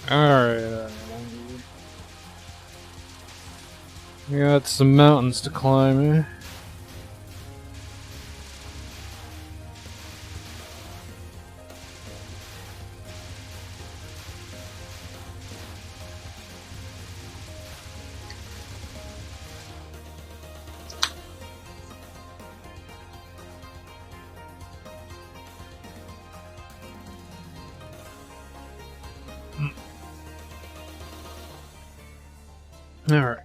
Alright. We got some mountains to climb, eh? Alright.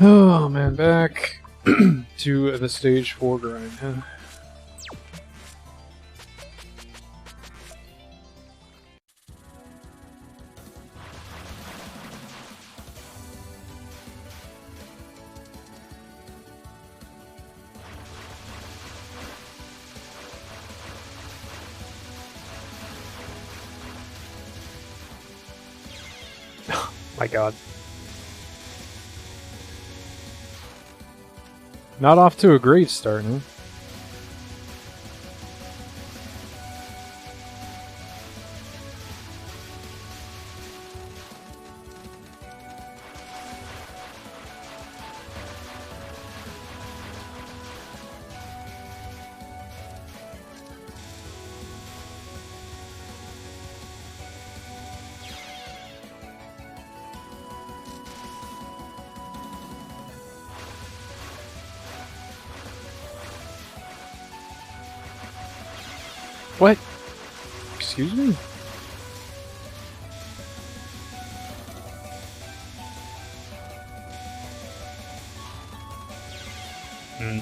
Oh man, back to the stage 4 grind, huh? My god. Not off to a great start, huh? What? Excuse me? Hmm.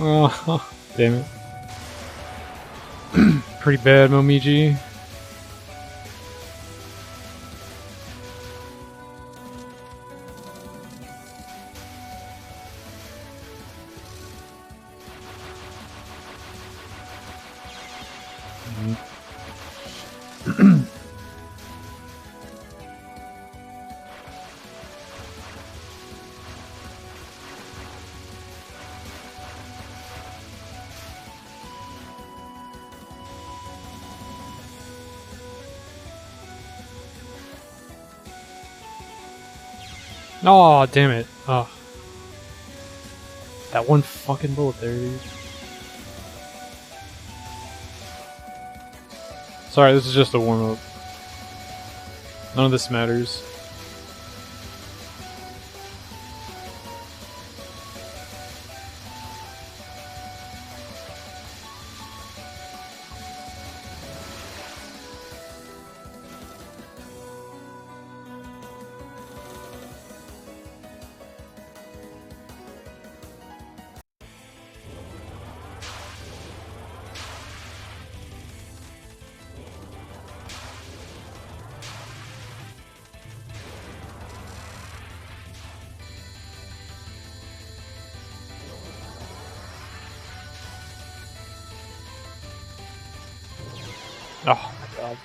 Oh, damn it. Pretty bad, Momiji. Oh, damn it. Oh. That one fucking bullet there, dude. Sorry, this is just a warm-up. None of this matters. Oh my god.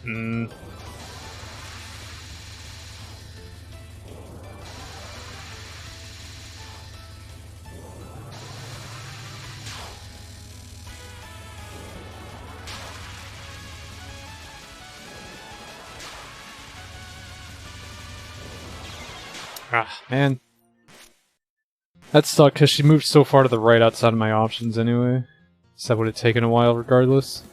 Hmm. Ah, man. That sucked because she moved so far to the right outside of my options anyway. So that would have taken a while regardless.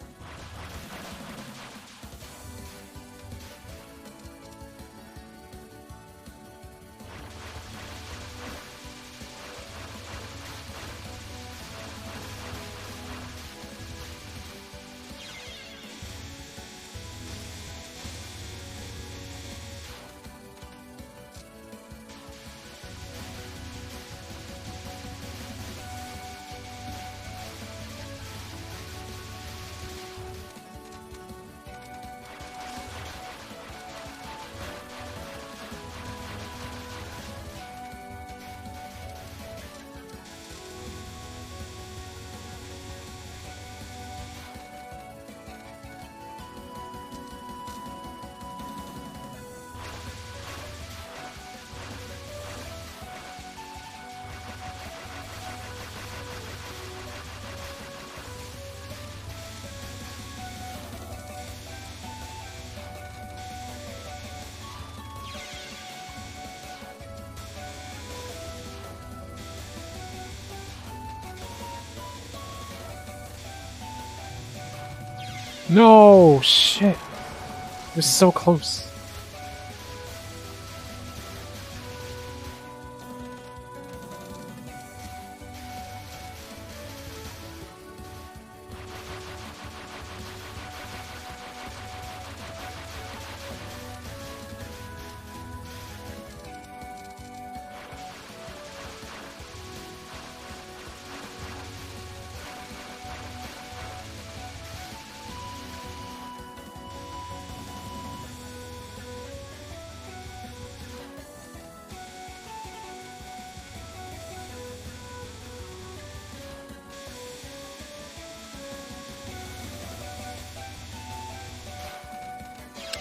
No! Shit! It was so close.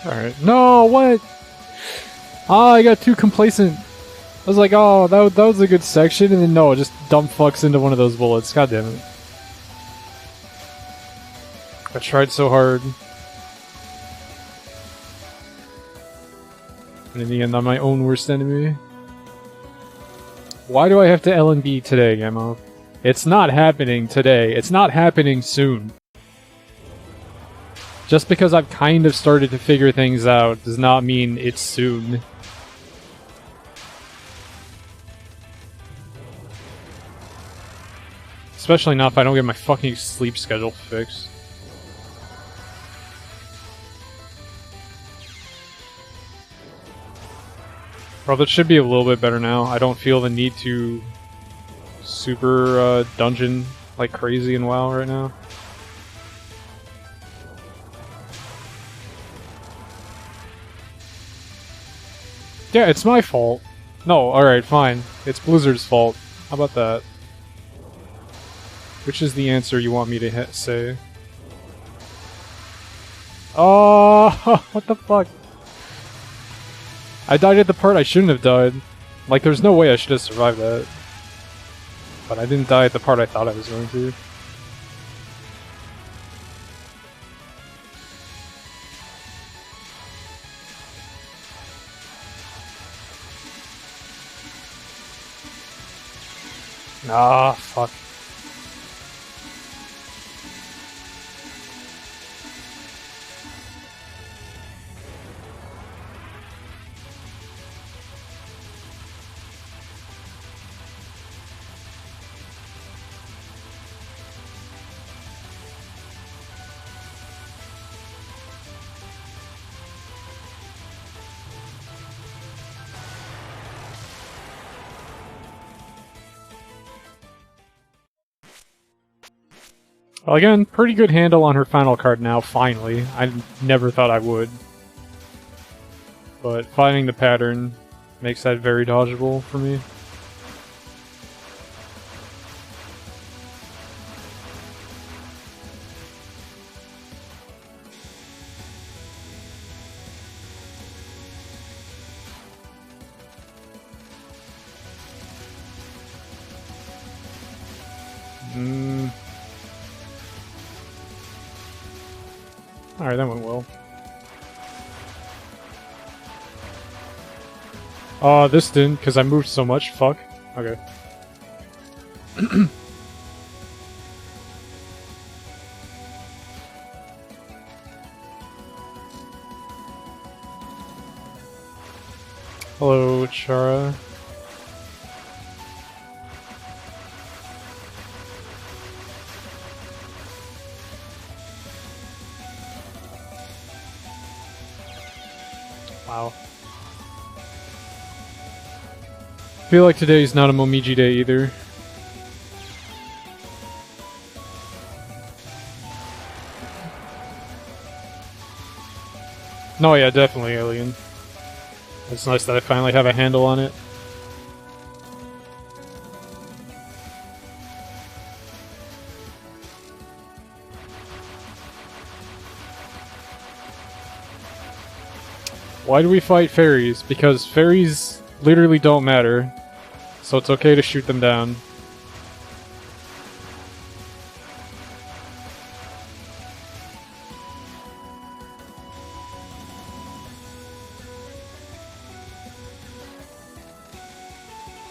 Alright. No, what? Ah, I got too complacent. I was like, oh, that was a good section, and then no, it just dump fucks into one of those bullets. God damn it. I tried so hard. And in the end, I'm my own worst enemy. Why do I have to LNB today, Gammo? It's not happening today. It's not happening soon. Just because I've kind of started to figure things out does not mean it's soon. Especially not if I don't get my fucking sleep schedule fixed. Well, that should be a little bit better now. I don't feel the need to super dungeon like crazy in WoW right now. Yeah, it's my fault. No, alright, fine. It's Blizzard's fault. How about that? Which is the answer you want me to say? Oh, what the fuck? I died at the part I shouldn't have died. Like, there's no way I should have survived that. But I didn't die at the part I thought I was going to. Ah, fuck. Well, again, pretty good handle on her final card now, finally. I never thought I would. But finding the pattern makes that very dodgeable for me. Alright, that went well. Oh, this didn't, because I moved so much. Fuck. Okay. Hello, Chara. Wow. I feel like today's not a Momiji day either. No, yeah, definitely Alien. It's nice that I finally have a handle on it. Why do we fight fairies? Because fairies literally don't matter, so it's okay to shoot them down.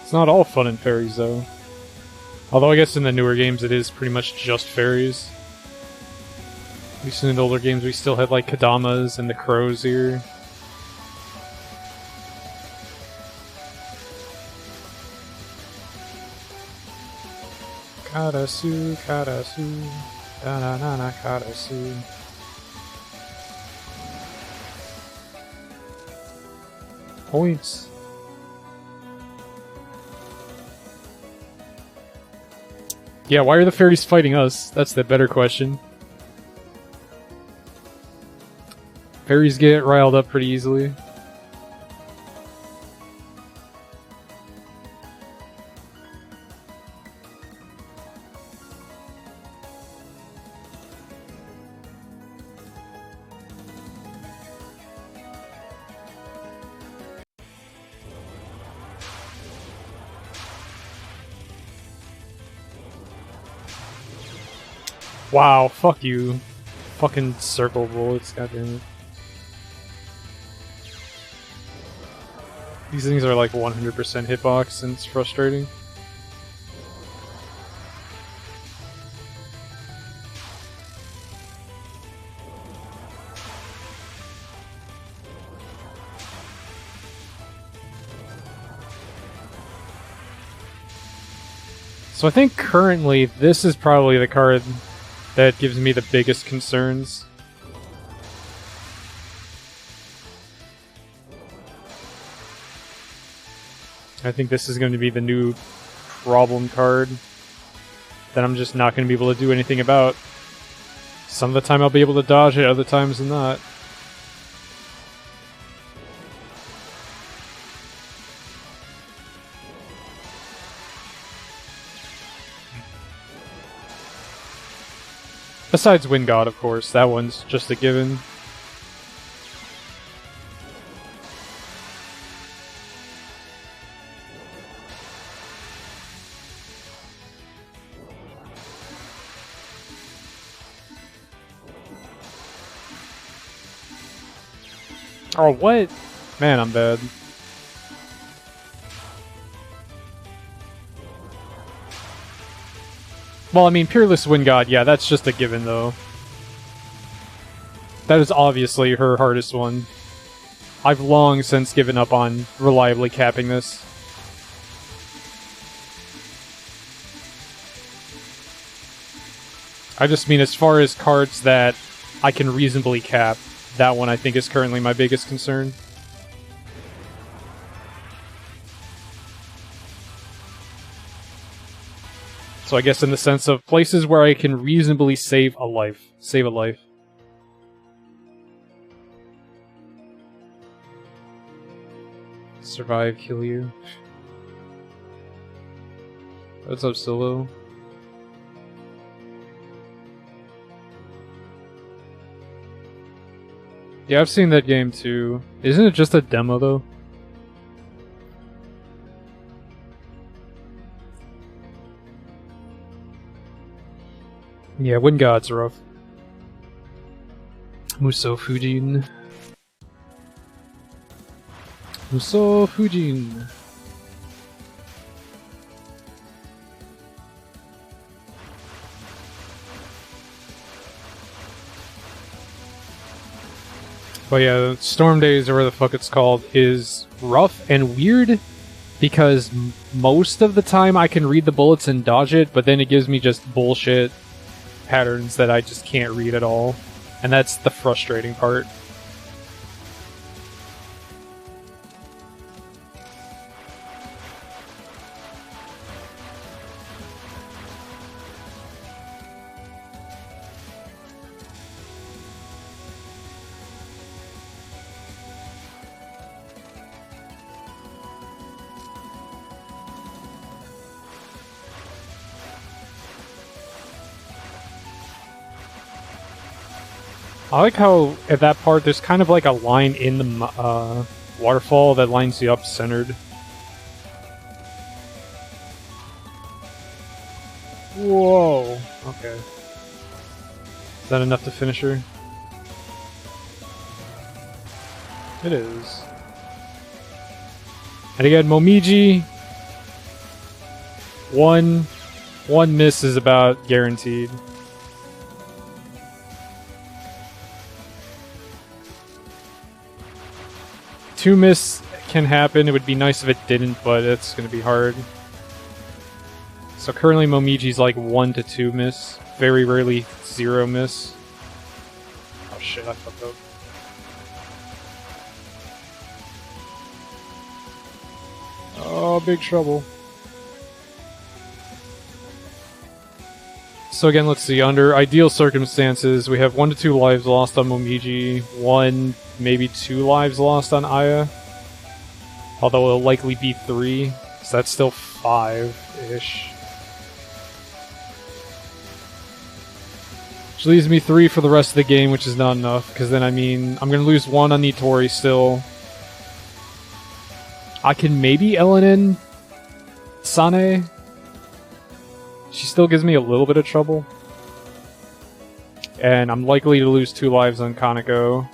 It's not all fun in fairies, though. Although I guess in the newer games it is pretty much just fairies. At least in the older games, we still had like Kadamas and the crows here. Karasu, Karasu, da-na-na-na, Karasu. Points. Yeah, why are the fairies fighting us? That's the better question. Fairies get riled up pretty easily. Wow, fuck you. Fucking circle bullets, goddammit. These things are like 100% hitbox and it's frustrating. So I think currently this is probably the card that gives me the biggest concerns. I think this is going to be the new problem card that I'm just not going to be able to do anything about. Some of the time I'll be able to dodge it, other times not. Besides Wind God, of course. That one's just a given. Oh, what? Man, I'm bad. Well, I mean, Peerless Wind God, yeah, that's just a given, though. That is obviously her hardest one. I've long since given up on reliably capping this. I just mean as far as cards that I can reasonably cap, that one I think is currently my biggest concern. So I guess in the sense of places where I can reasonably save a life. Save a life. Survive, kill you. What's up, Solo? Yeah, I've seen that game too. Isn't it just a demo though? Yeah, Wind God's rough. Muso Fujin. Muso Fujin. But yeah, Storm Days, or whatever the fuck it's called, is rough and weird because most of the time I can read the bullets and dodge it, but then it gives me just bullshit patterns that I just can't read at all. And that's the frustrating part. I like how at that part there's kind of like a line in the waterfall that lines you up centered. Whoa. Okay. Is that enough to finish her? It is. And again, Momiji, one miss is about guaranteed. 2 miss can happen. It would be nice if it didn't, but it's going to be hard. So currently Momiji's like 1 to 2 miss. Very rarely 0 miss. Oh shit, I fucked up. Oh, big trouble. So again, let's see. Under ideal circumstances, we have 1 to 2 lives lost on Momiji, 1, maybe 2 lives lost on Aya. Although it'll likely be 3, so that's still 5-ish. Which leaves me 3 for the rest of the game, which is not enough, because then, I mean, I'm going to lose 1 on Nitori still. I can maybe LNN Sane. She still gives me a little bit of trouble. And I'm likely to lose 2 lives on Kaneko.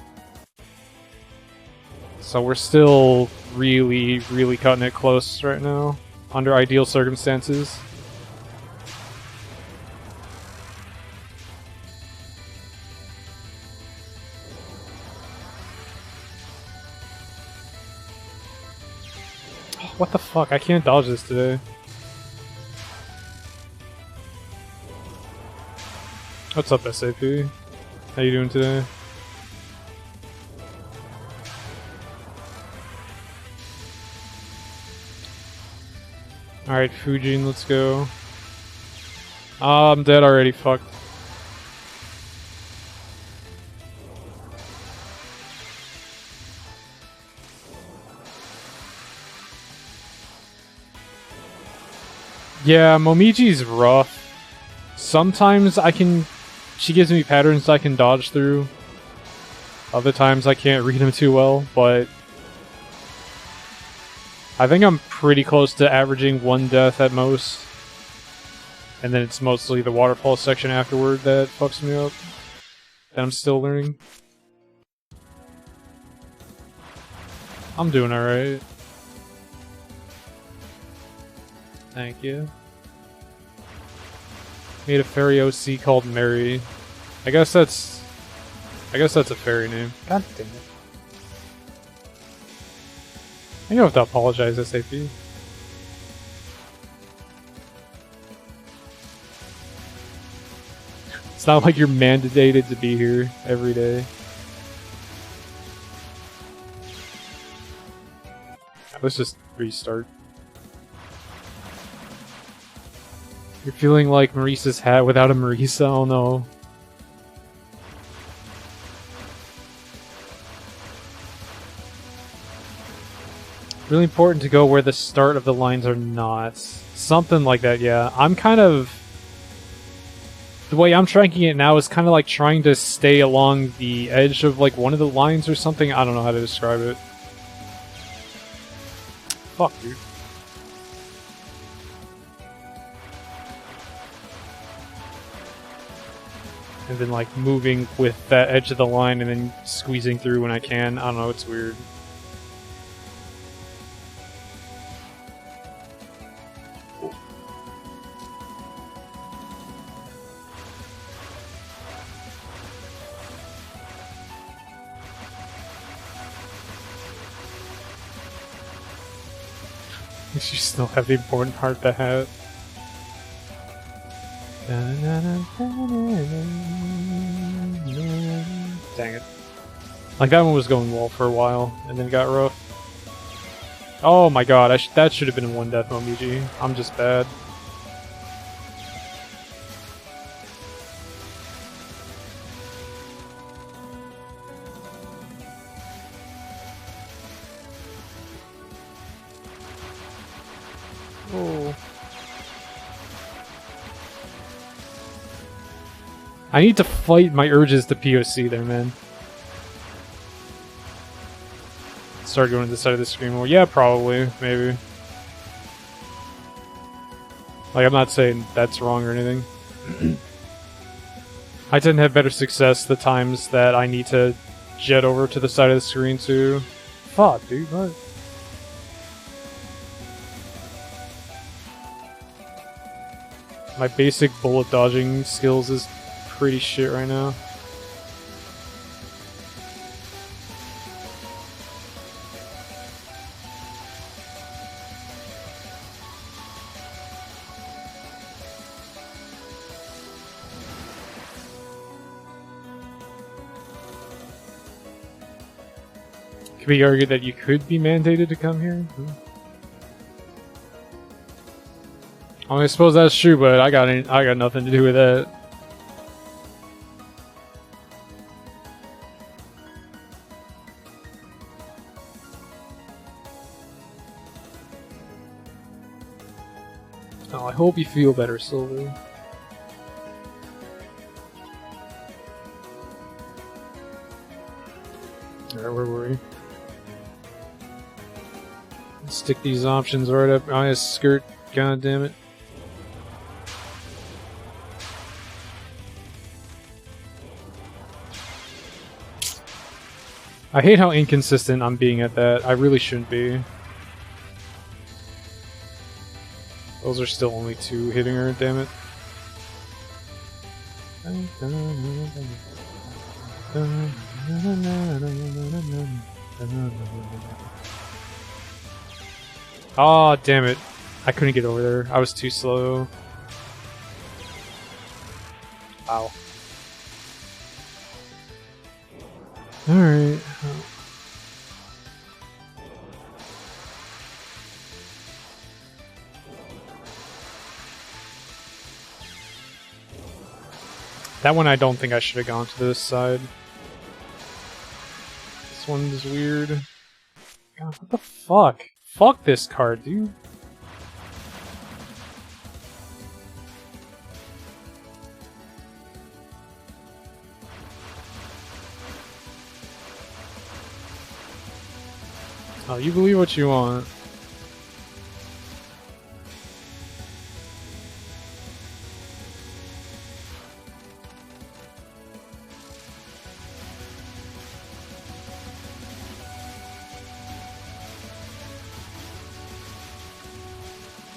So we're still really, really cutting it close right now, under ideal circumstances. What the fuck? I can't dodge this today. What's up, SAP? How you doing today? Alright, Fujin, let's go. I'm dead already, fuck. Yeah, Momiji's rough. Sometimes she gives me patterns I can dodge through. Other times I can't read them too well, but I think I'm pretty close to averaging 1 death at most. And then it's mostly the waterfall section afterward that fucks me up. That I'm still learning. I'm doing alright. Thank you. Made a fairy OC called Mary. I guess that's a fairy name. God damn it. I don't have to apologize, SAP. It's not like you're mandated to be here every day. Let's just restart. You're feeling like Marisa's hat without a Marisa? Oh no. Really important to go where the start of the lines are not. Something like that, yeah. I'm kind of... The way I'm tracking it now is kind of like trying to stay along the edge of like one of the lines or something. I don't know how to describe it. Fuck, dude. And then like moving with that edge of the line and then squeezing through when I can. I don't know, it's weird. You still have the important part to have. Dang it. Like that one was going well for a while, and then got rough. Oh my god, that should have been in 1 death Momiji. I'm just bad. Oh. I need to fight my urges to POC there, man. Start going to the side of the screen more. Yeah, probably. Maybe. Like, I'm not saying that's wrong or anything. I tend to have better success the times that I need to jet over to the side of the screen too. Fuck, dude, what? My basic bullet dodging skills is pretty shit right now. Could be argued that you could be mandated to come here. I mean, I suppose that's true, but I got nothing to do with that. Oh, I hope you feel better, Silver. Alright, where were we? Stick these options right up on his skirt, god damn it. I hate how inconsistent I'm being at that. I really shouldn't be. Those are still only 2 hitting her, damn it. Oh, damn it. I couldn't get over there. I was too slow. Wow. Alright. That one I don't think I should have gone to this side. This one is weird. God, what the fuck? Fuck this card, dude. Oh, you believe what you want.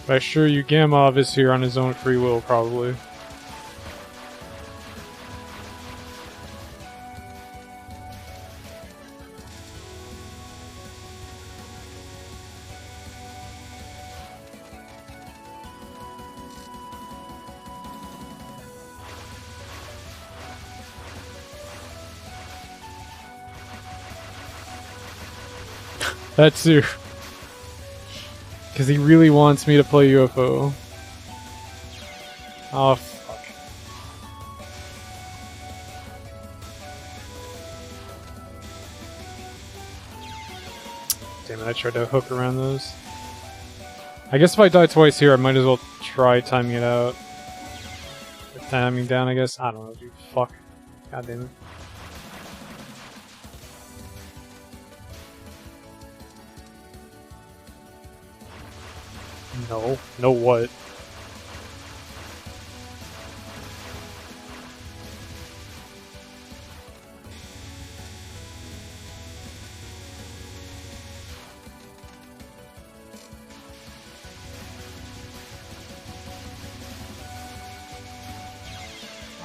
But I assure you, Gamov is here on his own free will, probably. That too. Because he really wants me to play UFO. Oh, fuck. Damn it, I tried to hook around those. I guess if I die twice here, I might as well try timing it out. Or timing down, I guess. I don't know, dude. Fuck. God damn it. No. No what?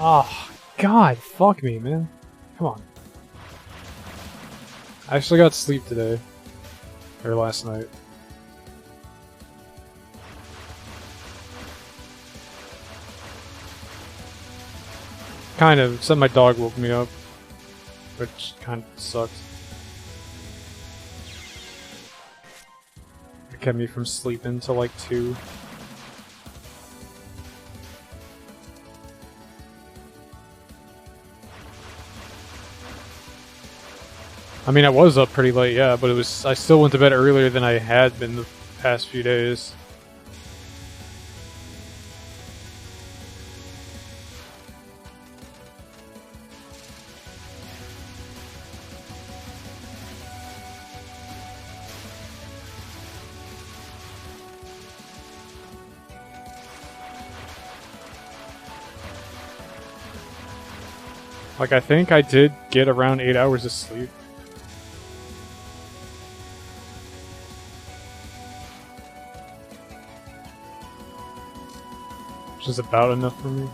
Oh, God. Fuck me, man. Come on. I actually got sleep today. Or last night. Kind of, except my dog woke me up, which kind of sucked. It kept me from sleeping till like 2. I mean, I was up pretty late, yeah, but I still went to bed earlier than I had been the past few days. Like, I think I did get around 8 hours of sleep. Which is about enough for me.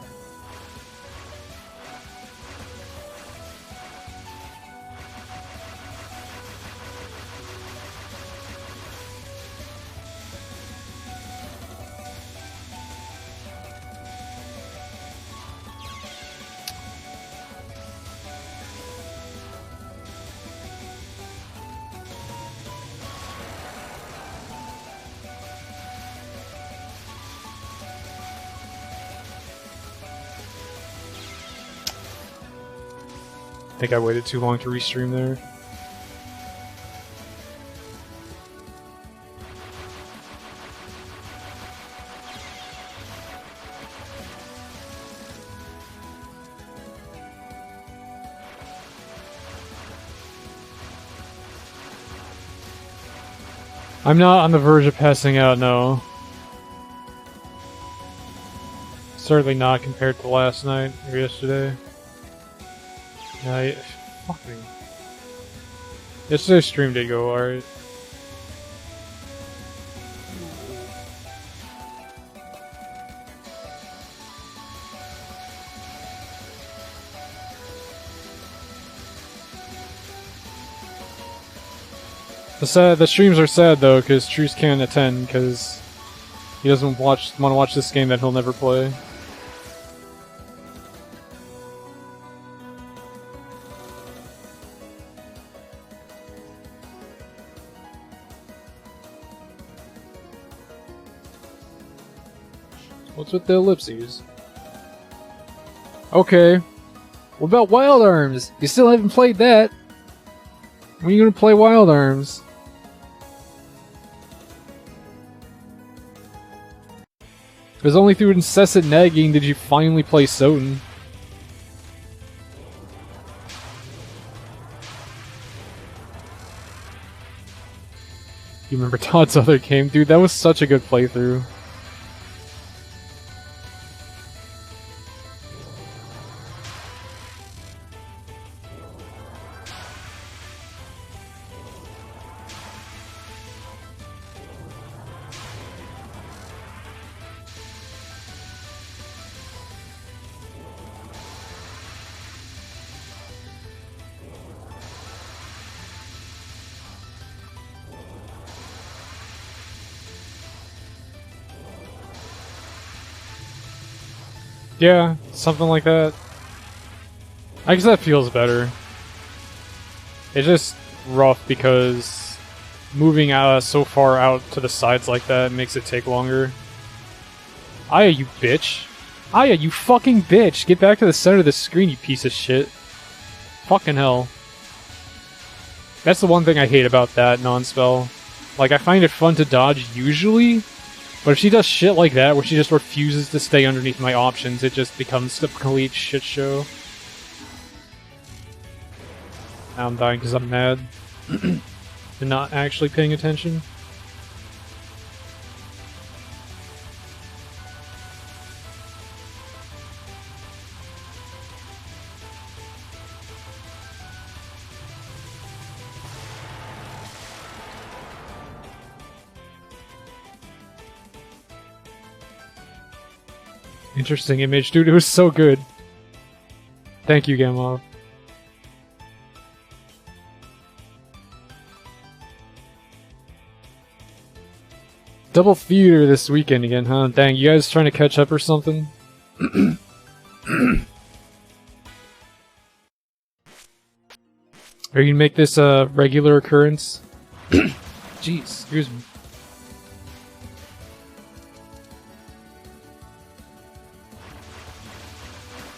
think I waited too long to restream there. I'm not on the verge of passing out, no. Certainly not compared to last night or yesterday. Fuck me. Yesterday's stream did go alright. The streams are sad though, because Truce can't attend because he doesn't want to watch this game that he'll never play. What's with the ellipses? Okay. What about Wild Arms? You still haven't played that. When are you gonna play Wild Arms? It was only through incessant nagging did you finally play Soten. You remember Todd's other game? Dude, that was such a good playthrough. Yeah, something like that. I guess that feels better. It's just rough because moving so far out to the sides like that makes it take longer. Aya, you bitch. Aya, you fucking bitch! Get back to the center of the screen, you piece of shit. Fucking hell. That's the one thing I hate about that non-spell. Like, I find it fun to dodge usually, but if she does shit like that, where she just refuses to stay underneath my options, it just becomes a complete shit show. Now I'm dying because I'm mad. And not actually paying attention. Interesting image, dude. It was so good. Thank you, Gamov. Double theater this weekend again, huh? Dang, you guys trying to catch up or something? Are you gonna make this a regular occurrence? Jeez, excuse me.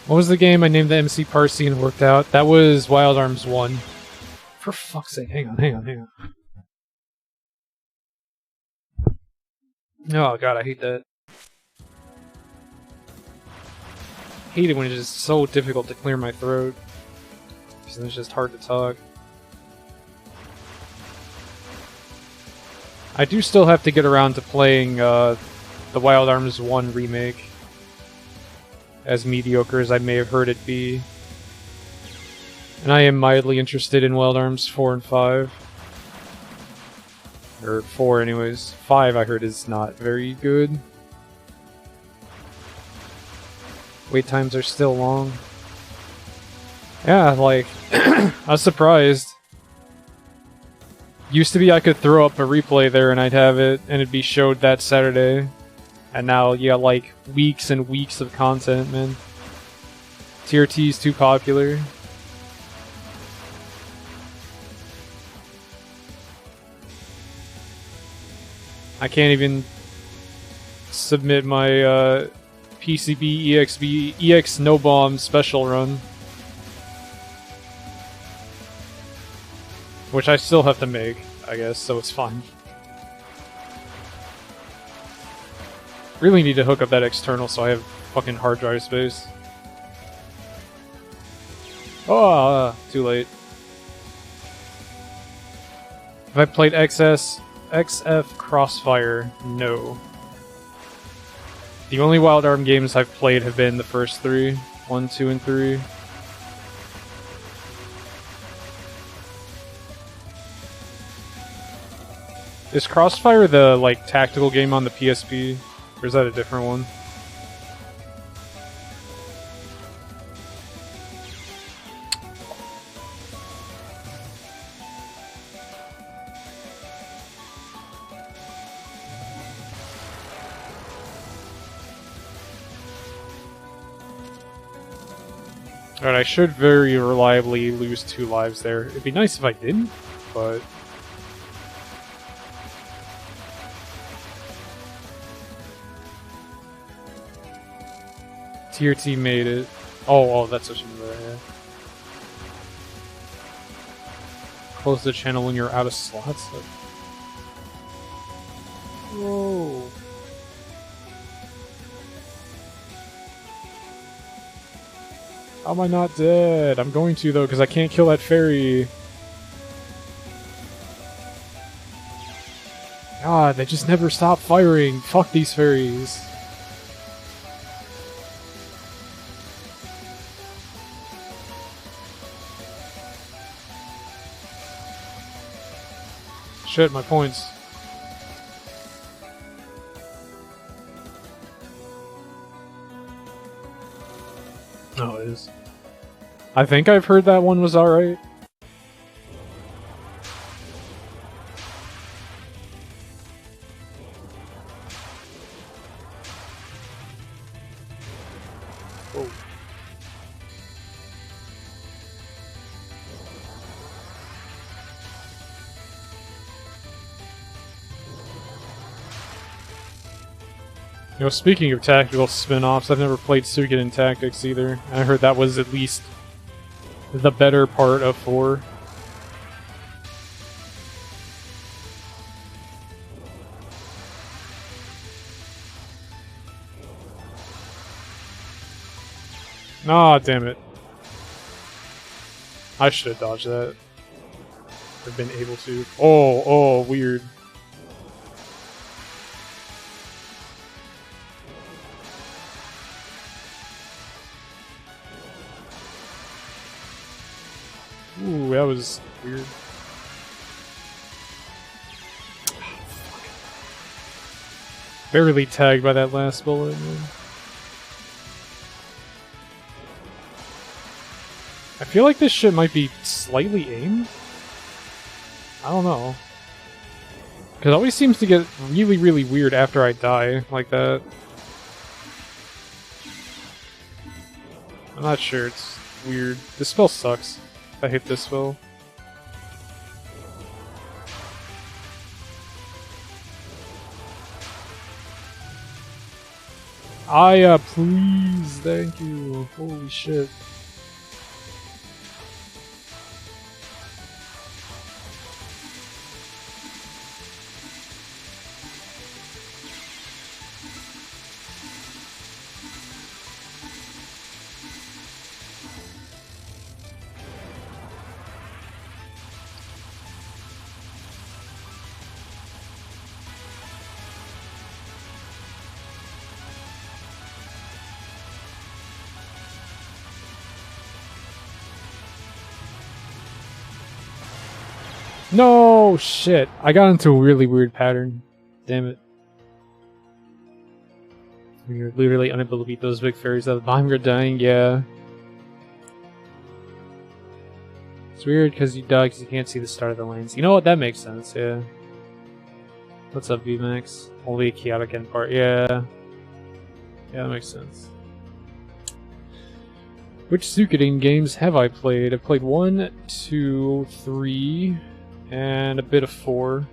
What was the game I named the MC Parsi and worked out? That was Wild Arms 1. For fuck's sake, hang on. Oh god, I hate that. Hate it when it's just so difficult to clear my throat. Because it's just hard to talk. I do still have to get around to playing the Wild Arms 1 remake. As mediocre as I may have heard it be. And I am mildly interested in Wild Arms 4 and 5. Or 4 anyways. 5 I heard is not very good. Wait times are still long. Yeah, like, I was surprised. Used to be I could throw up a replay there and I'd have it, and it'd be showed that Saturday. And now you got like weeks and weeks of content, man. TRT is too popular. I can't even submit my PCB EX No Bomb special run. Which I still have to make, I guess, so it's fine. Really need to hook up that external so I have fucking hard drive space. Oh, too late. Have I played XF Crossfire? No. The only Wild Arm games I've played have been the first 3. 1, 2, and 3. Is Crossfire the, like, tactical game on the PSP? Or is that a different one? Alright, I should very reliably lose 2 lives there. It'd be nice if I didn't, but... TRT made it. Oh, that's what you mean by that, yeah. Close the channel when you're out of slots? Whoa. How am I not dead? I'm going to, though, because I can't kill that fairy. God, they just never stop firing. Fuck these fairies. Shit, my points. Oh, it is. I think I've heard that one was alright. Whoa. You know, speaking of tactical spin-offs, I've never played Suikoden Tactics either. I heard that was at least the better part of 4. Ah, damn it. I should have dodged that. I've been able to. Oh, weird. Ooh, that was weird. Barely tagged by that last bullet, man. I feel like this shit might be slightly aimed. I don't know. Because it always seems to get really, really weird after I die, like that. I'm not sure, it's weird. This spell sucks. I hate this spell. Aya, please, thank you. Holy shit. No, shit. I got into a really weird pattern. Damn it. You're literally unable to beat those big fairies out of the bottom. You're dying, yeah. It's weird because you die because you can't see the start of the lanes. You know what? That makes sense, yeah. What's up, VMAX? Only a chaotic end part, yeah. Yeah, that makes sense. Which Suikoden games have I played? I've played 1, 2, 3... and a bit of 4.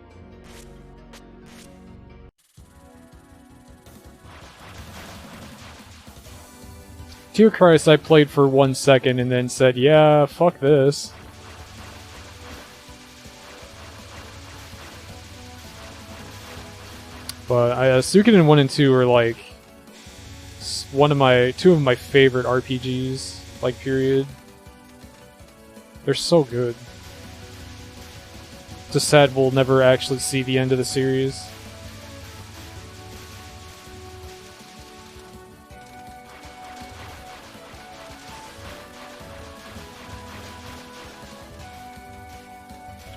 Tear Christ I played for 1 second and then said, yeah, fuck this. But Suikoden 1 and 2 are like two of my favorite RPGs, like, period. They're so good. Just sad we'll never actually see the end of the series.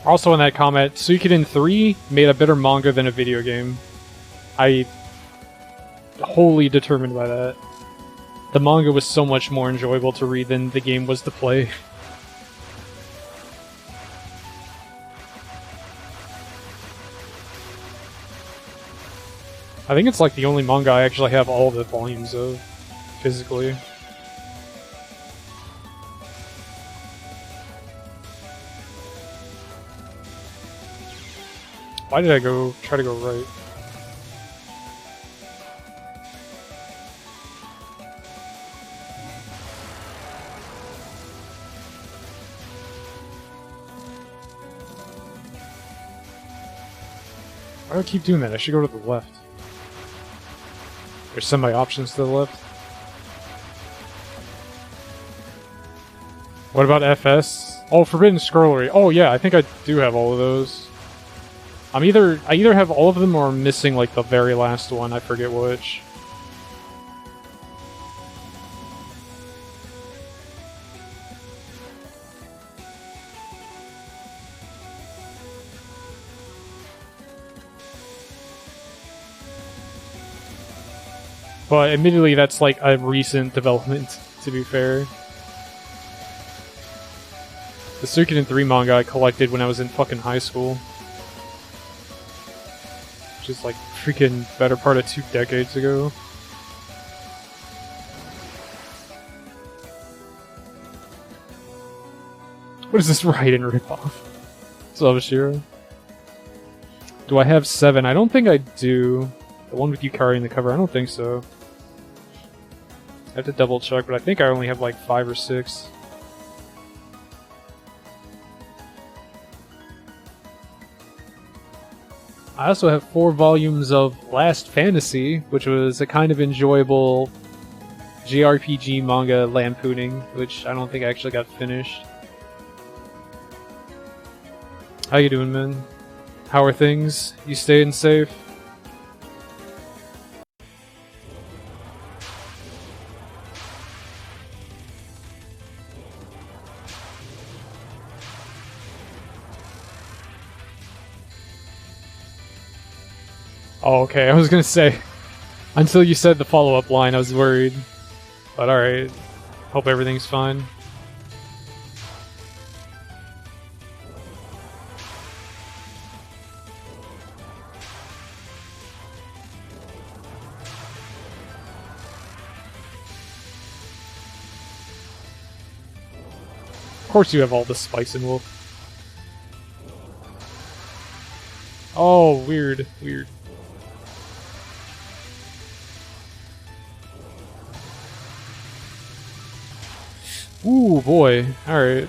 Also in that comment, Suikoden 3 made a better manga than a video game. I wholly determined by that. The manga was so much more enjoyable to read than the game was to play. I think it's like the only manga I actually have all the volumes of, physically. Why did I try to go right? Why do I keep doing that? I should go to the left. There's some of my options to the left. What about FS? Oh, Forbidden Scrollery. Oh yeah, I think I do have all of those. I either have all of them or I'm missing like the very last one. I forget which. But admittedly, that's like a recent development, to be fair. The Suikoden 3 manga I collected when I was in fucking high school. Which is like freaking better part of 2 decades ago. What is this Raiden ripoff? Sabashiro. Do I have 7? I don't think I do. The one with Yukari in the cover, I don't think so. I have to double check, but I think I only have like 5 or 6. I also have 4 volumes of Last Fantasy, which was a kind of enjoyable JRPG manga lampooning, which I don't think actually got finished. How you doing, man? How are things? You staying safe? Oh, okay, I was gonna say, until you said the follow-up line, I was worried. But alright, hope everything's fine. Of course you have all the spice in Wolf. Oh, weird, weird. Ooh, boy. Alright.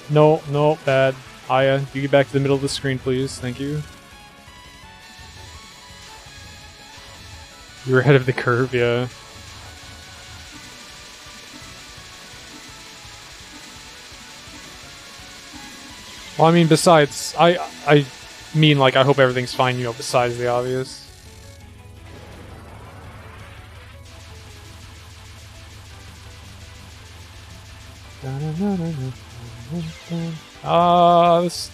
No, no, bad. Aya, you get back to the middle of the screen, please. Thank you. You're ahead of the curve, yeah. Well, I mean, besides, I mean, like, I hope everything's fine, you know, besides the obvious. This...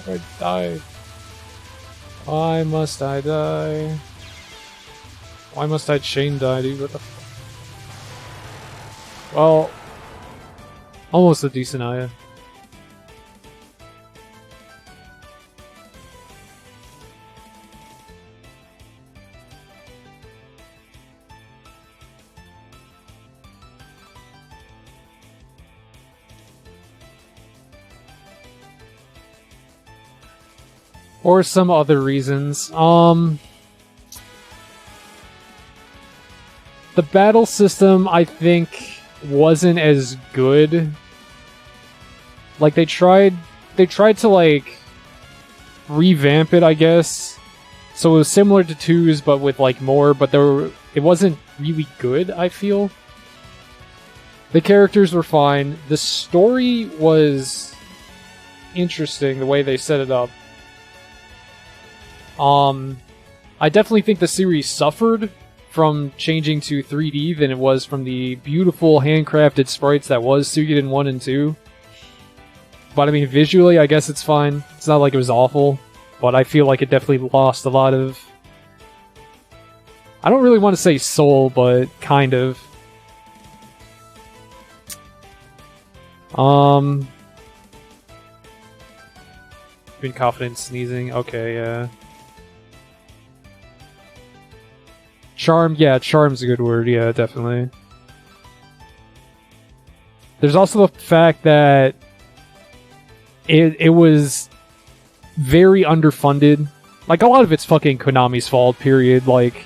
I died. Why must I die? Why must I chain die, dude? What the f... Well... Almost a decent Aya. Or some other reasons. The battle system, I think, wasn't as good Like, they tried to, like, revamp it, I guess. So it was similar to 2's, but with, like, more, but it wasn't really good, I feel. The characters were fine. The story was interesting, the way they set it up. I definitely think the series suffered from changing to 3D than it was from the beautiful handcrafted sprites that was Suikoden 1 and 2. But I mean, visually, I guess it's fine. It's not like it was awful, but I feel like it definitely lost a lot of... I don't really want to say soul, but kind of. Been confident sneezing. Okay, yeah. Charm, yeah, charm's a good word, yeah, definitely. There's also the fact that it was very underfunded. Like, a lot of it's fucking Konami's fault, period. Like,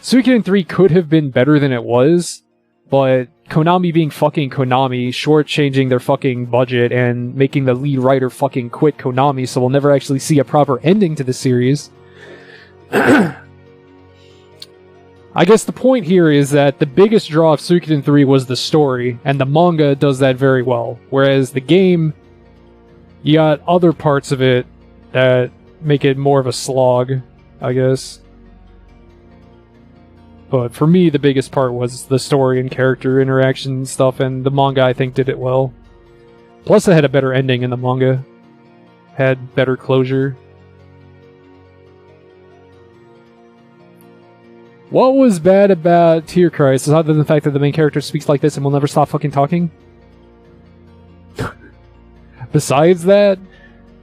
Suikoden 3 could have been better than it was, but Konami being fucking Konami, shortchanging their fucking budget and making the lead writer fucking quit Konami, so we'll never actually see a proper ending to the series. I guess the point here is that the biggest draw of Suikoden 3 was the story, and the manga does that very well. Whereas the game, you got other parts of it that make it more of a slog, I guess. But for me, the biggest part was the story and character interaction and stuff, and the manga, I think, did it well. Plus, it had a better ending in the manga. Had better closure. What was bad about Tear Crisis, other than the fact that the main character speaks like this and will never stop fucking talking? Besides that,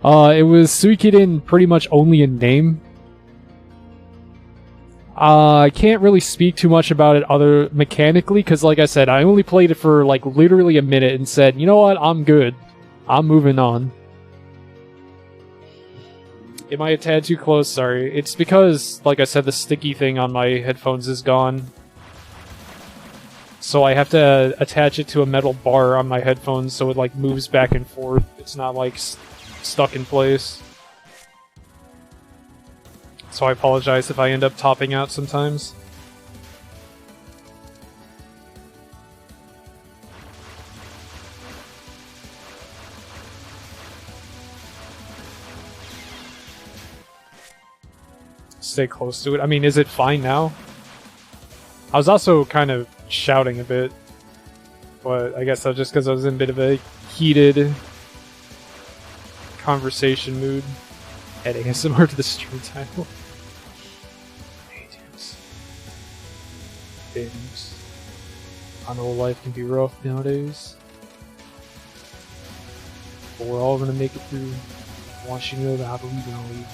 it was Suikoden pretty much only in name. I can't really speak too much about it other mechanically, because like I said, I only played it for like literally a minute and said, you know what, I'm good. I'm moving on. Am I a tad too close? Sorry. It's because, like I said, the sticky thing on my headphones is gone. So I have to attach it to a metal bar on my headphones so it like moves back and forth. It's not like stuck in place. So I apologize if I end up topping out sometimes. Stay close to it. I mean, is it fine now? I was also kind of shouting a bit, but I guess that's just because I was in a bit of a heated conversation mood. Add ASMR to the stream title. Things. I know life can be rough nowadays, but we're all gonna make it through. I want you to know that I believe in all of you.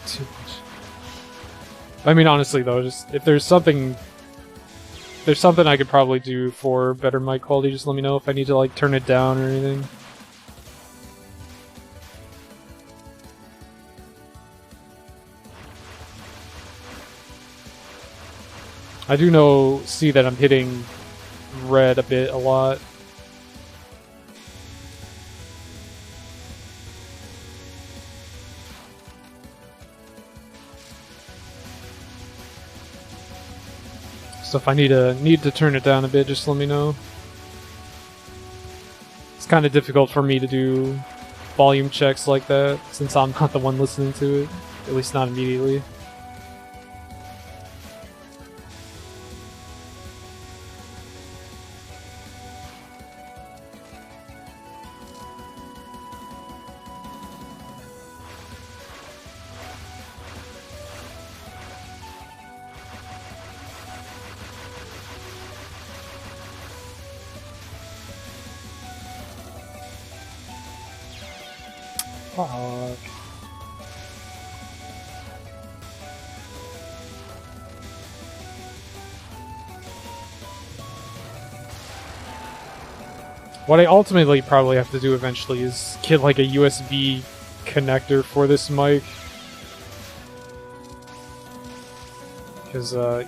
Too much. I mean, honestly though, just if there's something I could probably do for better mic quality, just let me know if I need to like turn it down or anything. I do see that I'm hitting red a lot. So if I need to turn it down a bit, just let me know. It's kind of difficult for me to do volume checks like that, since I'm not the one listening to it, at least not immediately. Fuck. What I ultimately probably have to do eventually is get like a USB connector for this mic. because the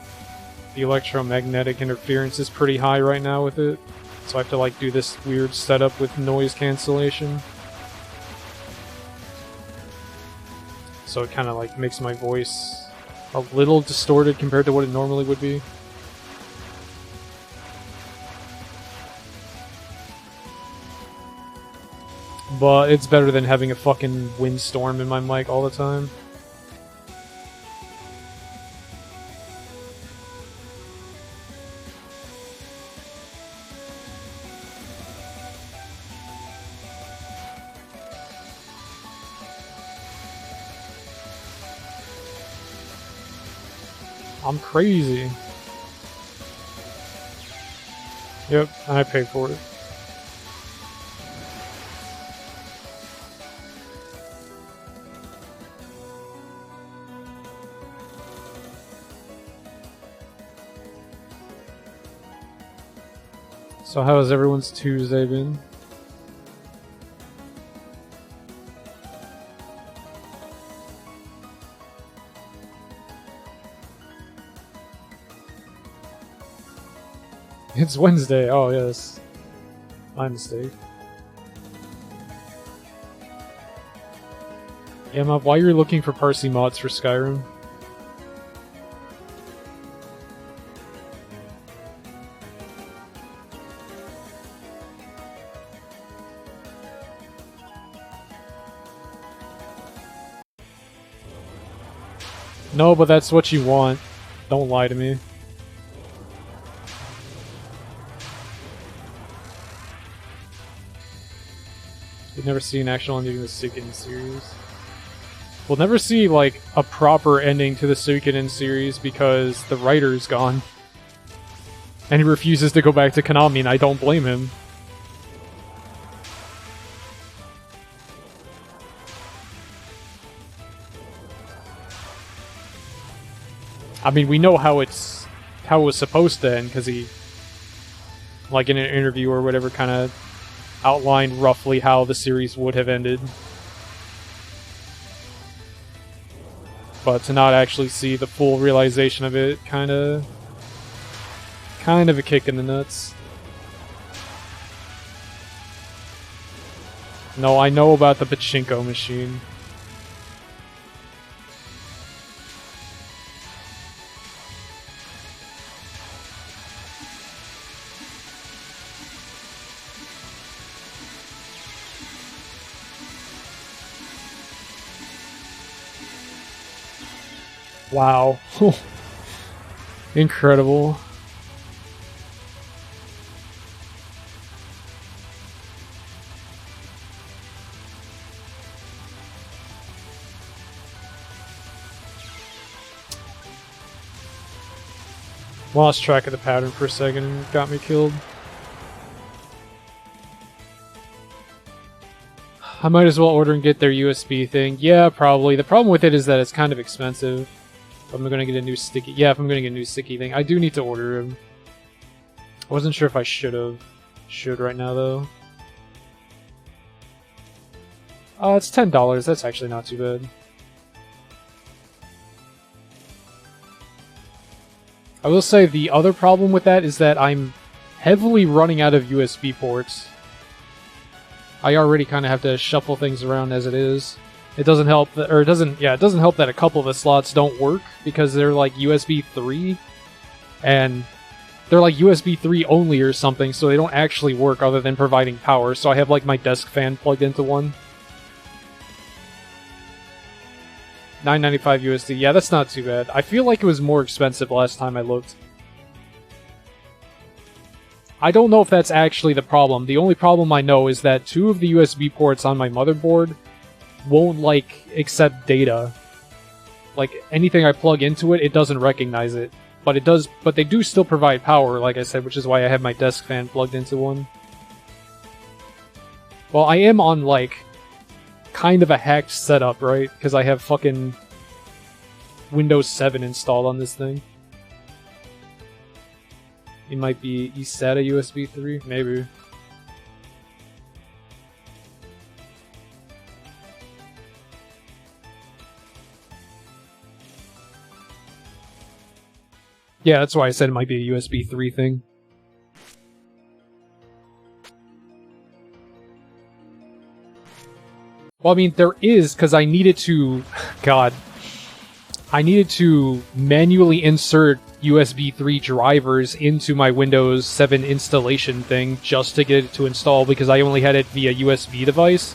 electromagnetic interference is pretty high right now with it. So I have to like do this weird setup with noise cancellation. So it kind of like makes my voice a little distorted compared to what it normally would be. But it's better than having a fucking windstorm in my mic all the time. I'm crazy. Yep, I paid for it. So how has everyone's Tuesday been? It's Wednesday. Oh, yes. My mistake. Yeah, Mob, while you're looking for Parsi mods for Skyrim. No, but that's what you want. Don't lie to me. You've never seen an actual ending to the Suikoden series. We'll never see, like, a proper ending to the Suikoden series because the writer's gone. And he refuses to go back to Konami, and I don't blame him. I mean, we know how it was supposed to end, because he, like in an interview or whatever, kind of outlined roughly how the series would have ended. But to not actually see the full realization of it, kind of a kick in the nuts. No, I know about the pachinko machine. Wow. Incredible. Lost track of the pattern for a second and got me killed. I might as well order and get their USB thing. Yeah, probably. The problem with it is that it's kind of expensive. If I'm gonna get a new sticky... Yeah, if I'm gonna get a new sticky thing. I do need to order them. I wasn't sure if I should have. Should right now, though. It's $10. That's actually not too bad. I will say the other problem with that is that I'm heavily running out of USB ports. I already kind of have to shuffle things around as it is. It doesn't help that, or it doesn't help that a couple of the slots don't work because they're like USB 3 and they're like USB 3 only or something, so they don't actually work other than providing power. So I have like my desk fan plugged into one. $9.95 USD. Yeah, that's not too bad. I feel like it was more expensive last time I looked. I don't know if that's actually the problem. The only problem I know is that 2 of the USB ports on my motherboard won't, like, accept data. Like, anything I plug into it, it doesn't recognize it. But it does, but they do still provide power, like I said, which is why I have my desk fan plugged into one. Well, I am on, like, kind of a hacked setup, right? Because I have fucking Windows 7 installed on this thing. It might be eSATA USB 3, maybe. Yeah, that's why I said it might be a USB 3 thing. Well, I mean, there is, because I needed to... God. I needed to manually insert USB 3 drivers into my Windows 7 installation thing just to get it to install, because I only had it via USB device.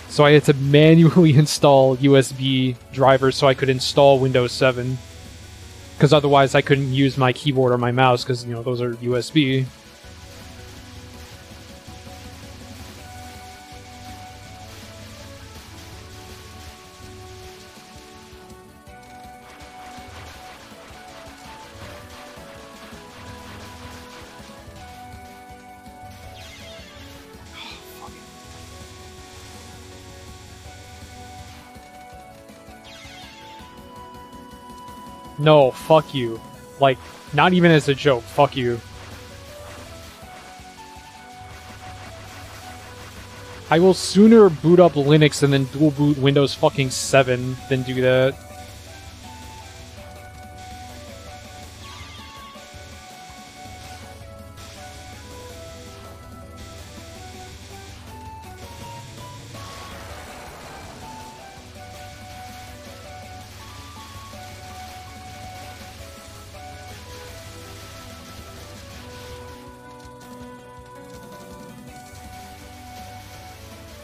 So I had to manually install USB drivers so I could install Windows 7. Because otherwise I couldn't use my keyboard or my mouse, because, you know, those are USB. No, fuck you. Like, not even as a joke, fuck you. I will sooner boot up Linux and then dual boot Windows fucking 7 than do that.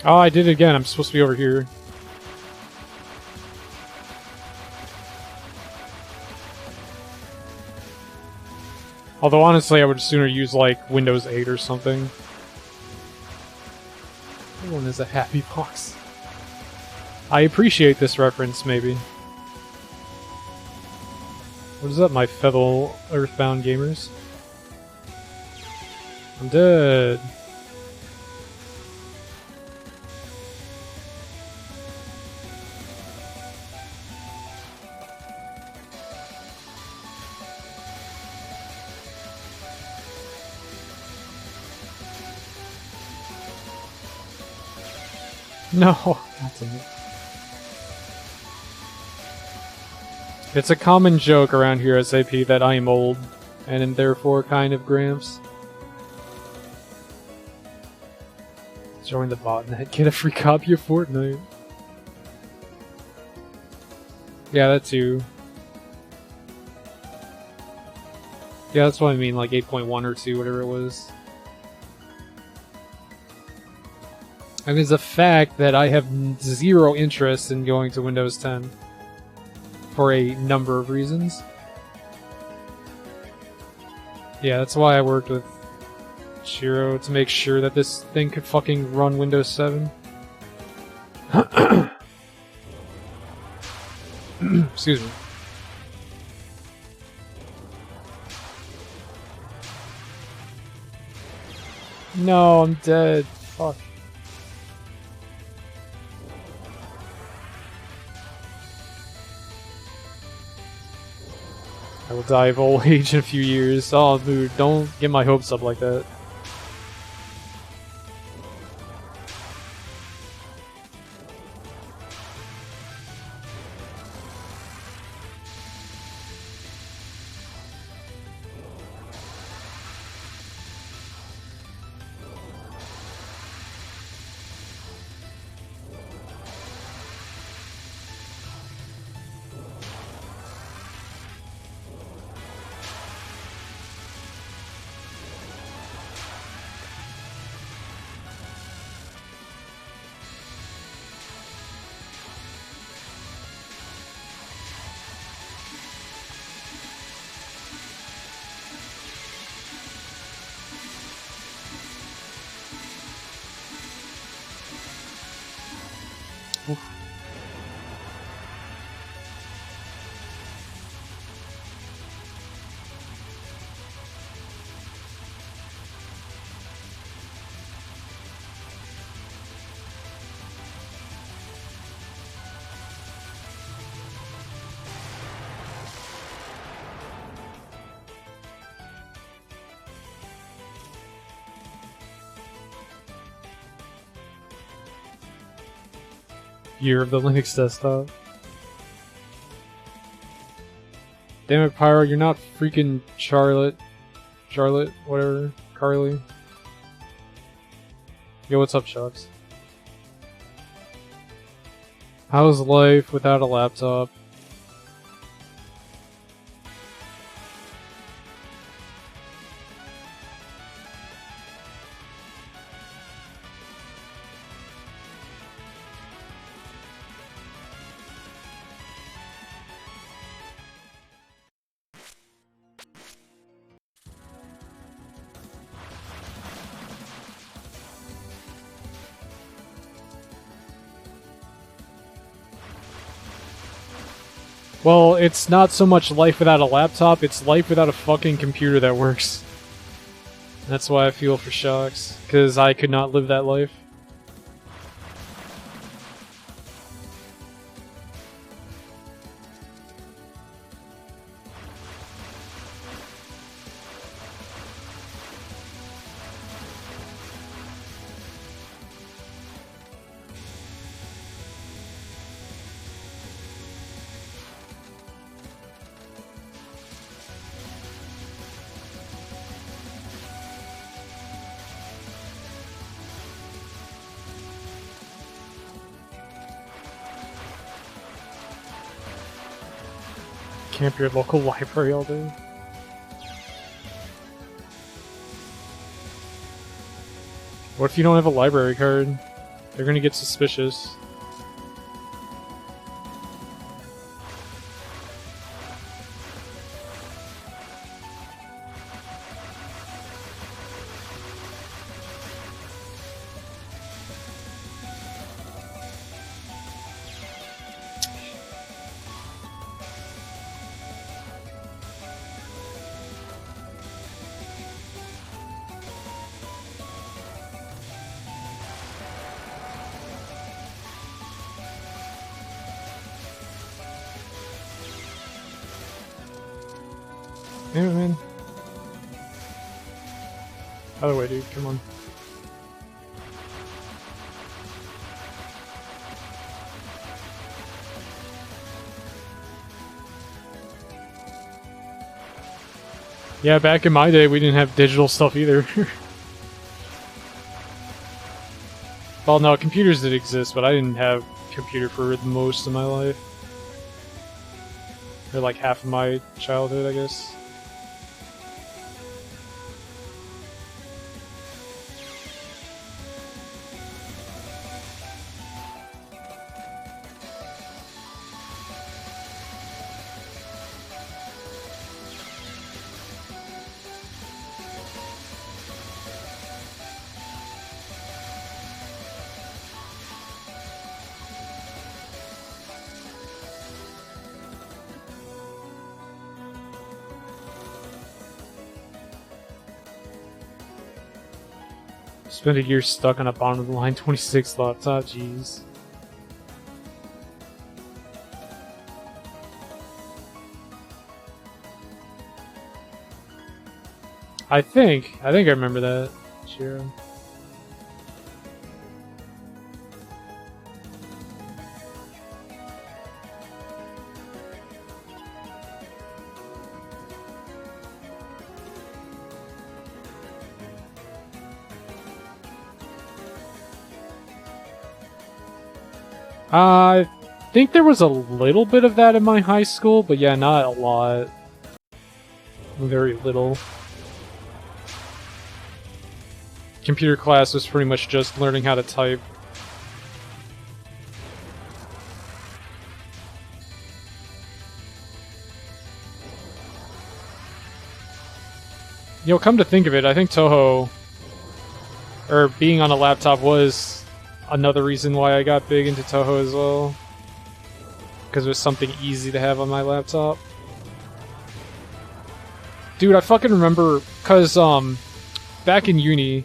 Oh, I did it again. I'm supposed to be over here. Although, honestly, I would sooner use, like, Windows 8 or something. Everyone is a happy box. I appreciate this reference, maybe. What is up, my fellow Earthbound gamers? I'm dead. No, that's it. It's a common joke around here, SAP, that I am old, and am therefore kind of gramps. Join the botnet, get a free copy of Fortnite. Yeah, that too. Yeah, that's what I mean, like 8.1 or 2, whatever it was. I mean, it's a fact that I have zero interest in going to Windows 10 for a number of reasons. Yeah, that's why I worked with Shiro, to make sure that this thing could fucking run Windows 7. Excuse me. No, I'm dead. Fuck. I will die of old age in a few years. Oh, dude, don't get my hopes up like that. Year of the Linux desktop. Damn it, Pyro, you're not freaking Charlotte. Charlotte, whatever. Carly. Yo, what's up, Shucks? How's life without a laptop? Well, it's not so much life without a laptop, it's life without a fucking computer that works. That's why I feel for Shocks, because I could not live that life. Camp your local library all day. What if you don't have a library card? They're gonna get suspicious. Damn it, man. Other way, dude. Come on. Yeah, back in my day, we didn't have digital stuff either. Well, no, computers did exist, but I didn't have a computer for most of my life. Or like half of my childhood, I guess. Spent a year stuck on a bottom of the line 26 laptop, jeez. I think I remember that, Shiro. I think there was a little bit of that in my high school, but yeah, not a lot. Very little. Computer class was pretty much just learning how to type. You know, come to think of it, I think Toho, or being on a laptop was another reason why I got big into Toho as well. Because it was something easy to have on my laptop. Dude, I fucking remember, because, back in uni,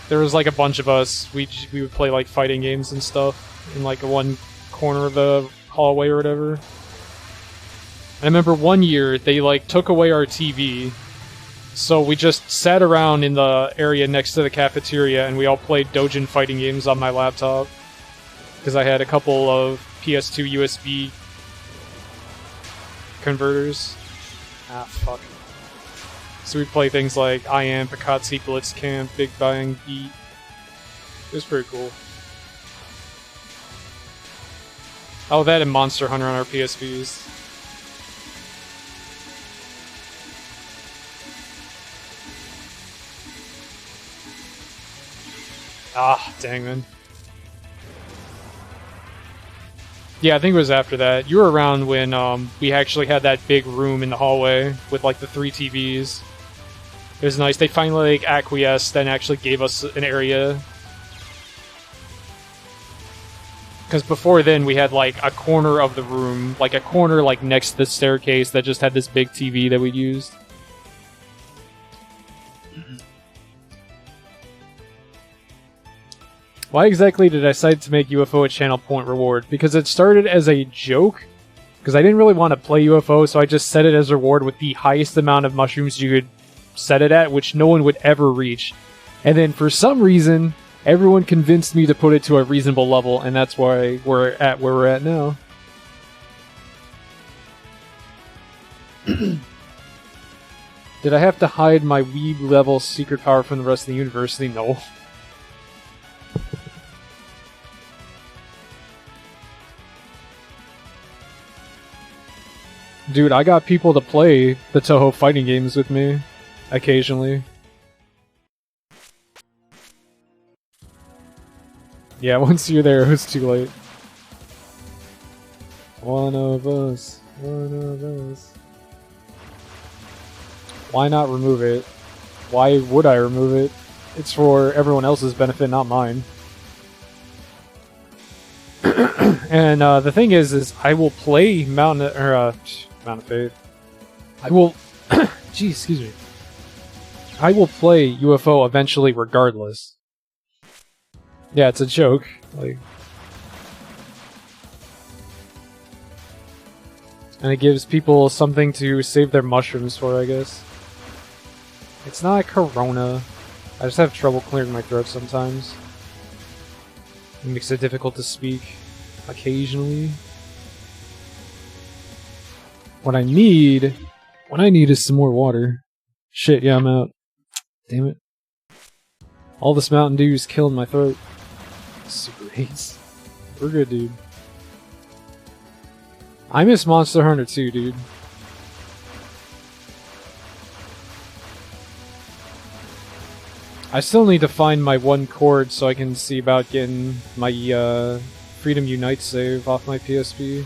there was like a bunch of us, we would play like fighting games and stuff in like one corner of the hallway or whatever. And I remember one year, they like took away our TV. So we just sat around in the area next to the cafeteria and we all played Dojin fighting games on my laptop. Because I had a couple of PS2 USB converters. Ah, fuck. So we'd play things like IAM, Picazzi, Blitzcamp, Big Bang Beat. It was pretty cool. Oh, that and Monster Hunter on our PSVs. Ah, dang, man. Yeah, I think it was after that. You were around when we actually had that big room in the hallway with like the 3 TVs. It was nice. They finally like acquiesced and actually gave us an area. Because before then we had like a corner of the room, like a corner like next to the staircase that just had this big TV that we used. Why exactly did I decide to make UFO a channel point reward? Because it started as a joke, because I didn't really want to play UFO, so I just set it as a reward with the highest amount of mushrooms you could set it at, which no one would ever reach. And then for some reason, everyone convinced me to put it to a reasonable level, and that's why we're at where we're at now. Did I have to hide my weeb level secret power from the rest of the university? No. Dude, I got people to play the Toho fighting games with me, occasionally. Yeah, once you're there, it's too late. One of us. Why not remove it? Why would I remove it? It's for everyone else's benefit, not mine. And the thing is I will play Mountain of Faith. I will... Geez, excuse me. I will play UFO eventually regardless. Yeah, it's a joke. Like... And it gives people something to save their mushrooms for, I guess. It's not Corona. I just have trouble clearing my throat sometimes. It makes it difficult to speak occasionally. What I need is some more water. Shit, yeah, I'm out. Damn it. All this Mountain Dew is killing my throat. Super hates. We're good, dude. I miss Monster Hunter too, dude. I still need to find my one chord so I can see about getting my Freedom Unite save off my PSP.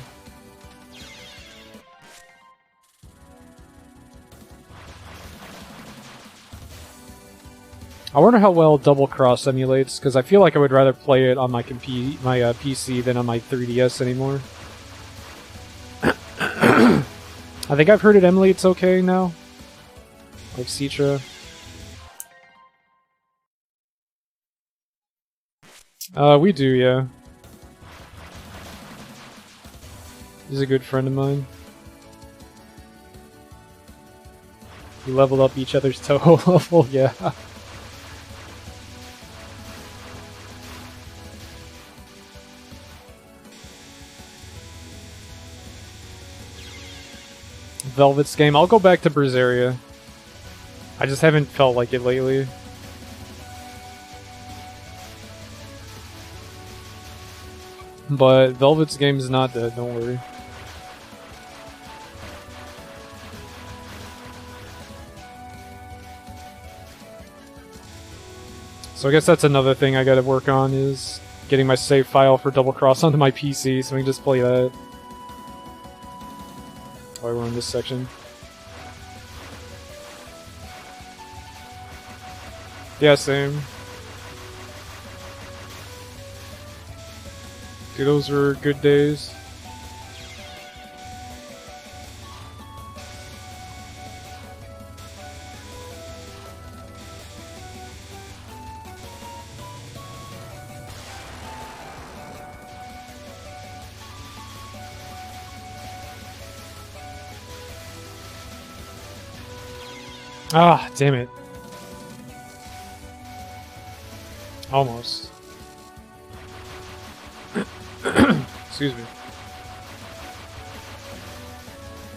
I wonder how well Double Cross emulates, because I feel like I would rather play it on my PC than on my 3DS anymore. I think I've heard it emulates okay now. Like Citra. We do, yeah. He's a good friend of mine. We leveled up each other's Toho level, yeah. Velvet's game. I'll go back to Berseria. I just haven't felt like it lately. But Velvet's game is not dead, don't worry. So I guess that's another thing I gotta work on, is getting my save file for Double Cross onto my PC so we can just play that. While we're in this section. Yeah, same. Dude, those were good days. Ah, damn it. Almost. Excuse me.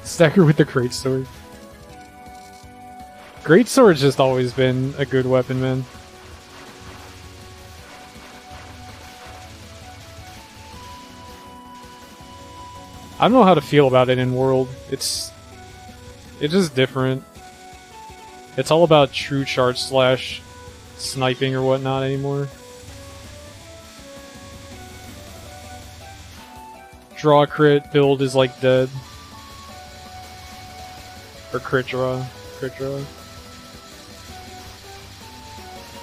Stagger with the greatsword. Greatsword's just always been a good weapon, man. I don't know how to feel about it in World. It's just different. It's all about true charge slash sniping or whatnot anymore. Draw crit build is like dead. Or crit draw. Crit draw.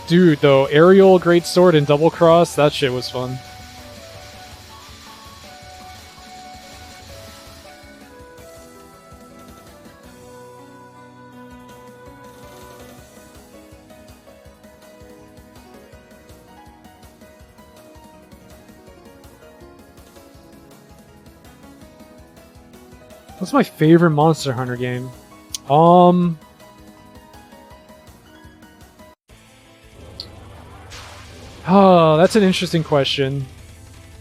Dude, though, aerial greatsword and double cross, that shit was fun. What's my favorite Monster Hunter game? Oh, that's an interesting question.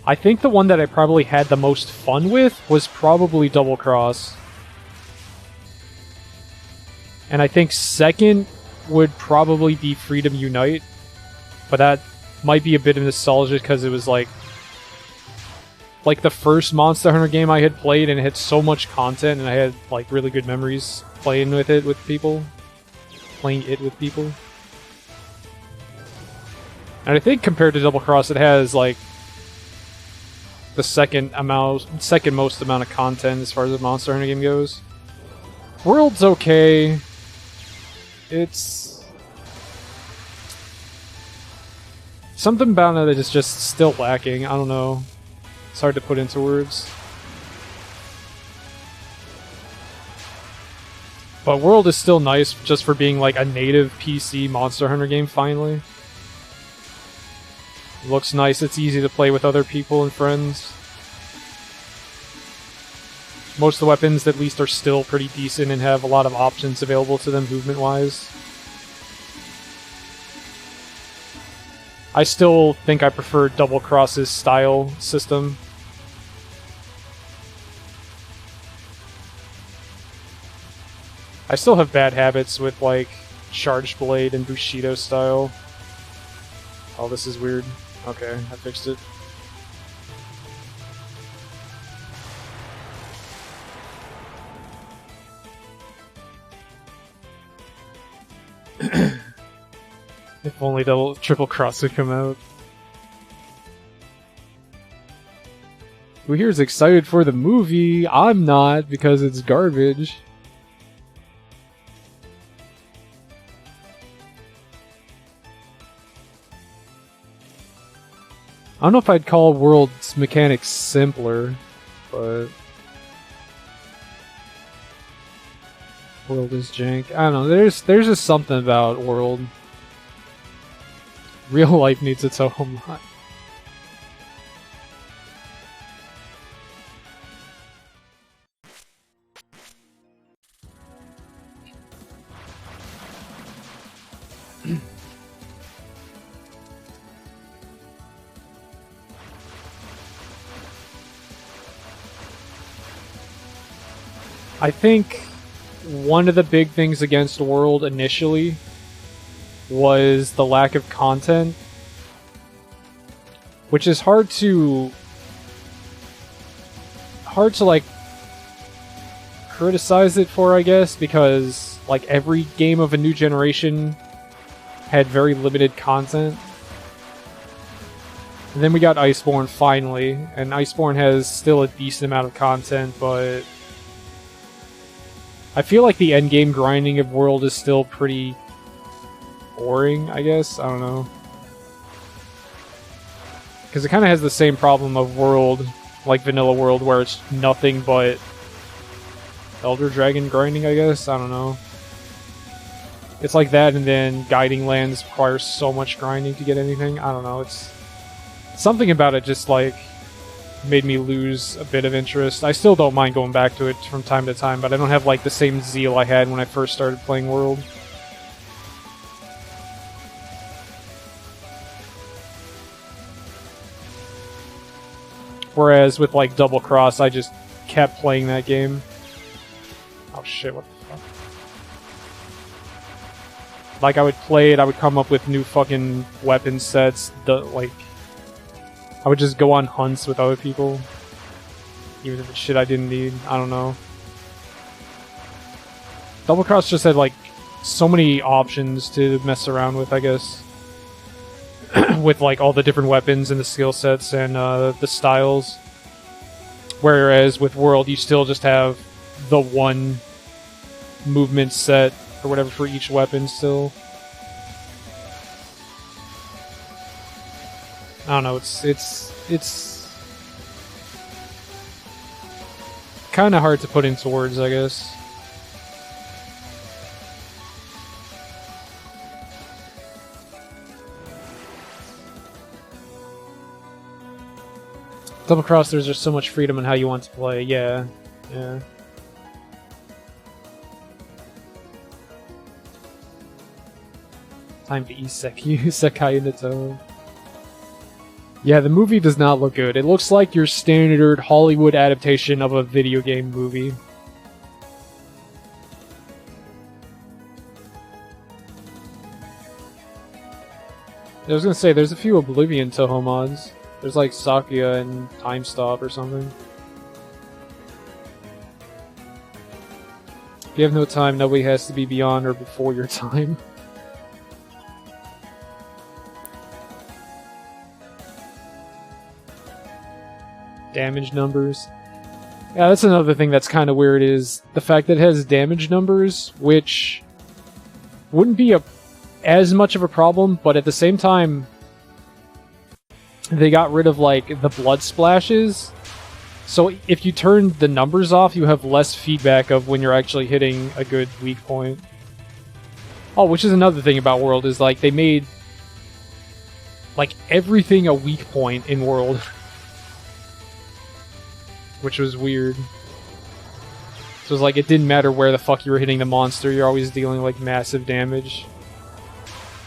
I think the one that I probably had the most fun with was probably Double Cross. And I think second would probably be Freedom Unite. But that might be a bit of nostalgia because it was like the first Monster Hunter game I had played, and it had so much content, and I had like really good memories playing it with people. And I think compared to Double Cross, it has like the second most amount of content as far as the Monster Hunter game goes. World's okay. It's something about it that is just still lacking. I don't know. It's hard to put into words. But World is still nice just for being like a native PC Monster Hunter game finally. It looks nice, it's easy to play with other people and friends. Most of the weapons at least are still pretty decent and have a lot of options available to them movement-wise. I still think I prefer Double Cross's style system. I still have bad habits with, like, Charged Blade and Bushido style. Oh, this is weird. Okay, I fixed it. If only Triple Cross would come out. Who here is excited for the movie? I'm not, because it's garbage. I don't know if I'd call World's mechanics simpler, but World is jank. I don't know, there's just something about World. Real life needs its own lot. I think one of the big things against World initially was the lack of content, which is hard to like criticize it for, I guess, because like every game of a new generation had very limited content. And then we got Iceborne finally, and Iceborne has still a decent amount of content, but I feel like the endgame grinding of World is still pretty boring, I guess. I don't know. Because it kind of has the same problem of World, like Vanilla World, where it's nothing but Elder Dragon grinding, I guess. I don't know. It's like that, and then Guiding Lands requires so much grinding to get anything. I don't know. It's something about it just like made me lose a bit of interest. I still don't mind going back to it from time to time, but I don't have like the same zeal I had when I first started playing World. Whereas with like Double Cross, I just kept playing that game. Oh shit, what the fuck? Like, I would play it, I would come up with new fucking weapon sets, like... I would just go on hunts with other people. Even if it's shit I didn't need, I don't know. Double Cross just had, like, so many options to mess around with, I guess. With, like, all the different weapons and the skill sets and the styles. Whereas with World, you still just have the one movement set or whatever for each weapon still. I don't know, it's kind of hard to put into words, I guess. Double Cross, there's just so much freedom in how you want to play. Yeah. Time to Isekai Nato. Yeah, the movie does not look good. It looks like your standard Hollywood adaptation of a video game movie. I was gonna say, there's a few Oblivion Toho mods. There's like Sakuya and Time Stop or something. If you have no time, nobody has to be beyond or before your time. Damage numbers. Yeah, that's another thing that's kind of weird, is the fact that it has damage numbers, which wouldn't be as much of a problem, but at the same time, they got rid of, like, the blood splashes. So if you turn the numbers off, you have less feedback of when you're actually hitting a good weak point. Oh, which is another thing about World, is, like, they made, like, everything a weak point in World. Which was weird. So it was like, it didn't matter where the fuck you were hitting the monster, you're always dealing, like, massive damage.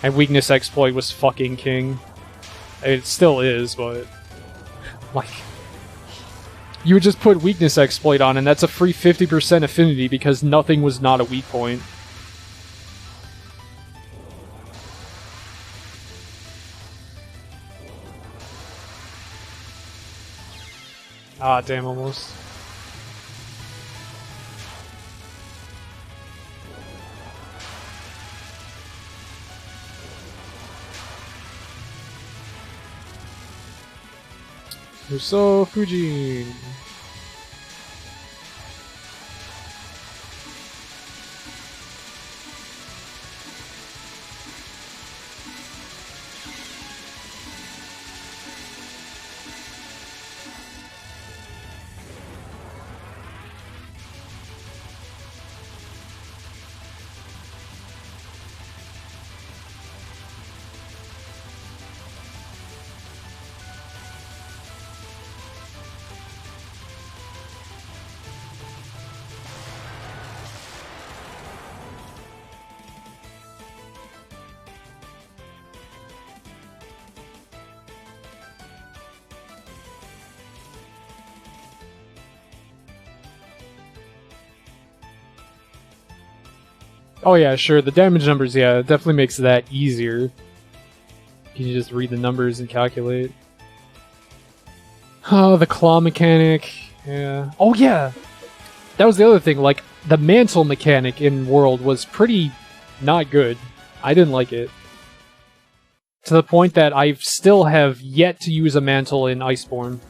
And Weakness Exploit was fucking king. It still is, but... like... you would just put Weakness Exploit on, and that's a free 50% affinity because nothing was not a weak point. Ah, damn, almost. Muso Fujin. Oh yeah, sure, the damage numbers, yeah, it definitely makes that easier. You can just read the numbers and calculate. Oh, the claw mechanic, yeah. Oh yeah! That was the other thing, like, the mantle mechanic in World was pretty not good. I didn't like it. To the point that I still have yet to use a mantle in Iceborne.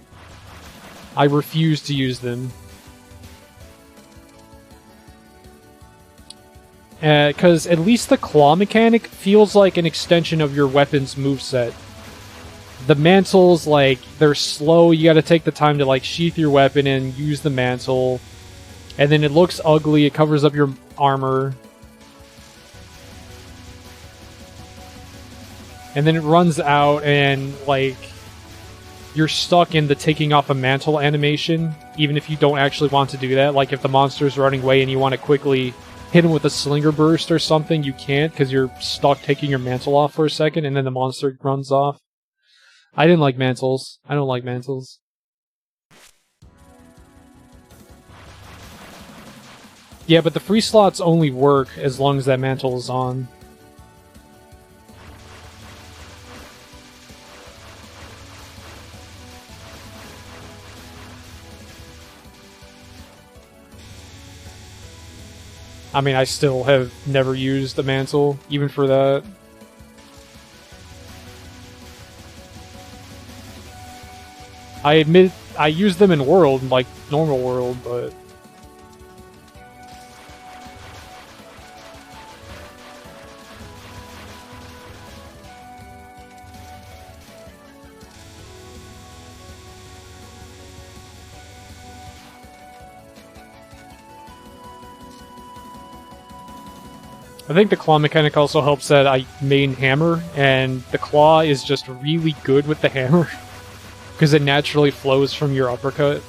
I refuse to use them. Because at least the claw mechanic feels like an extension of your weapon's moveset. The mantles, like, they're slow, you gotta take the time to, like, sheath your weapon and use the mantle. And then it looks ugly, it covers up your armor. And then it runs out and, like, you're stuck in the taking off a mantle animation, even if you don't actually want to do that. Like, if the monster's running away and you want to quickly hit him with a slinger burst or something, you can't because you're stuck taking your mantle off for a second and then the monster runs off. I didn't like mantles. I don't like mantles. Yeah, but the free slots only work as long as that mantle is on. I mean, I still have never used the mantle, even for that. I admit I use them in World, like normal World, but... I think the claw mechanic also helps that I main hammer, and the claw is just really good with the hammer, because it naturally flows from your uppercut.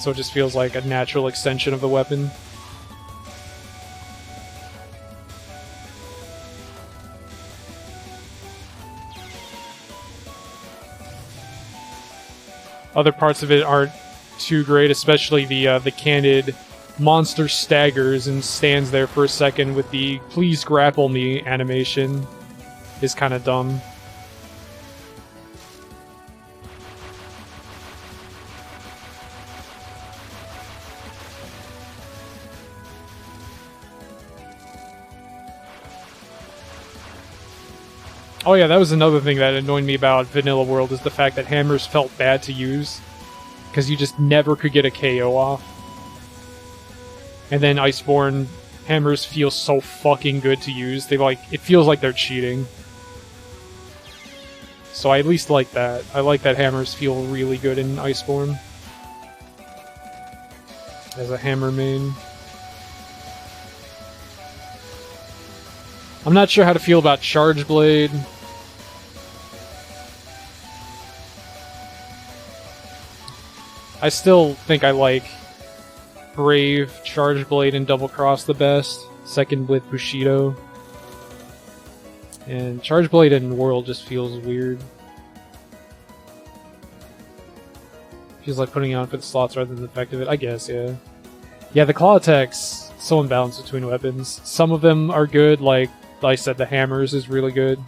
So it just feels like a natural extension of the weapon. Other parts of it aren't too great, especially the candid monster staggers and stands there for a second with the "please grapple me" animation is kind of dumb. Oh yeah, that was another thing that annoyed me about Vanilla World, is the fact that hammers felt bad to use, because you just never could get a KO off. And then Iceborne hammers feel so fucking good to use. It feels like they're cheating. So I at least like that. I like that hammers feel really good in Iceborne. As a hammer main. I'm not sure how to feel about Charge Blade. I still think I like Brave, Charge Blade, and Double Cross the best. Second with Bushido. And Charge Blade in World just feels weird. Feels like putting it on for the slots rather than the effect of it. I guess, yeah. Yeah, the claw attacks so unbalanced between weapons. Some of them are good, like I said, the hammers is really good.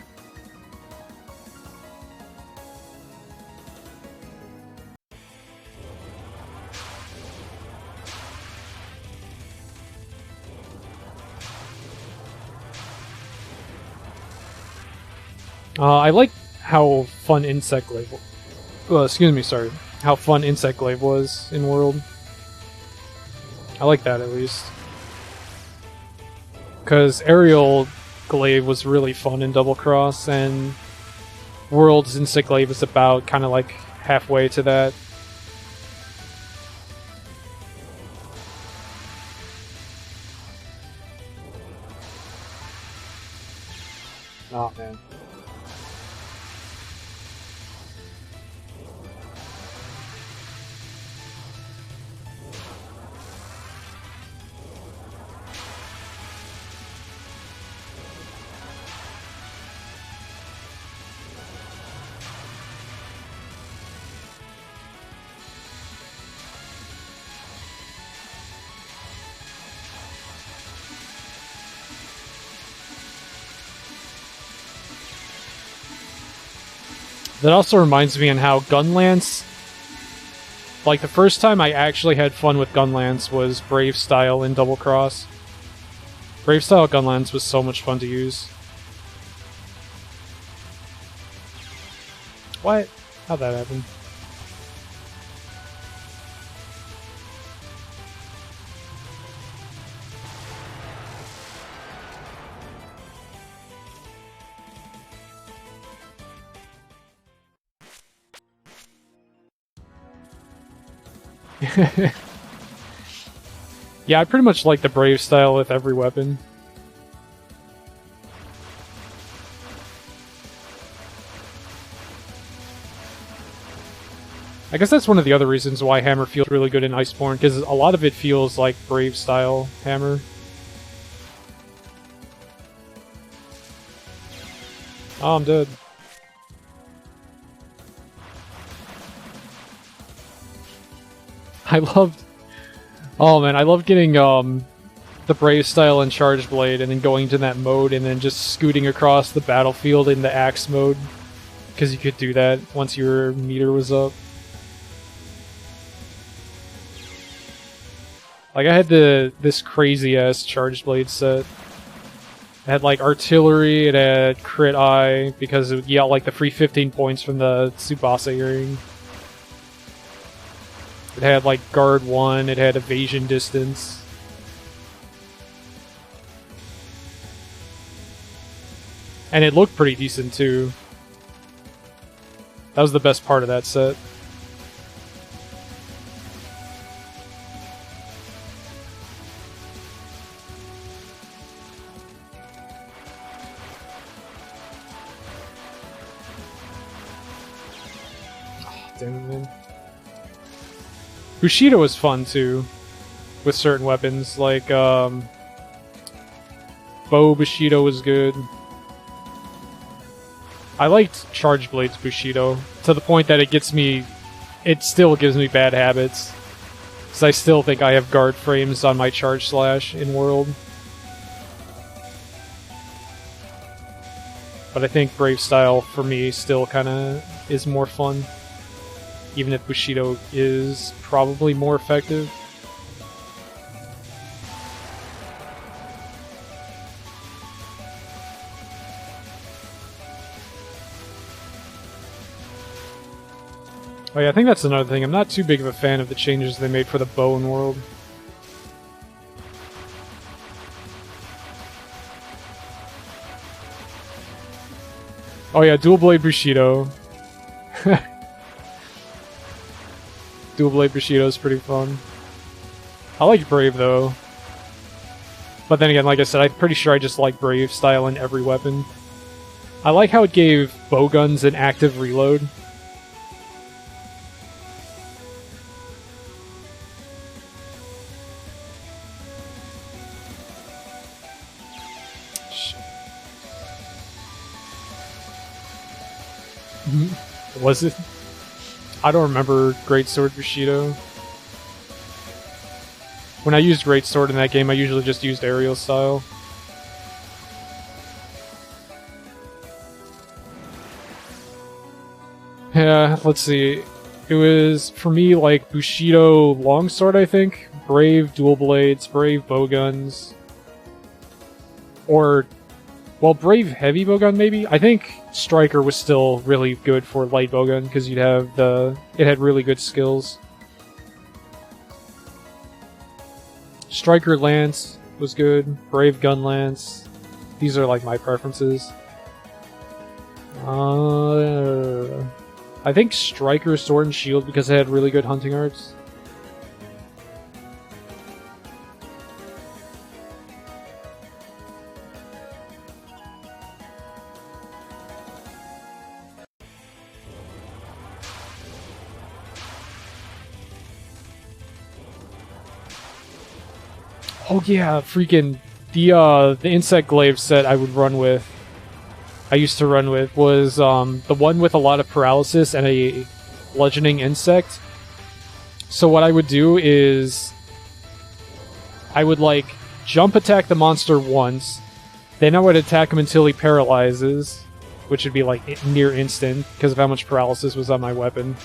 I like how fun Insect Glaive. How fun Insect Glaive was in World. I like that at least. Because Aerial Glaive was really fun in Double Cross, and World's Insect Glaive is about kind of like halfway to that. Oh man. That also reminds me on how Gunlance, like the first time I actually had fun with Gunlance was Brave Style in Double Cross. Brave Style Gunlance was so much fun to use. What? How'd that happen? Yeah, I pretty much like the Brave Style with every weapon. I guess that's one of the other reasons why Hammer feels really good in Iceborne, because a lot of it feels like Brave Style Hammer. Oh, I'm dead. I loved... Oh man, I loved getting the Brave style and Charge Blade and then going to that mode and then just scooting across the battlefield in the Axe mode. Because you could do that once your meter was up. Like, I had this crazy-ass Charge Blade set. It had, like, artillery, it had crit eye, because you got, like, the free 15 points from the Tsubasa earring. It had, like, guard 1, it had evasion distance. And it looked pretty decent, too. That was the best part of that set. Damn it, man. Bushido was fun too, with certain weapons, like Bow Bushido was good. I liked Charge Blade's Bushido, to the point that it still gives me bad habits. Because I still think I have guard frames on my Charge Slash in World. But I think Brave Style, for me, still kinda is more fun. Even if Bushido is probably more effective. Oh yeah, I think that's another thing. I'm not too big of a fan of the changes they made for the bow in World. Oh yeah, Dual Blade Bushido. Dual Blade Bushido is pretty fun. I like Brave though. But then again, like I said, I'm pretty sure I just like Brave style in every weapon. I like how it gave bowguns an active reload. Was it? I don't remember Greatsword Bushido. When I used Greatsword in that game, I usually just used aerial style. Yeah, let's see. It was, for me, like, Bushido Longsword, I think. Brave Dual Blades, Brave Bowguns. Or, well, Brave Heavy Bowgun, maybe? I think Striker was still really good for light bowgun, because you'd have it had really good skills. Striker Lance was good. Brave Gun Lance. These are like my preferences. I think Striker Sword and Shield because it had really good hunting arts. Oh yeah, freaking the insect glaive set I would run with. I used to run with was the one with a lot of paralysis and a bludgeoning insect. So what I would do is I would like jump attack the monster once, then I would attack him until he paralyzes, which would be like near instant because of how much paralysis was on my weapon.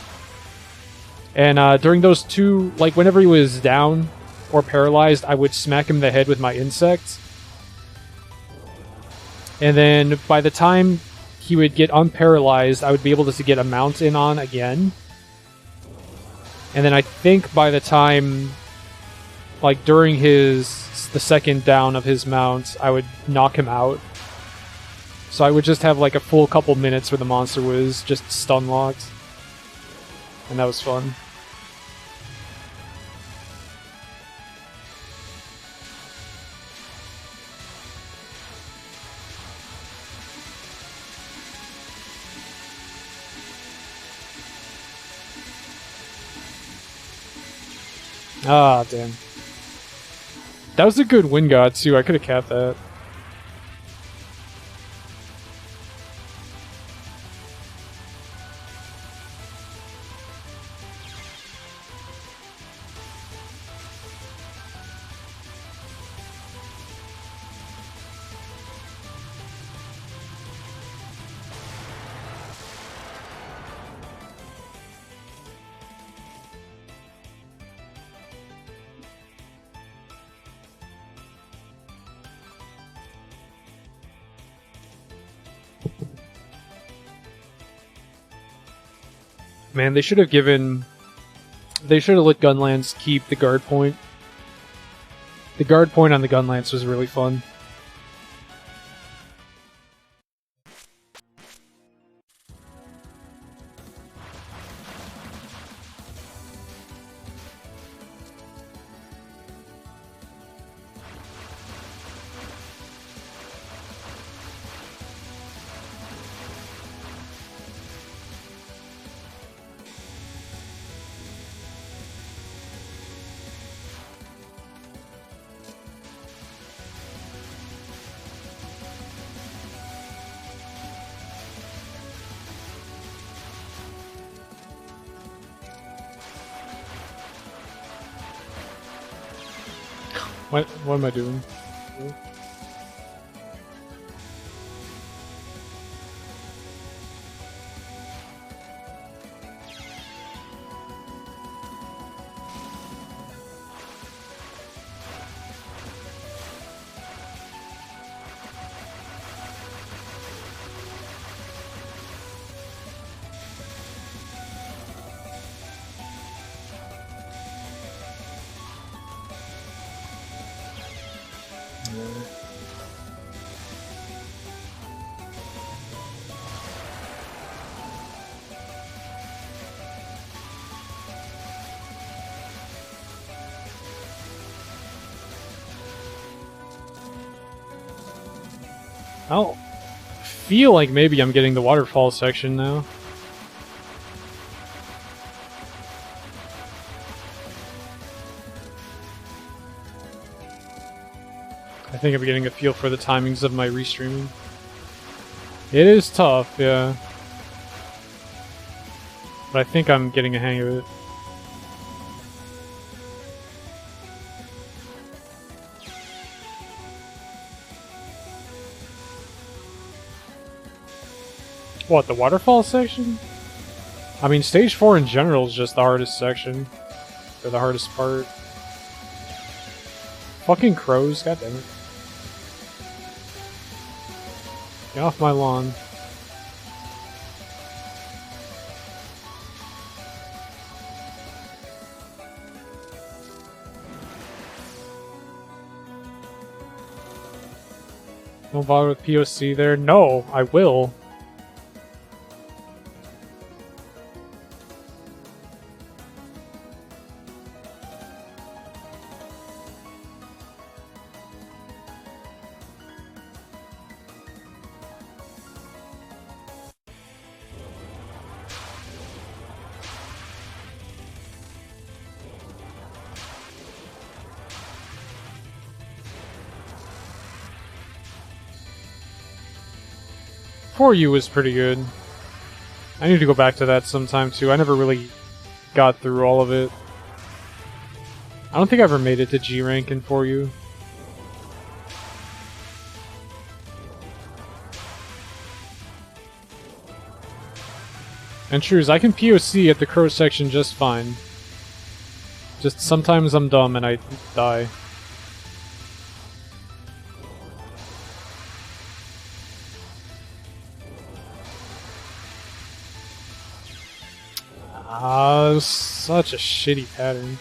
And during those two, like whenever he was down or paralyzed, I would smack him in the head with my insect. And then by the time he would get unparalyzed, I would be able to get a mount in on again. And then I think by the time, like during the second down of his mount, I would knock him out. So I would just have like a full couple minutes where the monster was just stun locked. And that was fun. Ah, damn. That was a good wind god, too. I could have capped that. Man, they should have given... They should have let Gunlance keep the guard point. The guard point on the Gunlance was really fun. What am I doing? I don't feel like maybe I'm getting the waterfall section now. I think I'm getting a feel for the timings of my restreaming. It is tough, yeah. But I think I'm getting a hang of it. What, the waterfall section? I mean, stage 4 in general is just the hardest section. Or the hardest part. Fucking crows, goddammit. Get off my lawn. Don't bother with POC there? No, I will. For You was pretty good. I need to go back to that sometime too. I never really got through all of it. I don't think I ever made it to G rank in For You. And Trues, I can POC at the crow section just fine. Just sometimes I'm dumb and I die. Such a shitty pattern.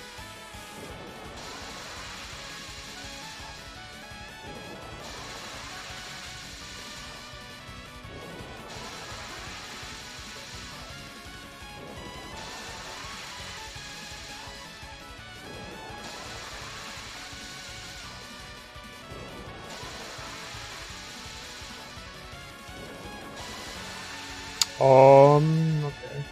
Okay.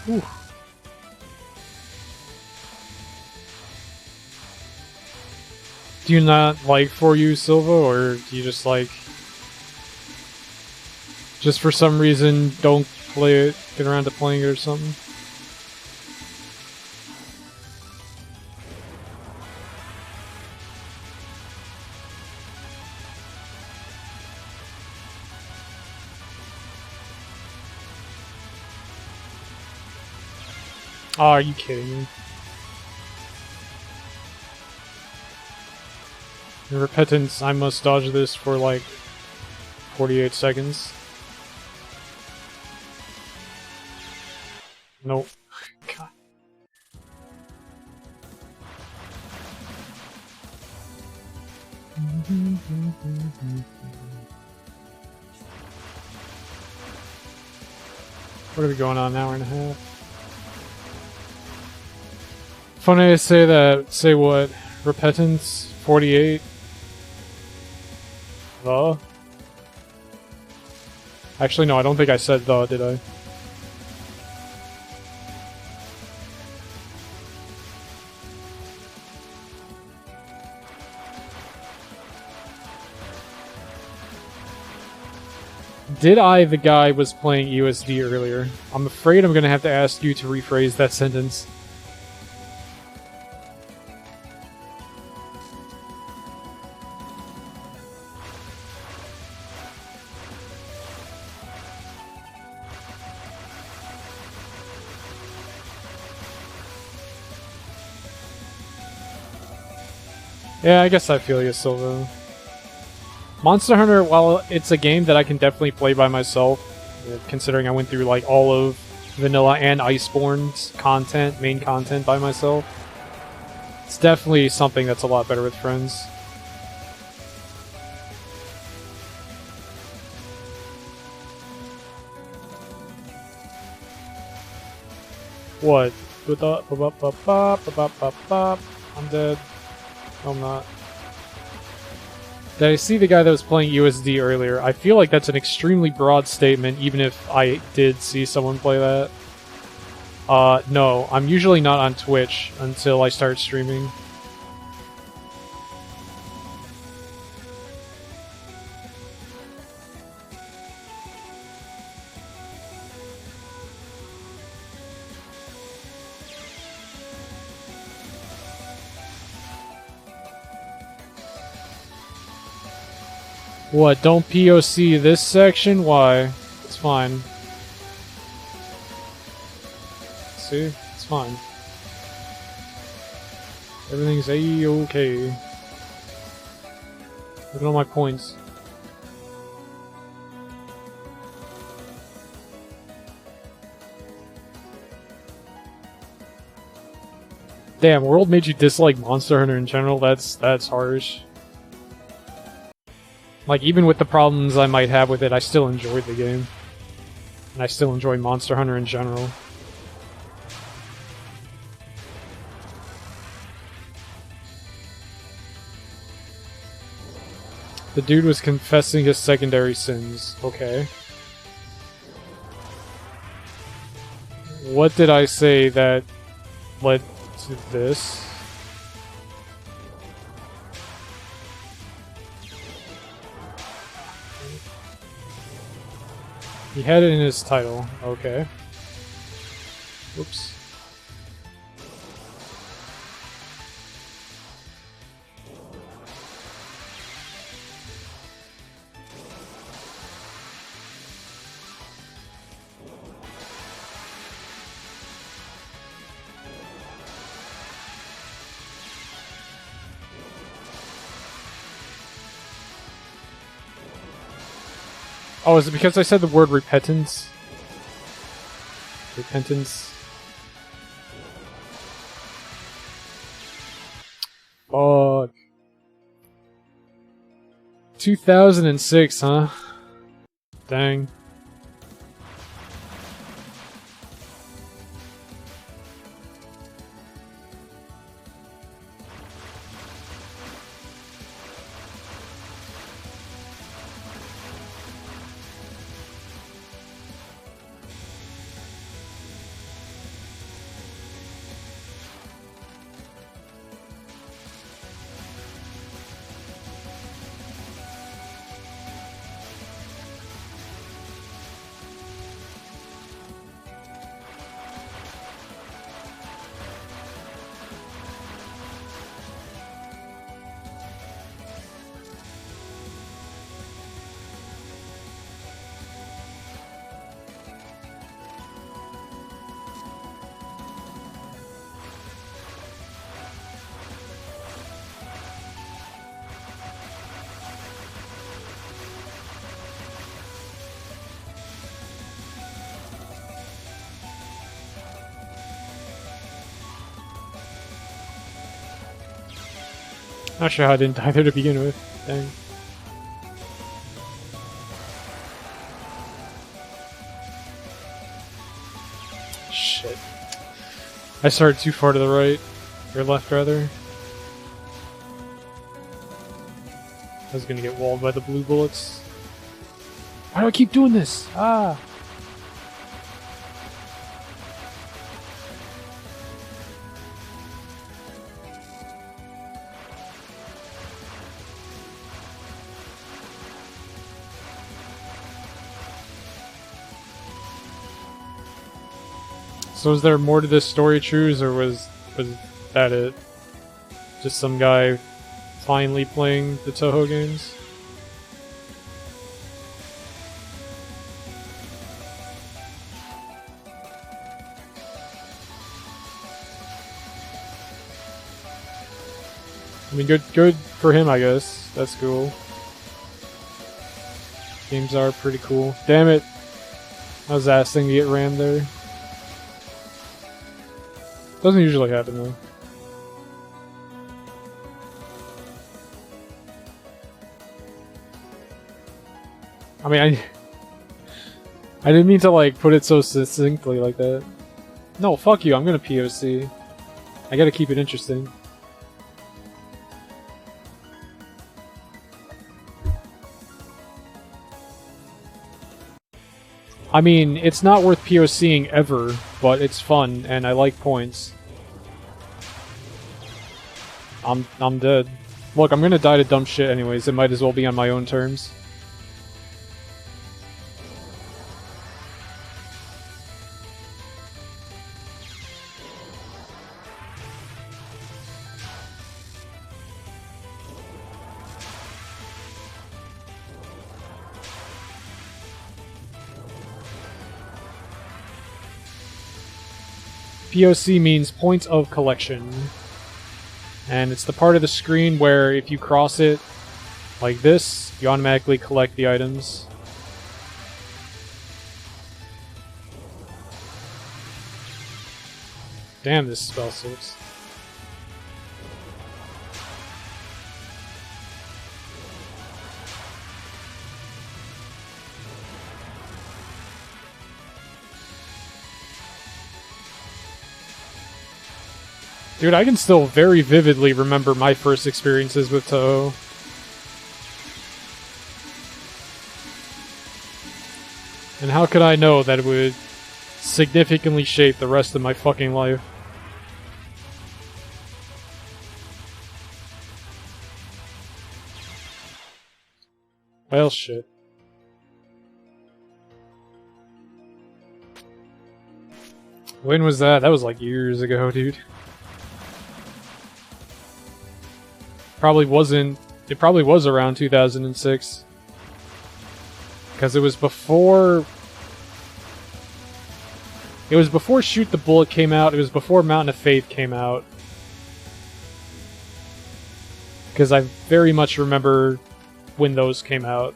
Ooh. Do you not like For You, Silva, or do you just like... just for some reason don't play it, get around to playing it or something? Oh, are you kidding me? In repentance, I must dodge this for like 48 seconds. Nope. God. What are we going on, an hour and a half? Funny to say that, say what? Repentance, 48? The? Actually, no, I don't think I said the, did I? Did I, the guy, was playing USD earlier? I'm afraid I'm gonna have to ask you to rephrase that sentence. Yeah, I guess I feel you, Silva. Monster Hunter, while it's a game that I can definitely play by myself, considering I went through like all of Vanilla and Iceborne's content, main content by myself, it's definitely something that's a lot better with friends. What? I'm dead. No, I'm not. Did I see the guy that was playing USD earlier? I feel like that's an extremely broad statement, even if I did see someone play that. No, I'm usually not on Twitch until I start streaming. What, don't POC this section? Why? It's fine. See? It's fine. Everything's A-okay. Look at all my points. Damn, World made you dislike Monster Hunter in general? That's harsh. Like, even with the problems I might have with it, I still enjoyed the game. And I still enjoy Monster Hunter in general. The dude was confessing his secondary sins. Okay. What did I say that led to this? He had it in his title. Okay. Whoops. Oh, is it because I said the word repentance? Repentance. Fuck. 2006, huh? Dang. Not sure how I didn't die there to begin with. Dang. Shit. I started too far to the right. Or left, rather. I was gonna get walled by the blue bullets. Why do I keep doing this? Ah! So is there more to this story, Trues, or was that it? Just some guy finally playing the Toho games? I mean, good for him, I guess. That's cool. Games are pretty cool. Damn it! I was asking to get rammed there. Doesn't usually happen though. I mean, I didn't mean to like put it so succinctly like that. No, fuck you. I'm gonna POC. I gotta keep it interesting. I mean, it's not worth POCing ever, but it's fun, and I like points. I'm dead. Look, I'm gonna die to dumb shit anyways, it might as well be on my own terms. POC means point of collection. And it's the part of the screen where if you cross it like this, you automatically collect the items. Damn, this spell sucks. Dude, I can still very vividly remember my first experiences with Toho. And how could I know that it would significantly shape the rest of my fucking life? Well, shit. When was that? That was like years ago, dude. Probably wasn't. It probably was around 2006. Because it was before. It was before Shoot the Bullet came out. It was before Mountain of Faith came out. Because I very much remember when those came out.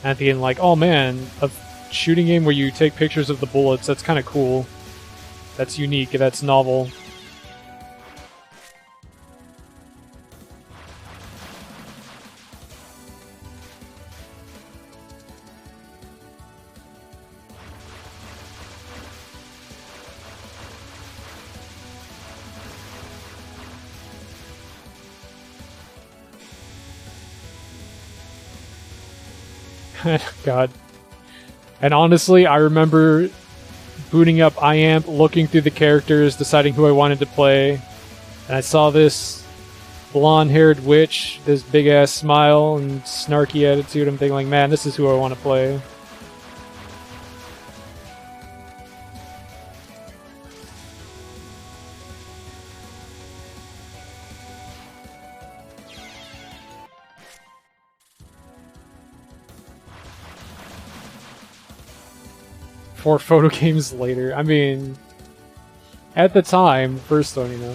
At the end, like, oh man, a shooting game where you take pictures of the bullets, that's kind of cool. That's unique, that's novel. God. And honestly, I remember booting up IAMP, looking through the characters, deciding who I wanted to play, and I saw this blonde-haired witch, this big-ass smile and snarky attitude. I'm thinking like, man, this is who I want to play. Four photo games later. I mean, at the time, first one, you know.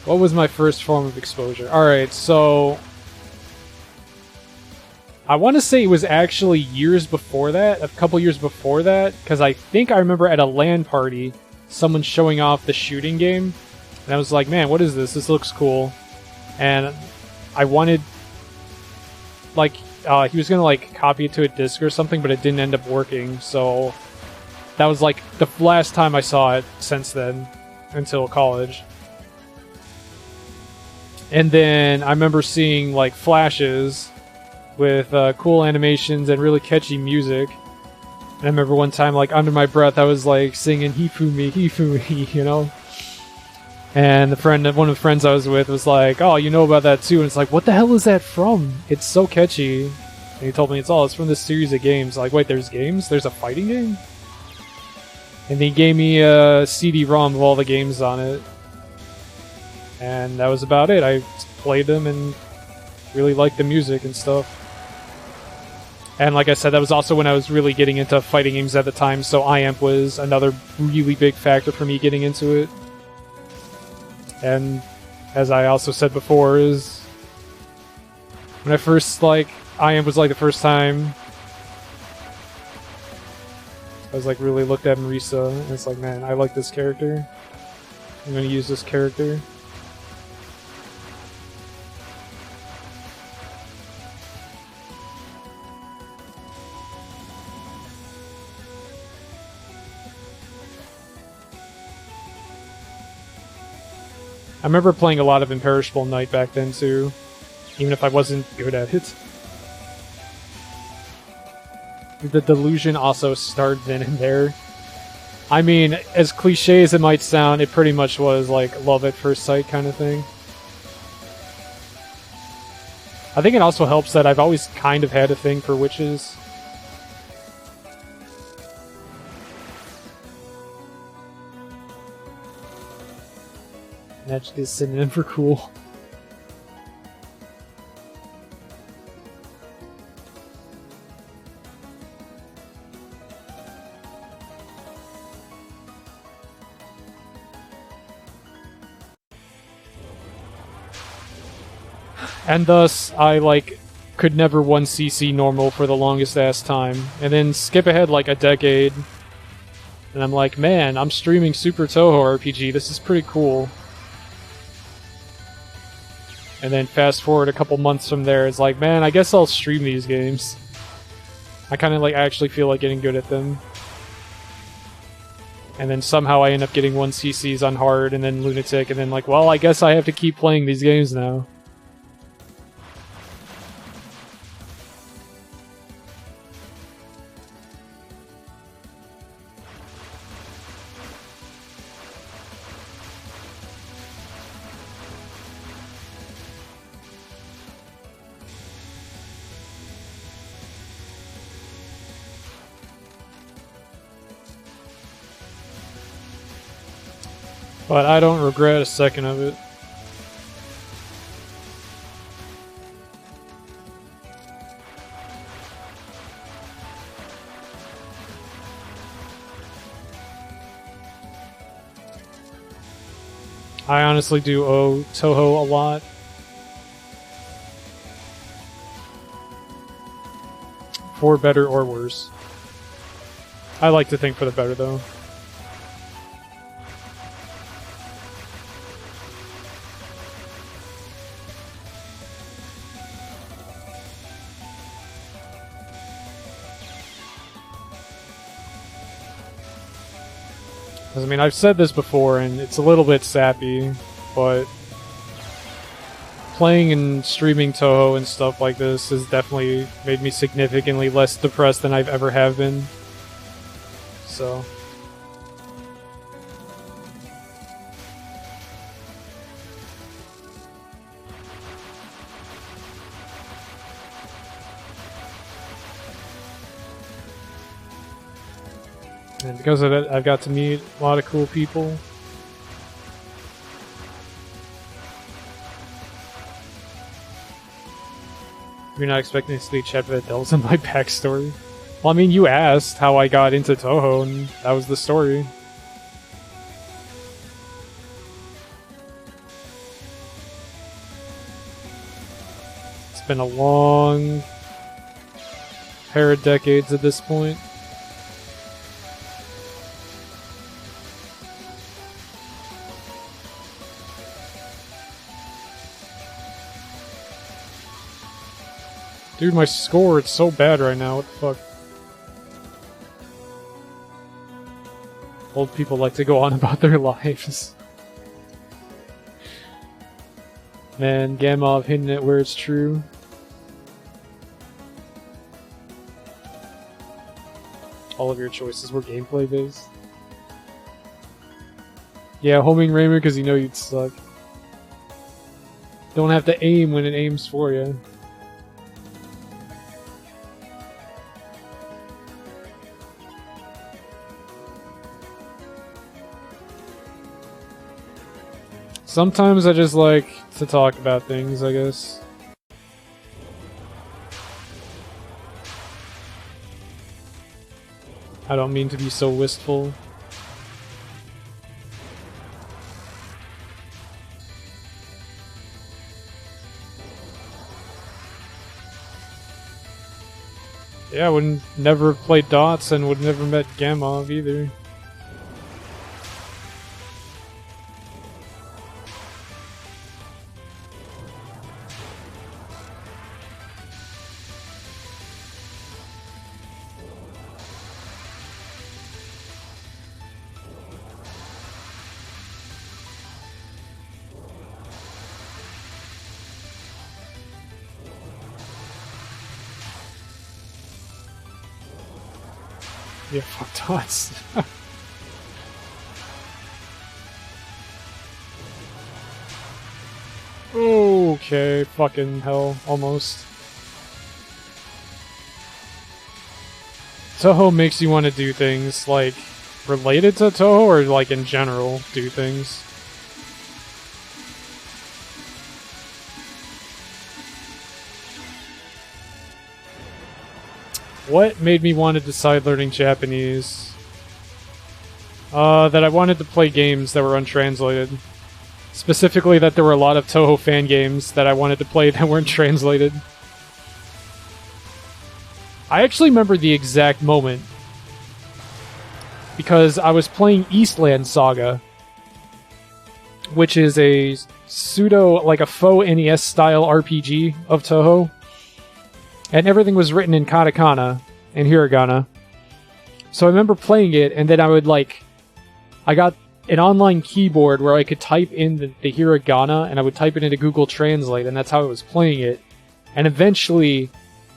What was my first form of exposure? Alright, so I want to say it was actually years before that, a couple years before that, because I think I remember at a LAN party, someone showing off the shooting game, And I was like, man, what is this? This looks cool. And I wanted, like, he was gonna like copy it to a disc or something, but it didn't end up working. So that was like the last time I saw it since then, until college. And then I remember seeing like flashes with cool animations and really catchy music. And I remember one time, like, under my breath, I was like singing Hifumi, you know? And one of the friends I was with was like, oh, you know about that too? And it's like, what the hell is that from? It's so catchy. And he told me it's from this series of games. Like, wait, there's games? There's a fighting game? And he gave me a CD-ROM of all the games on it. And that was about it. I played them and really liked the music and stuff. And like I said, that was also when I was really getting into fighting games at the time, so IAMP was another really big factor for me getting into it. And as I also said before, is when I first, like, IAMP was like the first time I was like really looked at Marisa, and it's like, man, I like this character. I'm gonna use this character. I remember playing a lot of Imperishable Night back then too, even if I wasn't good at it. The delusion also started then and there. I mean, as cliche as it might sound, it pretty much was like love at first sight kind of thing. I think it also helps that I've always kind of had a thing for witches. Magic is synonym for cool. And thus, I, like, could never 1cc normal for the longest ass time. And then skip ahead like a decade. And I'm like, man, I'm streaming Super Toho RPG, this is pretty cool. And then fast forward a couple months from there, it's like, man, I guess I'll stream these games. I kind of like actually feel like getting good at them. And then somehow I end up getting 1cc's on hard, and then Lunatic, and then like, well, I guess I have to keep playing these games now. But I don't regret a second of it. I honestly do owe Toho a lot. For better or worse. I like to think for the better, though. I mean, I've said this before, and it's a little bit sappy, but playing and streaming Toho and stuff like this has definitely made me significantly less depressed than I've ever have been. So... and because of it, I've got to meet a lot of cool people. You're not expecting to see Chad Vidal's in my backstory? Well, I mean, you asked how I got into Toho, and that was the story. It's been a long pair of decades at this point. Dude, my score, it's so bad right now. What the fuck? Old people like to go on about their lives. Man, Gamov hitting it where it's true. All of your choices were gameplay based. Yeah, homing Raymer because you know you'd suck. Don't have to aim when it aims for you. Sometimes I just like to talk about things, I guess. I don't mean to be so wistful. Yeah, I would never played Dots and would never met Gamov either. Yeah, fuck Dots. Okay, fucking hell, almost. Touhou makes you want to do things, like, related to Touhou, or, like, in general, do things? What made me want to decide learning Japanese? That I wanted to play games that were untranslated. Specifically that there were a lot of Touhou fan games that I wanted to play that weren't translated. I actually remember the exact moment. Because I was playing Eastland Saga. Which is a pseudo, like a faux NES style RPG of Touhou. And everything was written in katakana and hiragana. So I remember playing it, and then I would I got an online keyboard where I could type in the hiragana, and I would type it into Google Translate, and that's how I was playing it. And eventually,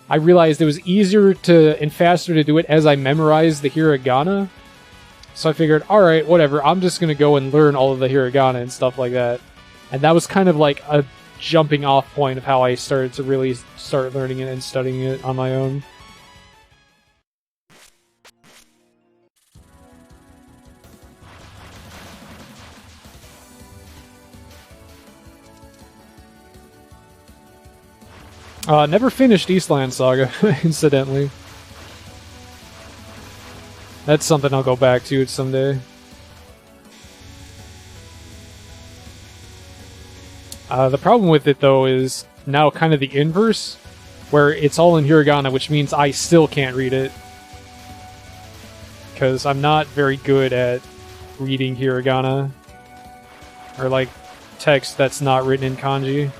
I realized it was easier and faster to do it as I memorized the hiragana. So I figured, alright, whatever, I'm just gonna go and learn all of the hiragana and stuff like that. And that was kind of like a jumping off point of how I started to really start learning it and studying it on my own. Never finished Eastland Saga, incidentally. That's something I'll go back to someday. The problem with it, though, is now kind of the inverse, where it's all in hiragana, which means I still can't read it. Because I'm not very good at reading hiragana. Or, like, text that's not written in kanji.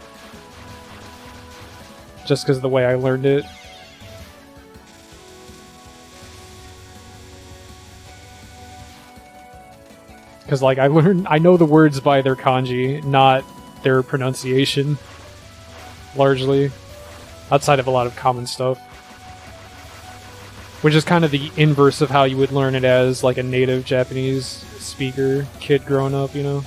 Just because of the way I learned it. Because, like, I know the words by their kanji, not their pronunciation, largely, outside of a lot of common stuff. Which is kind of the inverse of how you would learn it as, like, a native Japanese speaker, kid growing up, you know?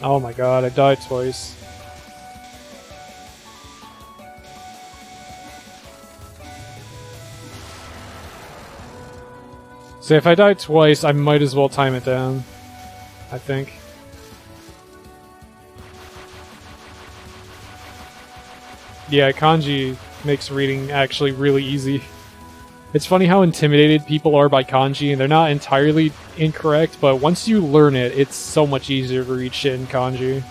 Oh my god, I died twice. So if I die twice, I might as well time it down, I think. Yeah, kanji makes reading actually really easy. It's funny how intimidated people are by kanji, and they're not entirely incorrect, but once you learn it, it's so much easier to read shit in kanji.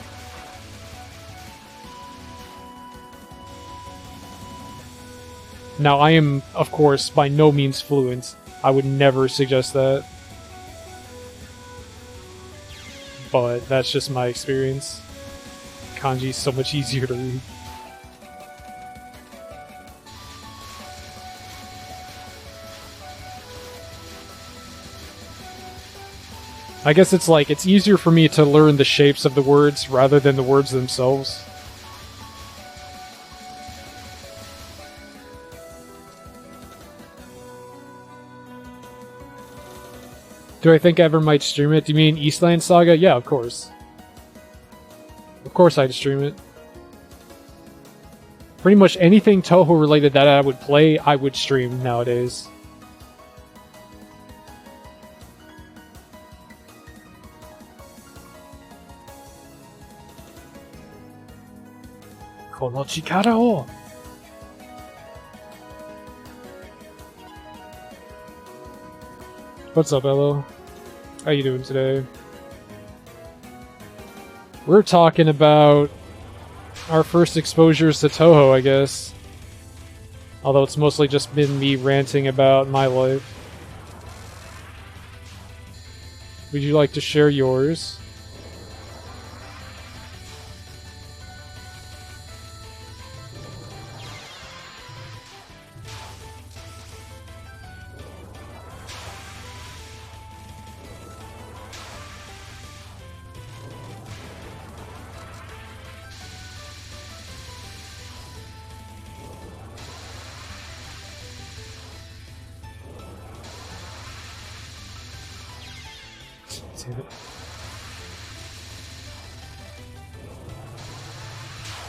Now, I am, of course, by no means fluent. I would never suggest that. but that's just my experience. Kanji's so much easier to read. I guess it's like, it's easier for me to learn the shapes of the words rather than the words themselves. Do I think I ever might stream it? Do you mean Eastland Saga? Yeah, of course. Of course I'd stream it. Pretty much anything Toho related that I would play, I would stream nowadays. Kono chikara o! What's up, Elo? How you doing today? We're talking about our first exposures to Toho, I guess. Although it's mostly just been me ranting about my life. Would you like to share yours?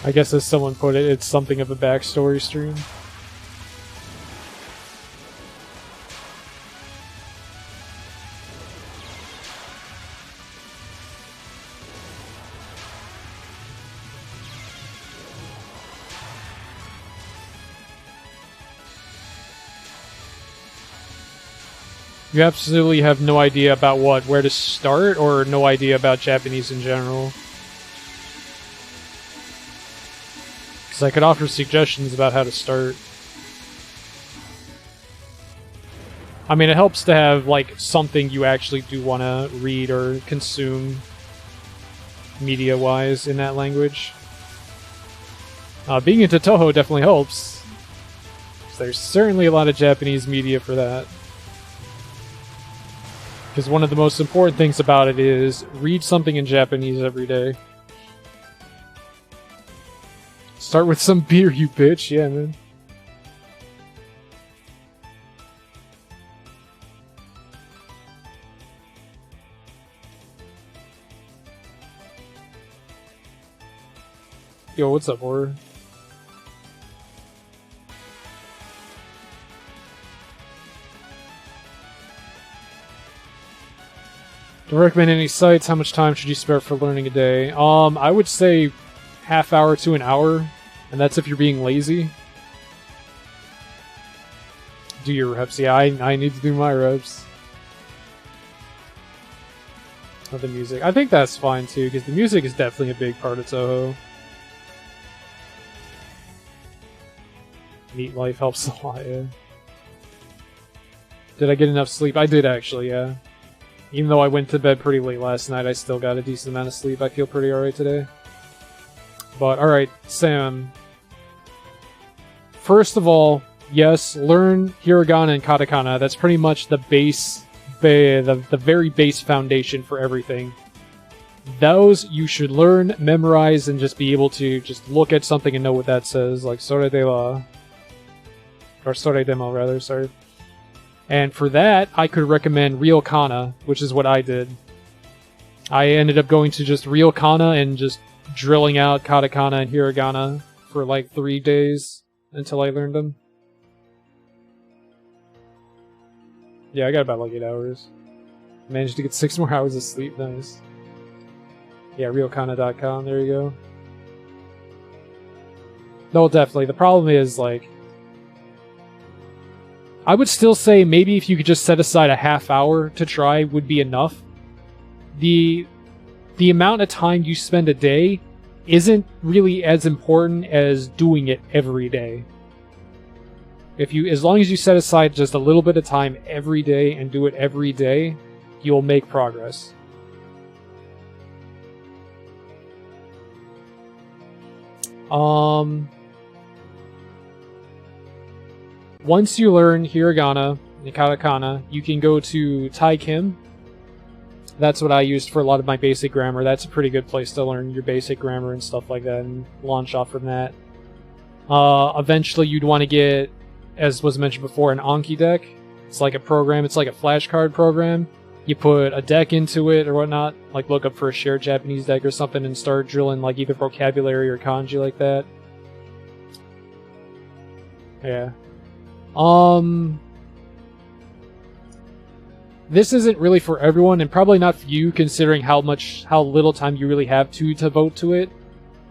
I guess as someone put it, it's something of a backstory stream. You absolutely have no idea about what? Where to start, or no idea about Japanese in general? Because I could offer suggestions about how to start. I mean, it helps to have, like, something you actually do want to read or consume media-wise in that language. Being into Toho definitely helps. There's certainly a lot of Japanese media for that. Because one of the most important things about it is read something in Japanese every day. Start with some beer, you bitch. Yeah, man. Yo, what's up, Horror? Don't recommend any sites. How much time should you spare for learning a day? I would say half hour to an hour, and that's if you're being lazy. Do your reps. Yeah, I need to do my reps. Oh, the music. I think that's fine too, because the music is definitely a big part of Toho. Neat life helps a lot, yeah. Did I get enough sleep? I did actually, yeah. Even though I went to bed pretty late last night, I still got a decent amount of sleep. I feel pretty alright today. But, alright, Sam. First of all, yes, learn hiragana and katakana. That's pretty much the base, the very base foundation for everything. Those you should learn, memorize, and just be able to just look at something and know what that says. Like, sore de wa. Or sore demo, rather, sorry. And for that, I could recommend Real Kana, which is what I did. I ended up going to just Real Kana and just drilling out katakana and hiragana for like 3 days until I learned them. Yeah, I got about like 8 hours. Managed to get 6 more hours of sleep, nice. Yeah, realkana.com, there you go. No, definitely. The problem is, like, I would still say maybe if you could just set aside a half hour to try would be enough. The amount of time you spend a day isn't really as important as doing it every day. As long as you set aside just a little bit of time every day and do it every day, you'll make progress. Once you learn hiragana and katakana, you can go to Taikim. That's what I used for a lot of my basic grammar. That's a pretty good place to learn your basic grammar and stuff like that and launch off from that. Eventually you'd want to get, as was mentioned before, an Anki deck. It's like a program, it's like a flashcard program. You put a deck into it or whatnot, like look up for a shared Japanese deck or something and start drilling like either vocabulary or kanji like that. Yeah. This isn't really for everyone, and probably not for you, considering how little time you really have to devote to it.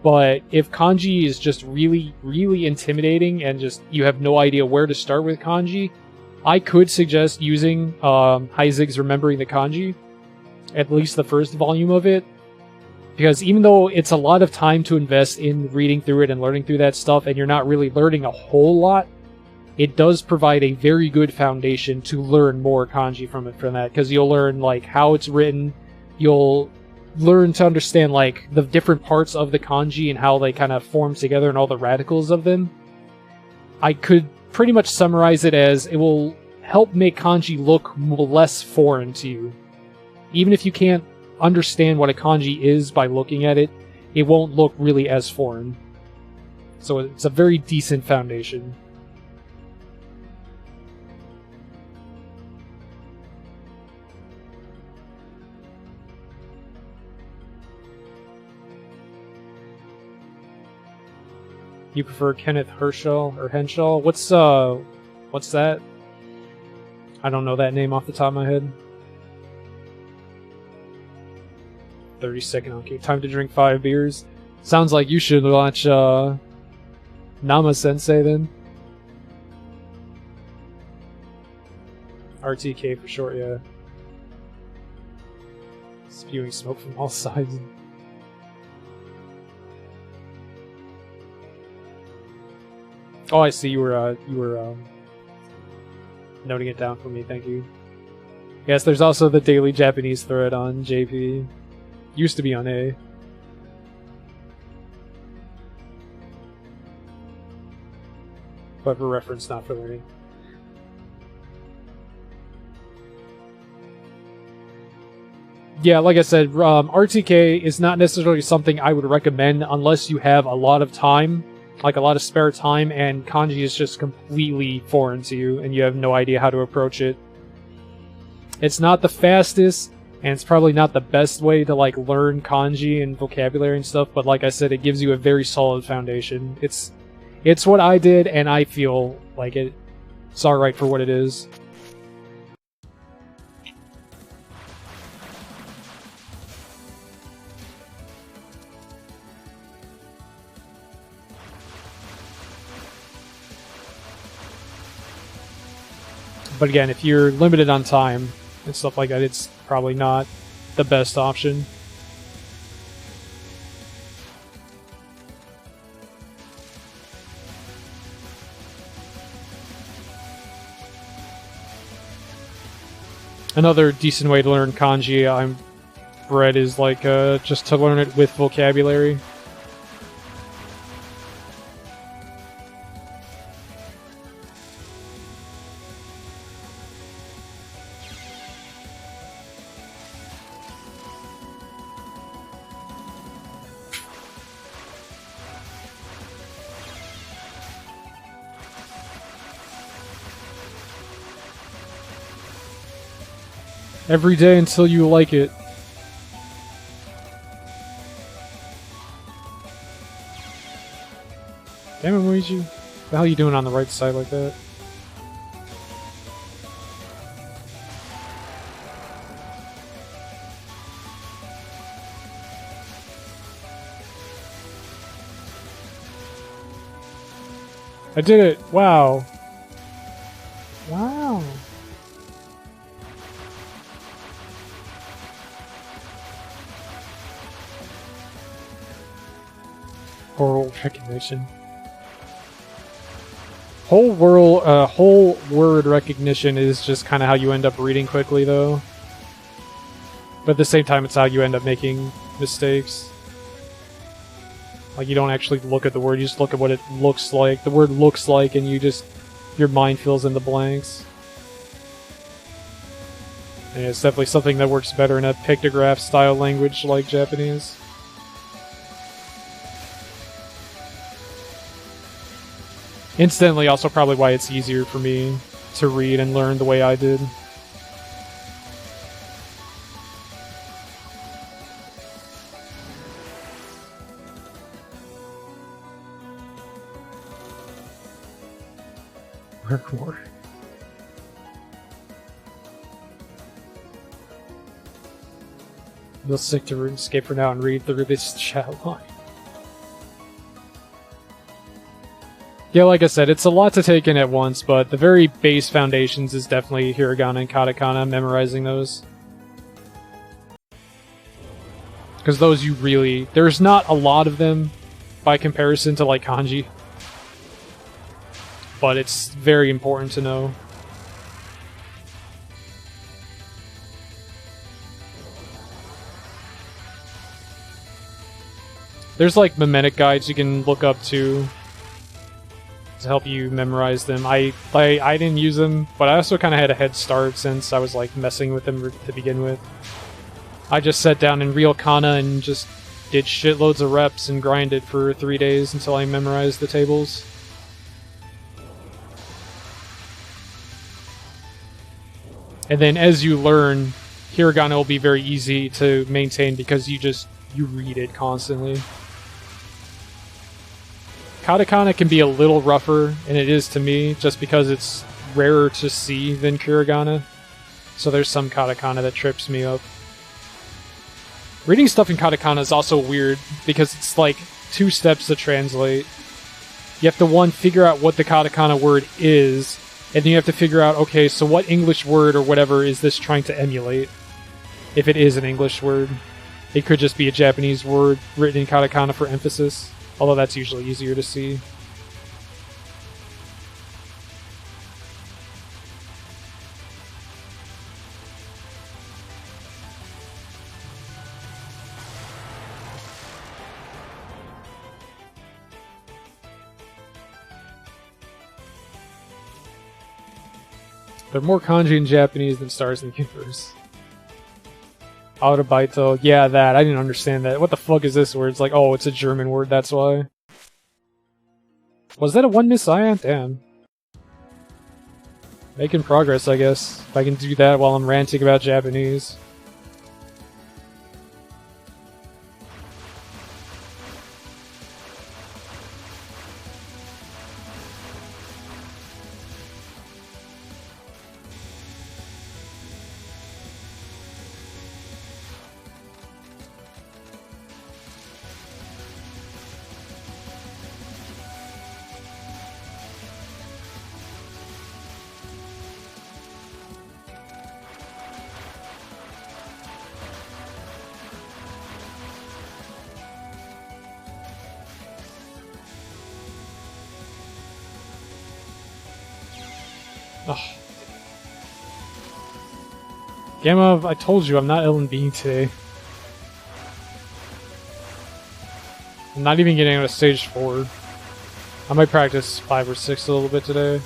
But if kanji is just really, really intimidating, and just you have no idea where to start with kanji, I could suggest using Heizig's Remembering the Kanji, at least the first volume of it. Because even though it's a lot of time to invest in reading through it and learning through that stuff, and you're not really learning a whole lot, it does provide a very good foundation to learn more kanji from that, because you'll learn like how it's written, you'll learn to understand like the different parts of the kanji and how they kind of form together and all the radicals of them. I could pretty much summarize it as it will help make kanji look less foreign to you. Even if you can't understand what a kanji is by looking at it, it won't look really as foreign. So it's a very decent foundation. You prefer Kenneth Herschel or Henschel? What's that? I don't know that name off the top of my head. 30-second okay. Time to drink 5 beers. Sounds like you should watch Nama Sensei then. RTK for short, yeah. Spewing smoke from all sides. Oh, I see. You were noting it down for me. Thank you. Yes, there's also the daily Japanese thread on JP. Used to be on A. But for reference, not for learning. Yeah, like I said, RTK is not necessarily something I would recommend unless you have a lot of time. Like a lot of spare time, and kanji is just completely foreign to you, and you have no idea how to approach it. It's not the fastest, and it's probably not the best way to like learn kanji and vocabulary and stuff, but like I said, it gives you a very solid foundation. It's what I did, and I feel like it's alright for what it is. But again, if you're limited on time and stuff like that, it's probably not the best option. Another decent way to learn kanji I'm read is like just to learn it with vocabulary. Every day until you like it. Damn it, Luigi. What the hell are you doing on the right side like that? I did it! Wow. Wow. Oral recognition. Whole word recognition is just kind of how you end up reading quickly, though. But at the same time, it's how you end up making mistakes. Like, you don't actually look at the word, you just look at what it looks like. The word looks like, and your mind fills in the blanks. And it's definitely something that works better in a pictograph-style language like Japanese. Incidentally, also probably why it's easier for me to read and learn the way I did. Work more. You'll stick to RuneScape for now and read through this chat line. Yeah, like I said, it's a lot to take in at once, but the very base foundations is definitely hiragana and katakana, memorizing those. Because those you really... There's not a lot of them by comparison to, like, kanji. But it's very important to know. There's, like, memetic guides you can look up to help you memorize them. I didn't use them, but I also kind of had a head start since I was like messing with them to begin with. I just sat down in real kana and just did shitloads of reps and grinded for 3 days until I memorized the tables. And then as you learn, hiragana will be very easy to maintain because you read it constantly. Katakana can be a little rougher, and it is to me, just because it's rarer to see than Kurigana. So there's some katakana that trips me up. Reading stuff in katakana is also weird, because it's like 2 steps to translate. You have to, 1, figure out what the katakana word is, and then you have to figure out, okay, so what English word or whatever is this trying to emulate? If it is an English word. It could just be a Japanese word written in katakana for emphasis. Although that's usually easier to see. There are more kanji in Japanese than stars in the universe. Autobaito, yeah, that. I didn't understand that. What the fuck is this word? It's like, oh, it's a German word, that's why. Was that a 1 miss ion? Damn. Making progress, I guess. If I can do that while I'm ranting about Japanese. Ugh. Gamma, I told you I'm not LNBing today. I'm not even getting out of stage 4. I might practice 5 or 6 a little bit today.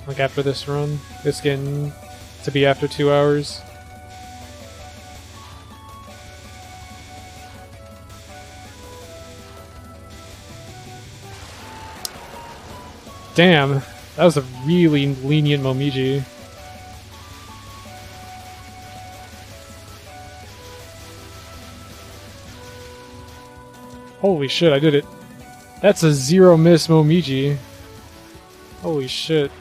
Like after this run. It's getting to be after 2 hours. Damn. That was a really lenient Momiji. Holy shit, I did it. That's a 0 miss Momiji. Holy shit.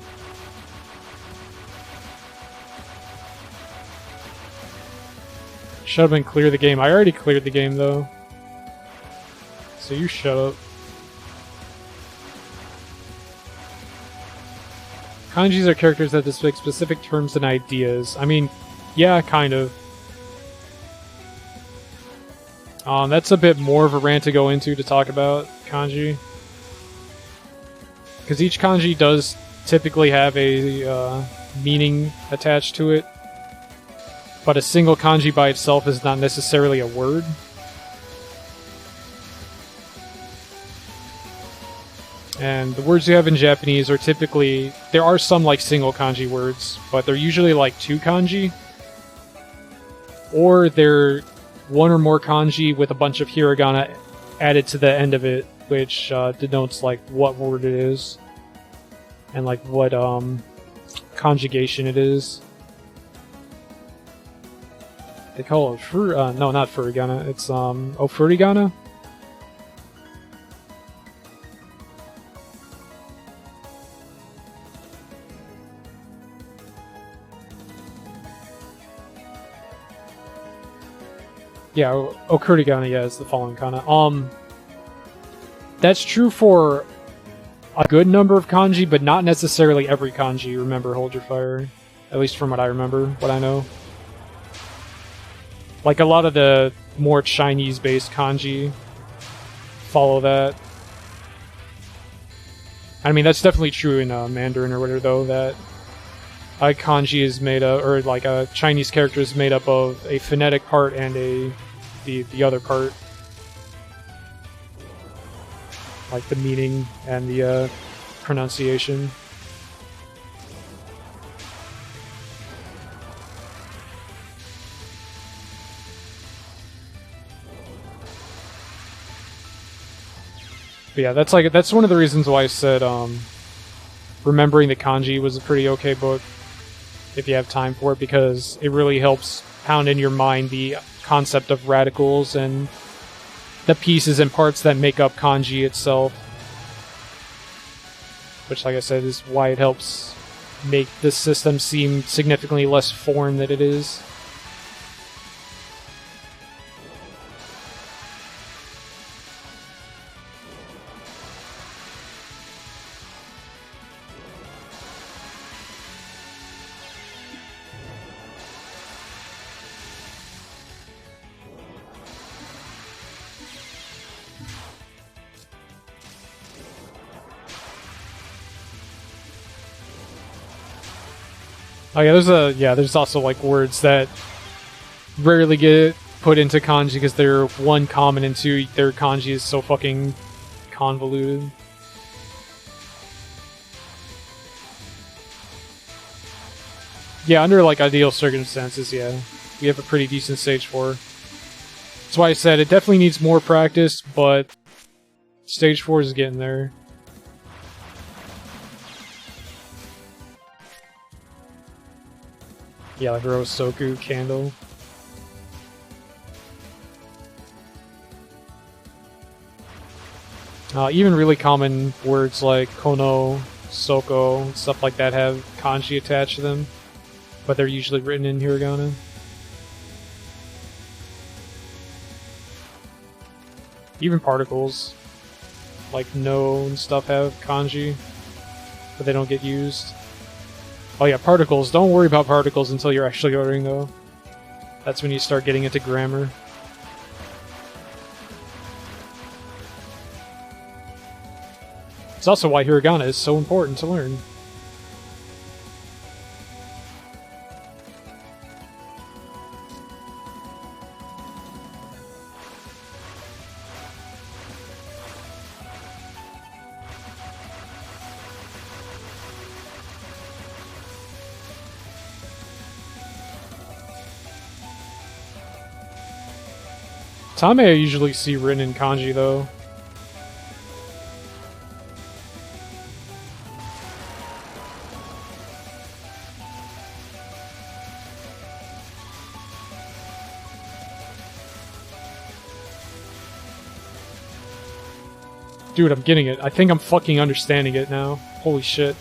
Shut up and clear the game. I already cleared the game though. So you shut up. Kanjis are characters that display specific terms and ideas. I mean, yeah, kind of. That's a bit more of a rant to go into to talk about kanji. Because each kanji does typically have a meaning attached to it. But a single kanji by itself is not necessarily a word. And the words you have in Japanese are typically, there are some like single kanji words, but they're usually like 2 kanji. Or they're 1 or more kanji with a bunch of hiragana added to the end of it, which denotes like what word it is. And like what conjugation it is. They call it no, not furigana, it's furigana? Yeah, okurigana, yeah, is the following kana. That's true for a good number of kanji, but not necessarily every kanji. Remember, hold your fire. At least from what I remember, what I know. Like a lot of the more Chinese-based kanji follow that. I mean, that's definitely true in Mandarin or whatever, though, that a kanji is made up, or like a Chinese character is made up of a phonetic part and the other part. Like the meaning and the pronunciation. But yeah, that's one of the reasons why I said remembering the kanji was a pretty okay book if you have time for it, because it really helps pound in your mind the concept of radicals and the pieces and parts that make up kanji itself. Which, like I said, is why it helps make this system seem significantly less foreign than it is. Oh yeah, there's also like words that rarely get put into kanji because they're 1 common and 2 their kanji is so fucking convoluted. Yeah, under like ideal circumstances, yeah, we have a pretty decent stage 4. That's why I said it definitely needs more practice, but stage 4 is getting there. Yeah, like Rosoku candle. Even really common words like kono, soko, stuff like that have kanji attached to them, but they're usually written in hiragana. Even particles, like no and stuff have kanji, but they don't get used. Oh yeah, particles. Don't worry about particles until you're actually ordering, though. That's when you start getting into grammar. It's also why hiragana is so important to learn. Tame I usually see written in kanji, though. Dude, I'm getting it. I think I'm fucking understanding it now. Holy shit.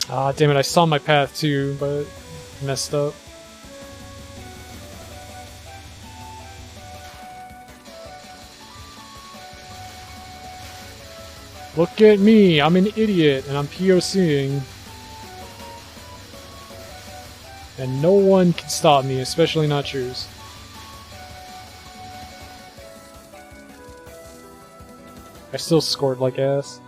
Ah, damn it, I saw my path too, but messed up. Look at me, I'm an idiot, and I'm POCing. And no one can stop me, especially not yours. I still scored like ass.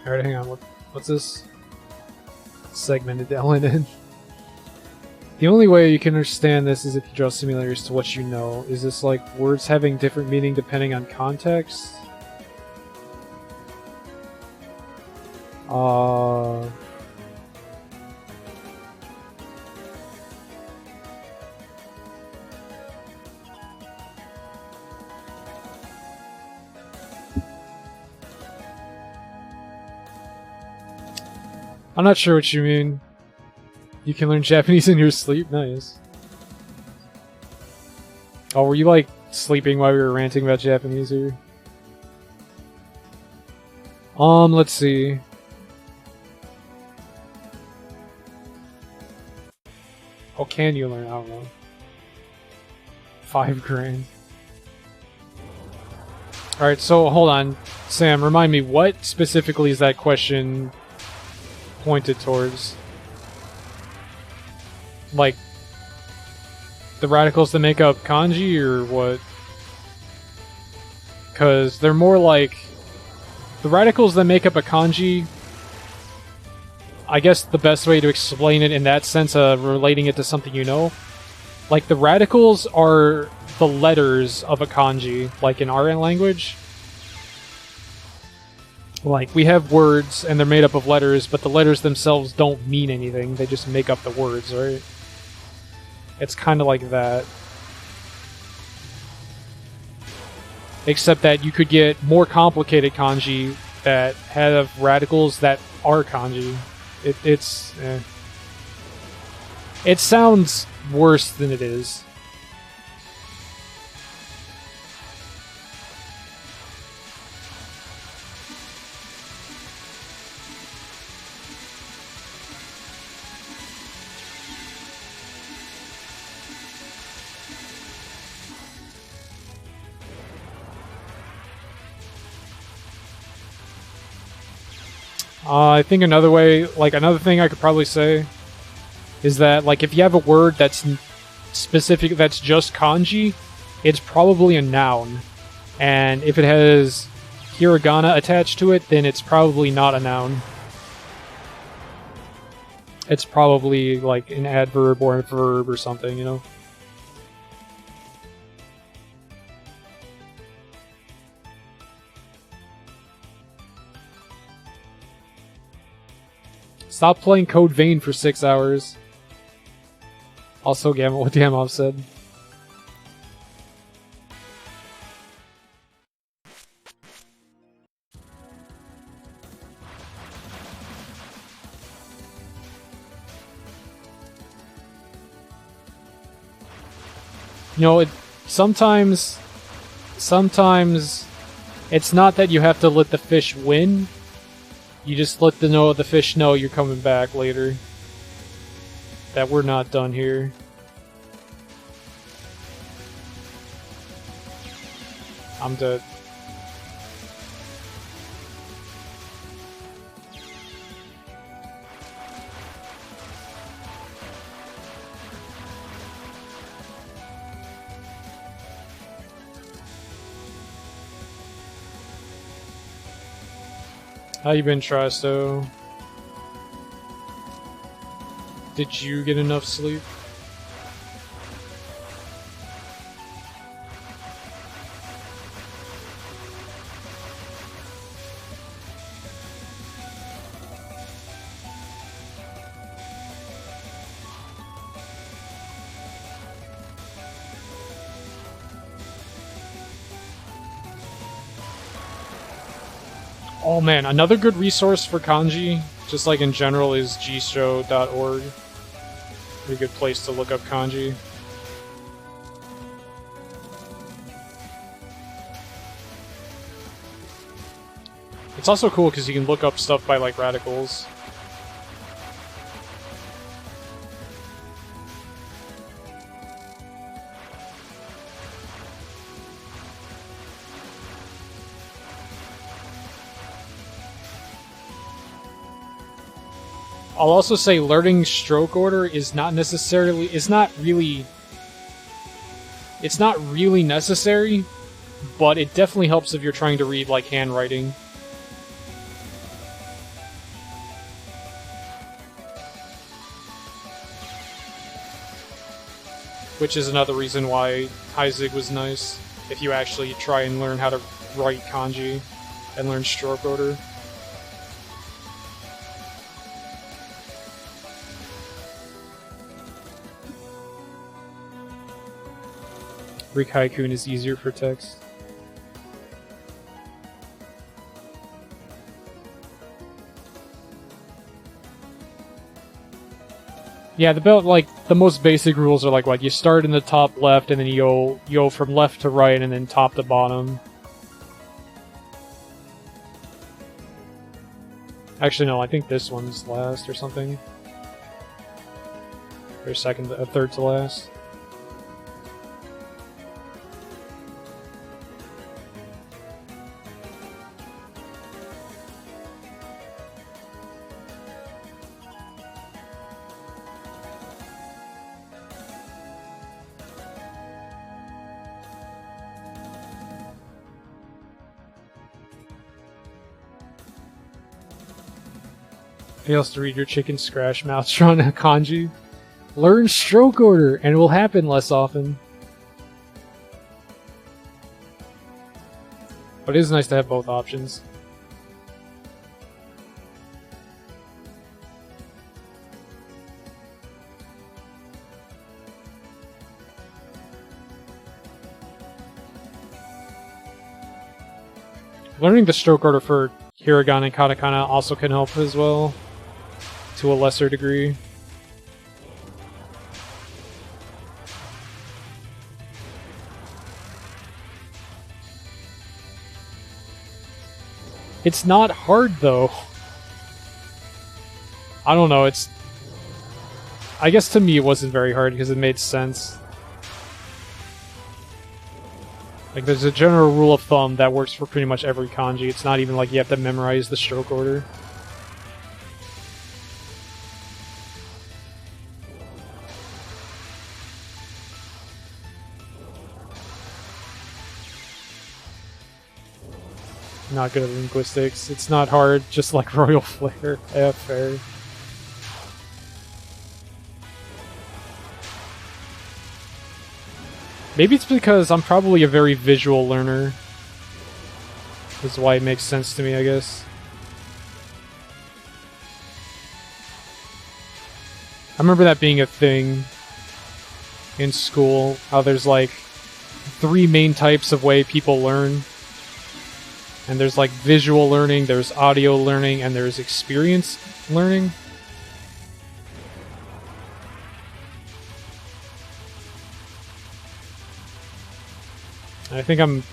Alright, hang on. What's this? Segmented LNN. The only way you can understand this is if you draw simulators to what you know. Is this like words having different meaning depending on context? I'm not sure what you mean. You can learn Japanese in your sleep? Nice. Oh, were you like sleeping while we were ranting about Japanese here? Let's see. Oh, can you learn? I don't know. 5 grand. Alright, so hold on. Sam, remind me, what specifically is that question pointed towards? Like, the radicals that make up kanji, or what? Because they're more like... The radicals that make up a kanji... I guess the best way to explain it in that sense of relating it to something you know... Like, the radicals are the letters of a kanji, like in our language. Like, we have words, and they're made up of letters, but the letters themselves don't mean anything. They just make up the words, right? It's kind of like that. Except that you could get more complicated kanji that have radicals that are kanji. It's... It sounds worse than it is. I think another way, like another thing I could probably say is that, like, if you have a word that's specific, that's just kanji, it's probably a noun. And if it has hiragana attached to it, then it's probably not a noun. It's probably like an adverb or a verb or something, you know? Stop playing Code Vein for 6 hours. Also, what Gamov said. You know, sometimes it's not that you have to let the fish win. You just let the fish know you're coming back later. That we're not done here. I'm dead. How you been, Tristo? Did you get enough sleep? Oh man, another good resource for kanji, just like in general, is gshow.org. Pretty good place to look up kanji. It's also cool because you can look up stuff by like radicals. I'll also say learning stroke order is not really necessary, but it definitely helps if you're trying to read like handwriting. Which is another reason why Heizig was nice, if you actually try and learn how to write kanji and learn stroke order. Rikaikun is easier for text. Yeah, the most basic rules are like what you start in the top left and then you go from left to right and then top to bottom. Actually, no, I think this one's last or something. Or third to last. Fails to read your chicken scratch mouth drawn a kanji. Learn stroke order, and it will happen less often. But it is nice to have both options. Learning the stroke order for hiragana and katakana also can help as well, to a lesser degree. It's not hard though. I don't know, I guess to me it wasn't very hard because it made sense. Like, there's a general rule of thumb that works for pretty much every kanji. It's not even like you have to memorize the stroke order. Not good at linguistics. It's not hard, just like Royal Flare. Yeah, fair. Maybe it's because I'm probably a very visual learner. That's why it makes sense to me, I guess. I remember that being a thing in school, how there's like 3 main types of way people learn. And there's like visual learning, there's audio learning, and there's experience learning. I think I'm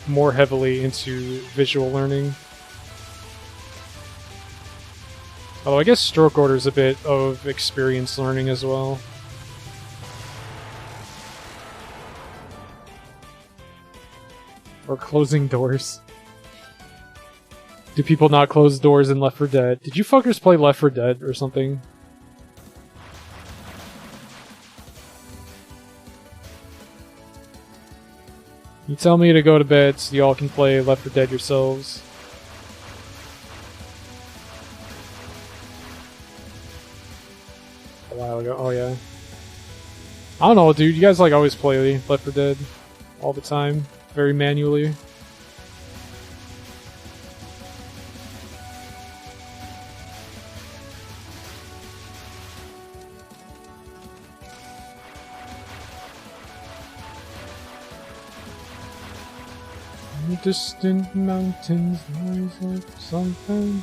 more heavily into visual learning. Although I guess stroke order is a bit of experience learning as well. Or closing doors. Do people not close doors in Left 4 Dead? Did you fuckers play Left 4 Dead or something? You tell me to go to bed so y'all can play Left 4 Dead yourselves. A while ago. Oh yeah. I don't know, dude. You guys like always play Left 4 Dead all the time. Very manually. Distant mountains noise like something.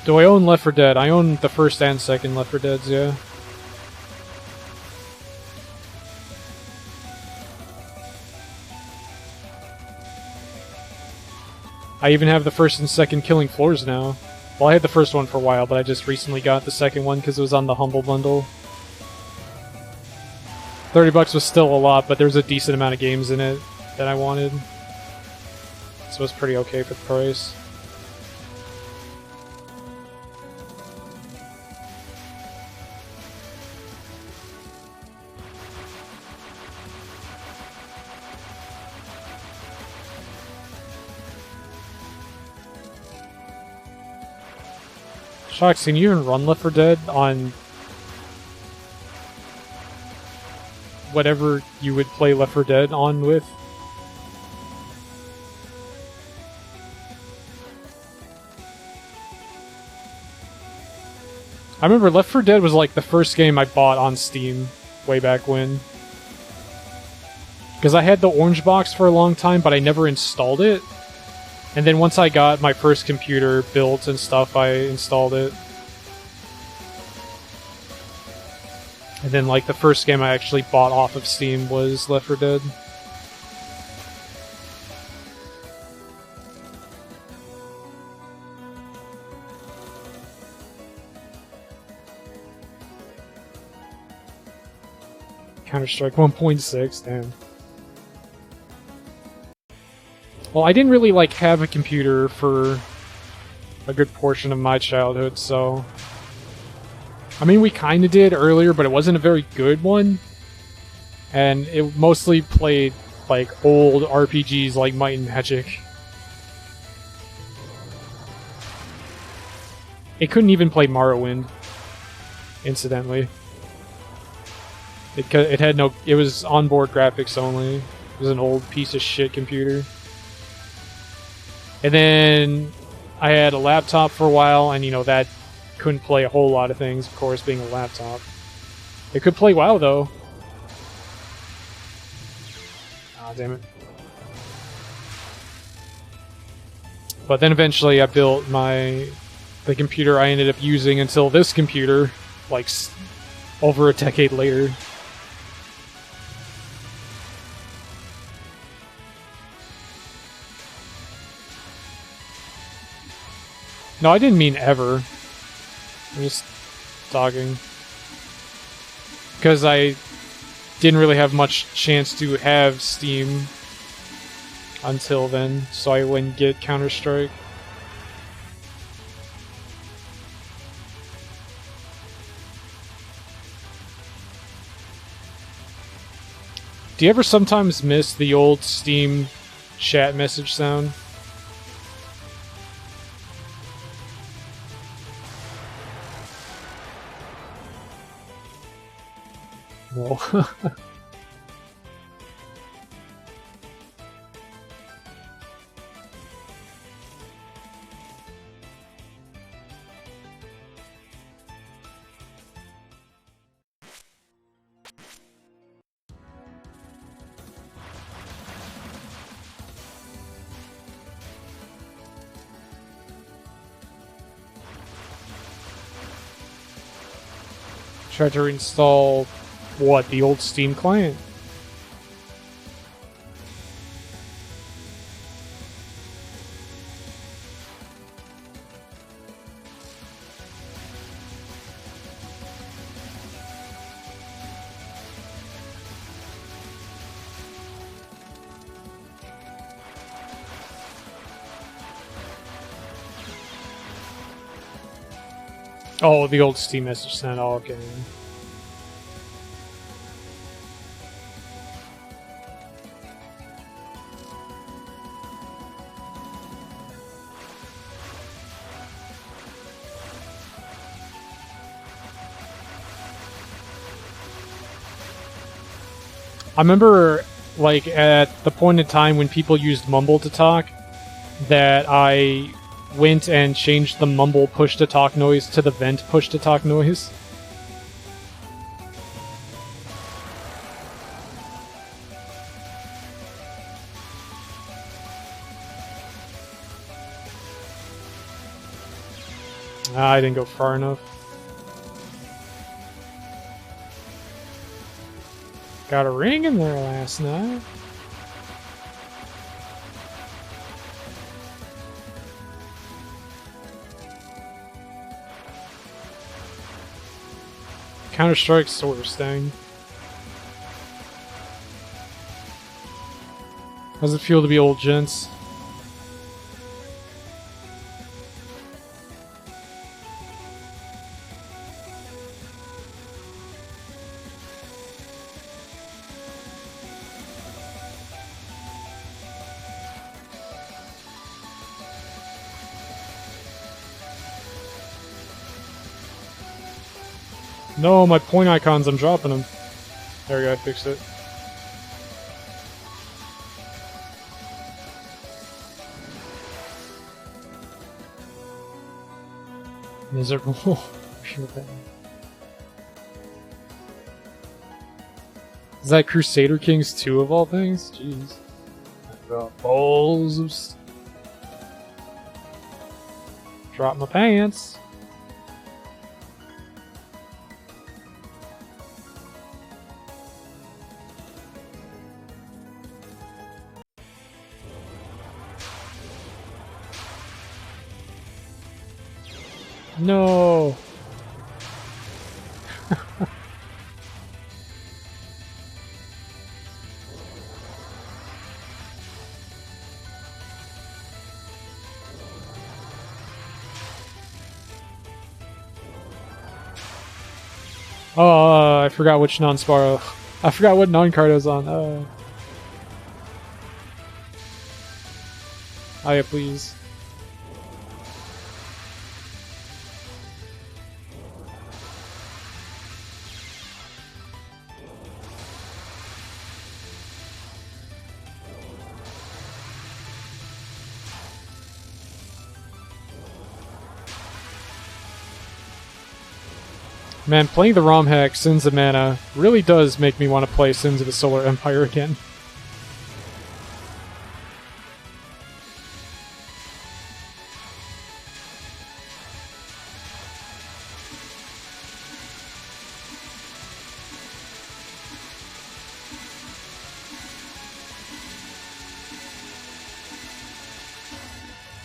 Do I own Left 4 Dead? I own the first and second Left 4 Deads, yeah. I even have the first and second Killing Floors now. Well, I had the first one for a while, but I just recently got the second one because it was on the Humble Bundle. $30 was still a lot, but there was a decent amount of games in it that I wanted. So it was pretty okay for the price. Shucks, can you even run Left 4 Dead on whatever you would play Left 4 Dead on with? I remember Left 4 Dead was like the first game I bought on Steam way back when. Because I had the orange box for a long time, but I never installed it. And then once I got my first computer built and stuff, I installed it. And then like the first game I actually bought off of Steam was Left 4 Dead. Counter-Strike 1.6, damn. Well, I didn't really like have a computer for a good portion of my childhood, so... I mean, we kinda did earlier, but it wasn't a very good one. And it mostly played, like, old RPGs like Might and Magic. It couldn't even play Morrowind, incidentally. It had no... It was onboard graphics only. It was an old piece of shit computer. And then I had a laptop for a while, and, you know, that couldn't play a whole lot of things, of course, being a laptop. It could play WoW, though. Ah, damn it. But then eventually I built the computer I ended up using until this computer, like, over a decade later. No, I didn't mean ever. I'm just talking. Because I didn't really have much chance to have Steam until then, so I wouldn't get Counter-Strike. Do you ever sometimes miss the old Steam chat message sound? No. Try to reinstall what? The old Steam client? Oh, the old Steam message sent. Oh, okay. I remember, like, at the point in time when people used Mumble to talk, that I went and changed the Mumble push-to-talk noise to the Vent push-to-talk noise. I didn't go far enough. Got a ring in there last night. Counter-Strike's sort of staying. How's it feel to be old, gents? No, my point icons, I'm dropping them. There we go, I fixed it. Miserable. Is that Crusader Kings 2 of all things? Jeez. I got balls of... Drop my pants. No. Oh, I forgot which non-Sparrow. I forgot what non-card I was on. Oh yeah, please. Man, playing the ROM hack Sins of Mana really does make me want to play Sins of the Solar Empire again.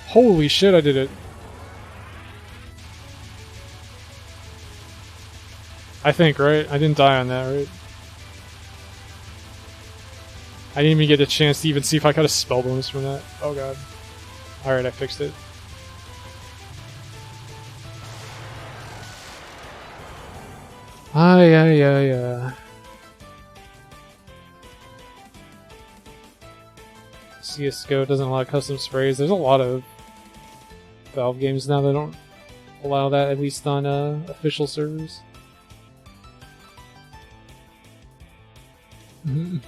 Holy shit, I did it. I think, right? I didn't die on that, right? I didn't even get a chance to even see if I got a spell bonus from that. Oh god. Alright, I fixed it. Yeah. CSGO doesn't allow custom sprays. There's a lot of Valve games now that don't allow that, at least on official servers. Mm-hmm.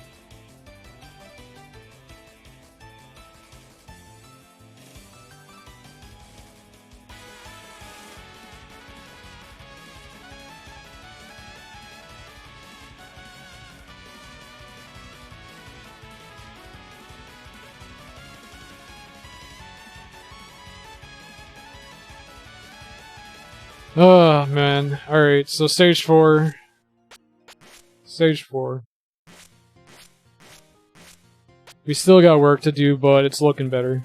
Oh man. Alright, so stage 4. Stage 4. We still got work to do, but it's looking better.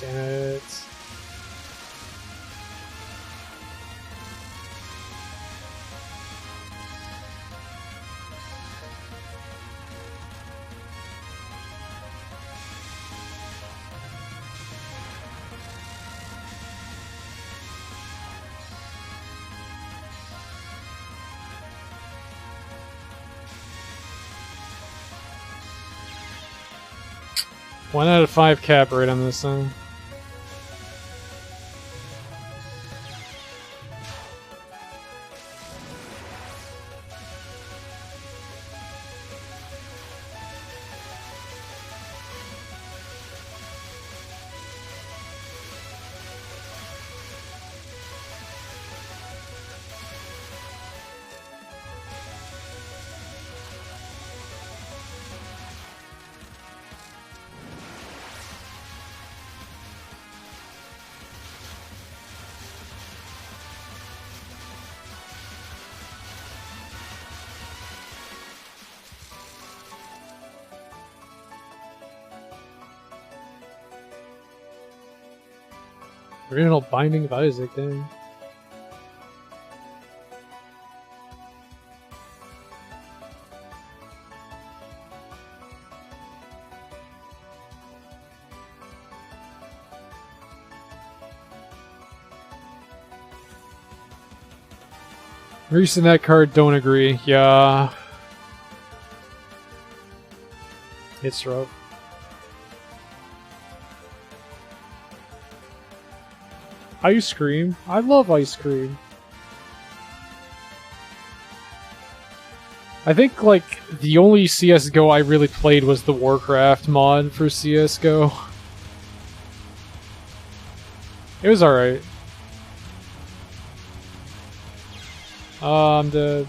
Damn it. 1 out of 5 cap rate on this thing. Original Binding of Isaac, dang. Reese and that card don't agree. Yeah. It's rough. Ice cream? I love ice cream. I think, like, the only CSGO I really played was the Warcraft mod for CSGO. It was alright. I'm dead.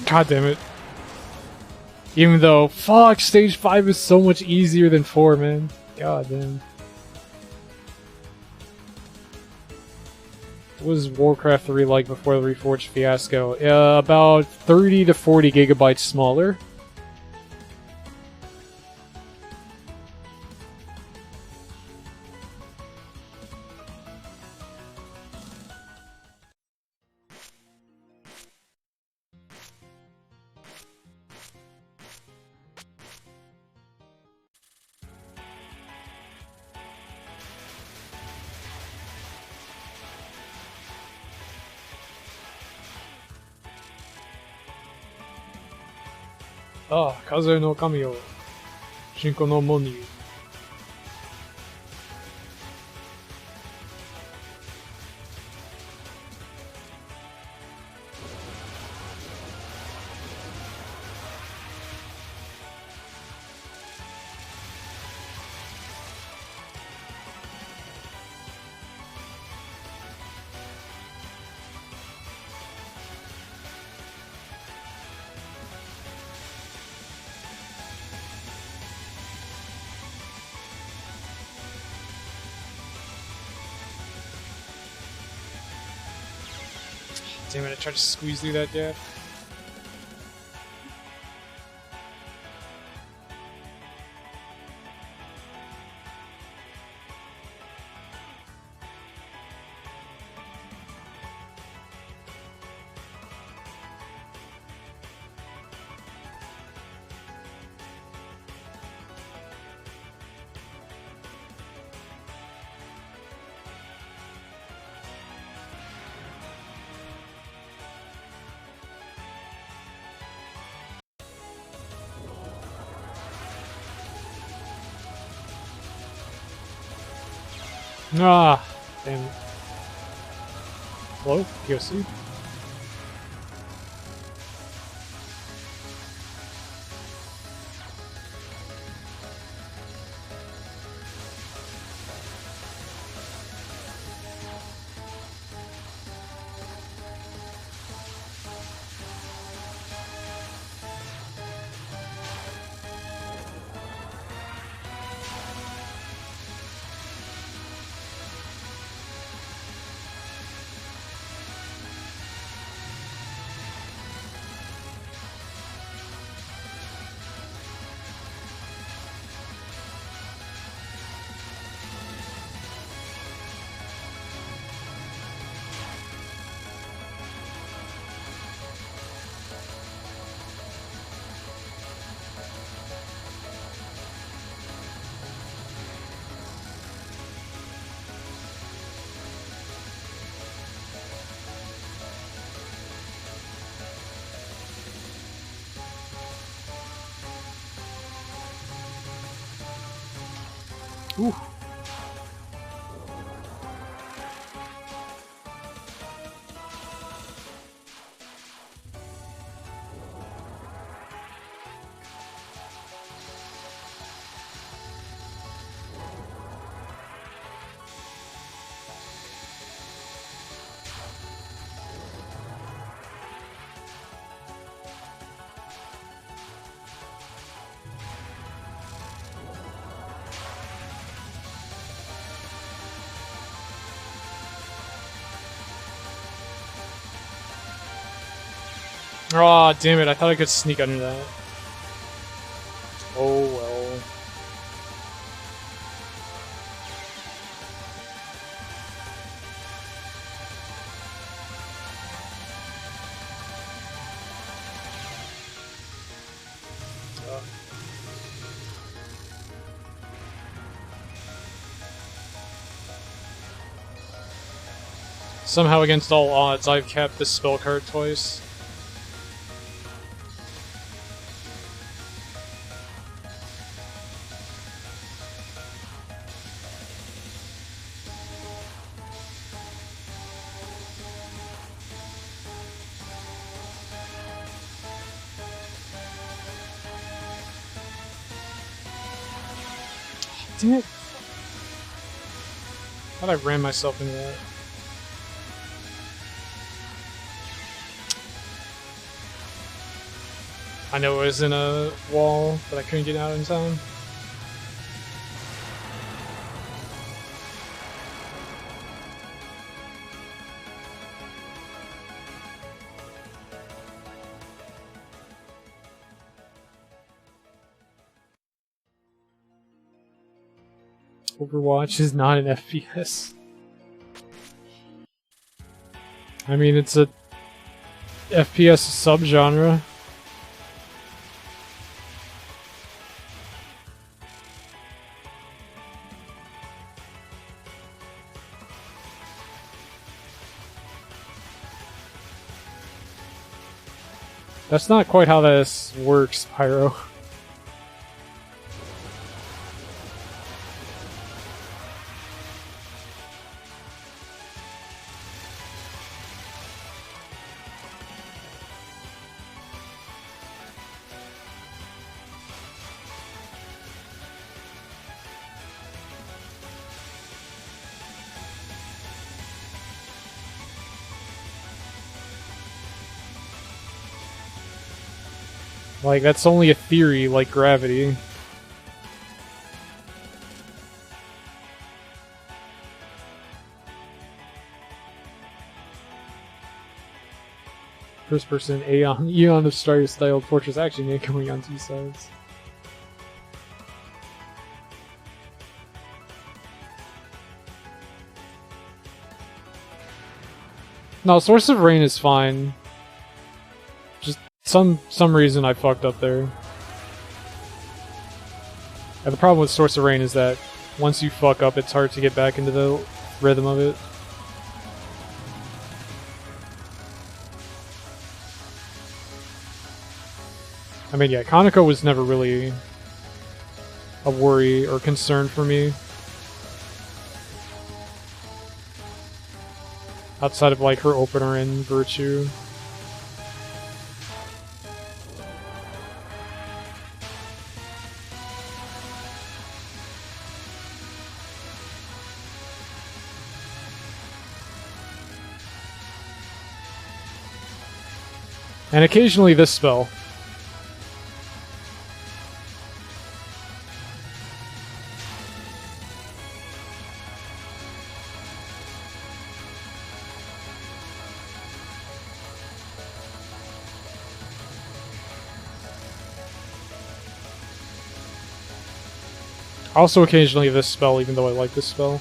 God damn it. Even though, fuck, stage 5 is so much easier than 4, man. God damn. What was Warcraft 3 like before the Reforged fiasco? About 30 to 40 gigabytes smaller. Ah, Kaze no Kami o Shinko no Moni. Damn it, I tried to squeeze through that gap. Ah, damn it. Hello, POC? Ooh. Aw, oh, damn it, I thought I could sneak under that. Oh well. Somehow against all odds, I've kept this spell card twice. Damn it. Thought I ran myself into that. I know it was in a wall, but I couldn't get out in time. Overwatch is not an FPS. I mean, it's a FPS subgenre. That's not quite how this works, Pyro. Like, that's only a theory, like gravity. First person Aeon of Stars styled Fortress action game coming on 2 sides. No, Source of Rain is fine. Just some reason I fucked up there. And the problem with Source of Rain is that once you fuck up, it's hard to get back into the rhythm of it. I mean, yeah, Kaneko was never really a worry or concern for me. Outside of like her opener and Virtue. And occasionally this spell. Also occasionally this spell, even though I like this spell.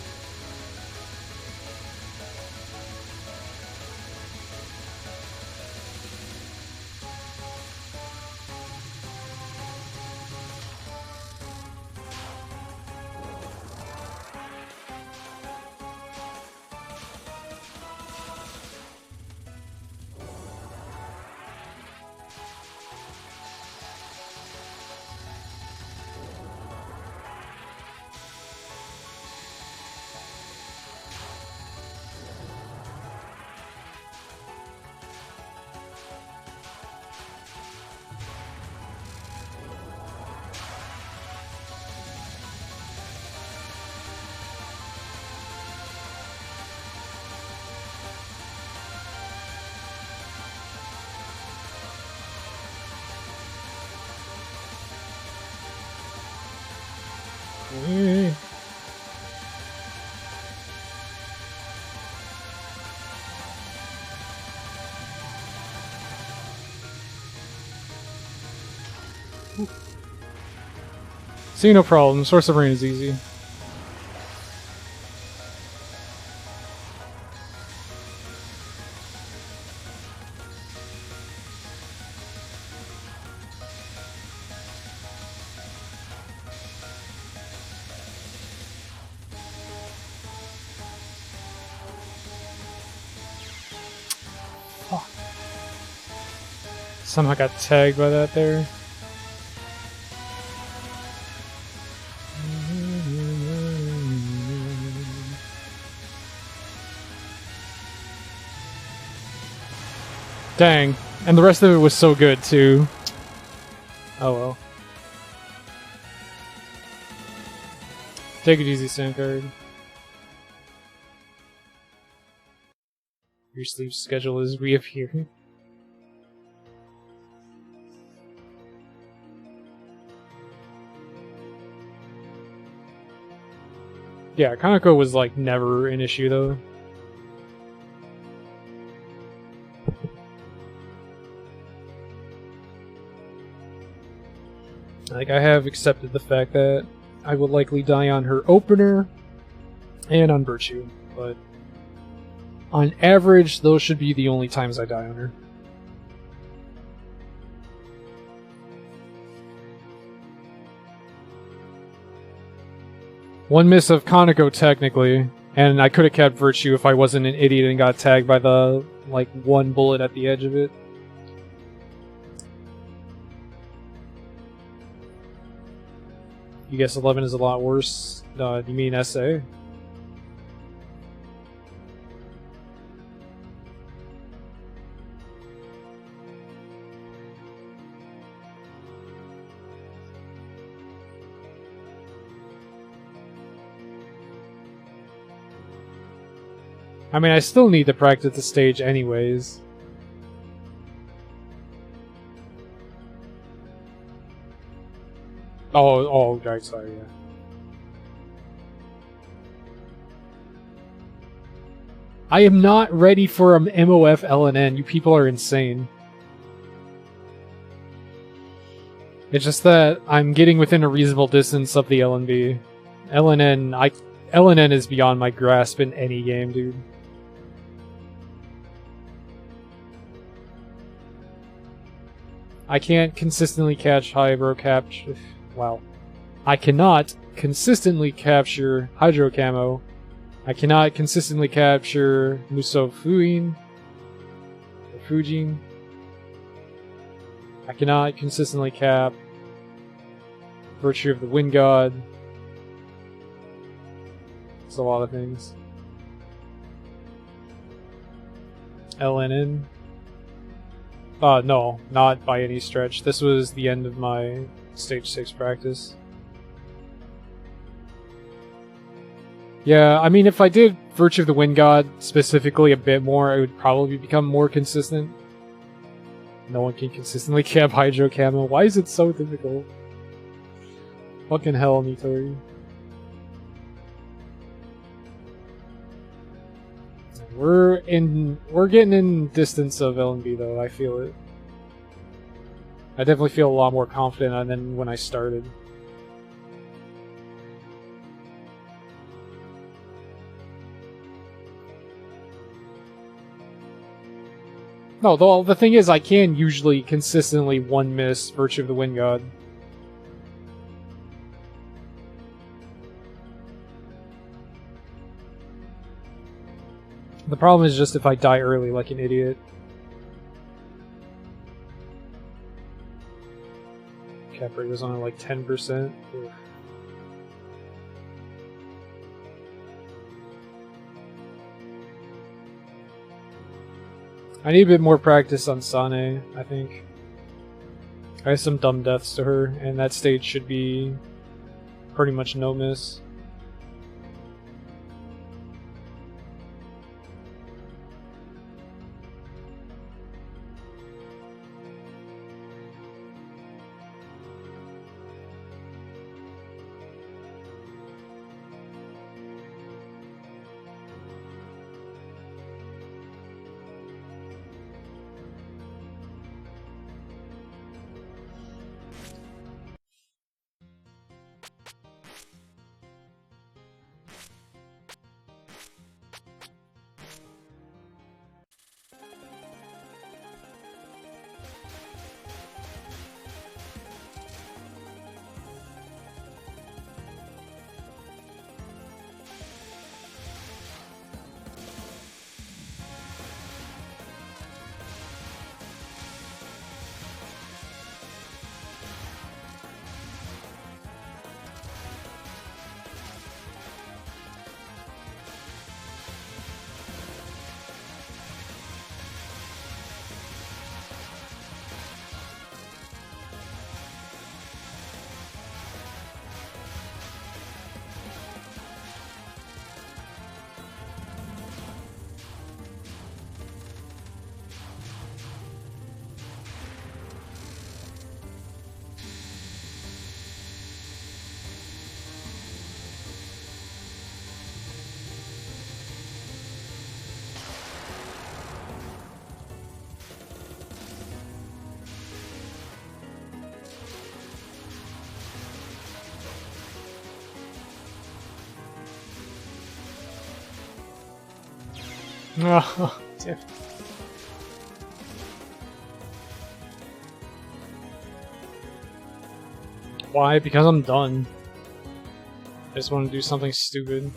See, no problem. Source of Rain is easy. Oh. Somehow got tagged by that there. Dang. And the rest of it was so good, too. Oh well. Take it easy, Sandcard. Your sleep schedule is reappearing. Yeah, Kaneko was like never an issue though. Like, I have accepted the fact that I will likely die on her opener and on Virtue, but on average, those should be the only times I die on her. One miss of Kaneko, technically, and I could have kept Virtue if I wasn't an idiot and got tagged by the, like, one bullet at the edge of it. You guess 11 is a lot worse? You mean SA? I mean, I still need to practice the stage anyways. Oh, right, sorry, yeah. I am not ready for an MOF LNN. You people are insane. It's just that I'm getting within a reasonable distance of the LNB. LNN is beyond my grasp in any game, dude. I can't consistently catch Hydro Capture. Wow. I cannot consistently capture Hydro Camo. I cannot consistently capture Musou Fujin. I cannot consistently cap Virtue of the Wind God. It's a lot of things. LNN. No, not by any stretch. This was the end of my stage 6 practice. Yeah, I mean, if I did Virtue of the Wind God specifically a bit more, it would probably become more consistent. No one can consistently camp Hydro Camo. Why is it so difficult? Fucking hell, Nitori. We're getting in distance of LNB though, I feel it. I definitely feel a lot more confident than when I started. No, though the thing is, I can usually consistently one miss Virtue of the Wind God. The problem is just if I die early like an idiot. Cap rate was only like 10%. Ugh. I need a bit more practice on Sane, I think. I have some dumb deaths to her, and that stage should be pretty much no miss. Oh, damn. Why? Because I'm done. I just want to do something stupid.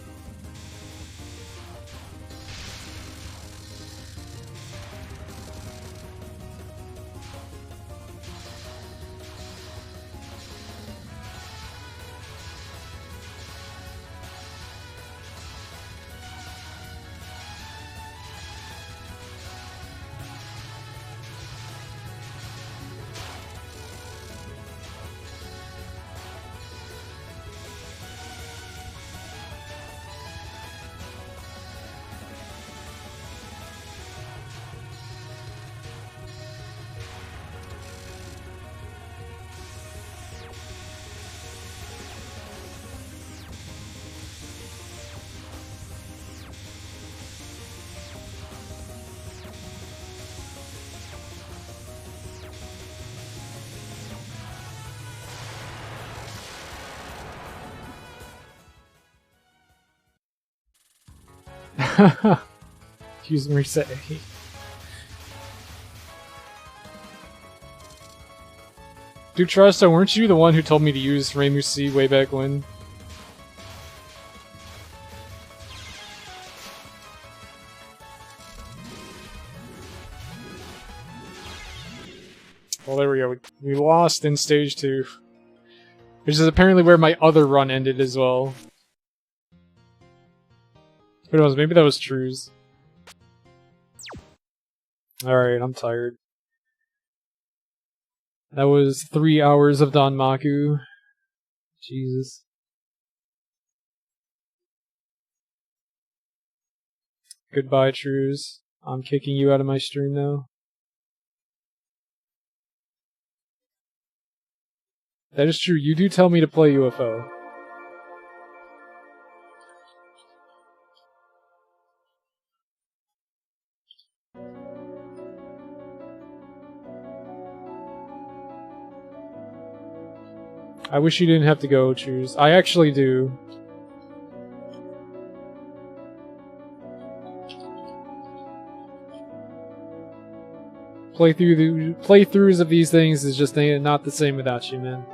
Use and reset. Dude, Trusto, weren't you the one who told me to use Reimu C way back when? Well, there we go. We lost in stage 2. Which is apparently where my other run ended as well. Who knows, maybe that was True's. Alright, I'm tired. That was 3 hours of Danmaku. Jesus. Goodbye, Trues. I'm kicking you out of my stream now. That is true. You do tell me to play UFO. I wish you didn't have to go, Choose. I actually do. Playthroughs of these things is just not the same without you, man.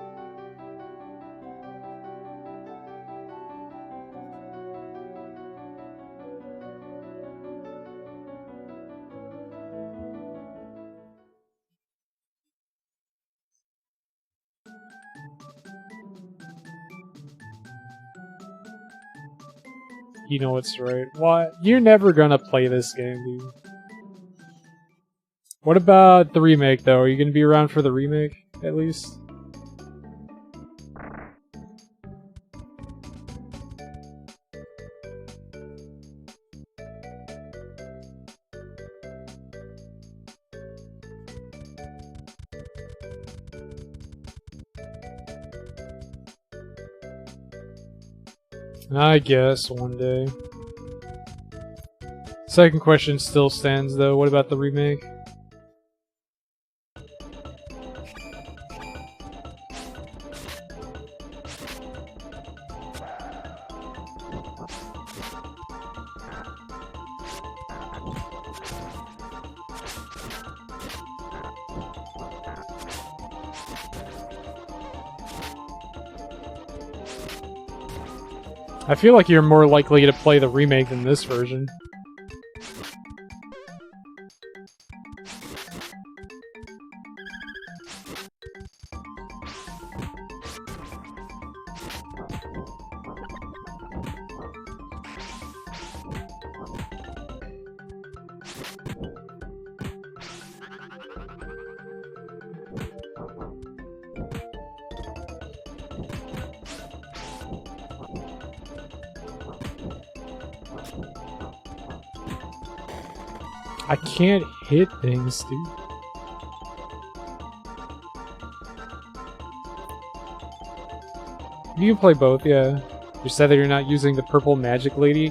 You know what's right. What? You're never gonna play this game, dude. What about the remake, though? Are you gonna be around for the remake, at least? I guess one day. Second question still stands, though. What about the remake? I feel like you're more likely to play the remake than this version. I can't hit things, dude. You can play both, yeah. You said that you're not using the purple magic lady.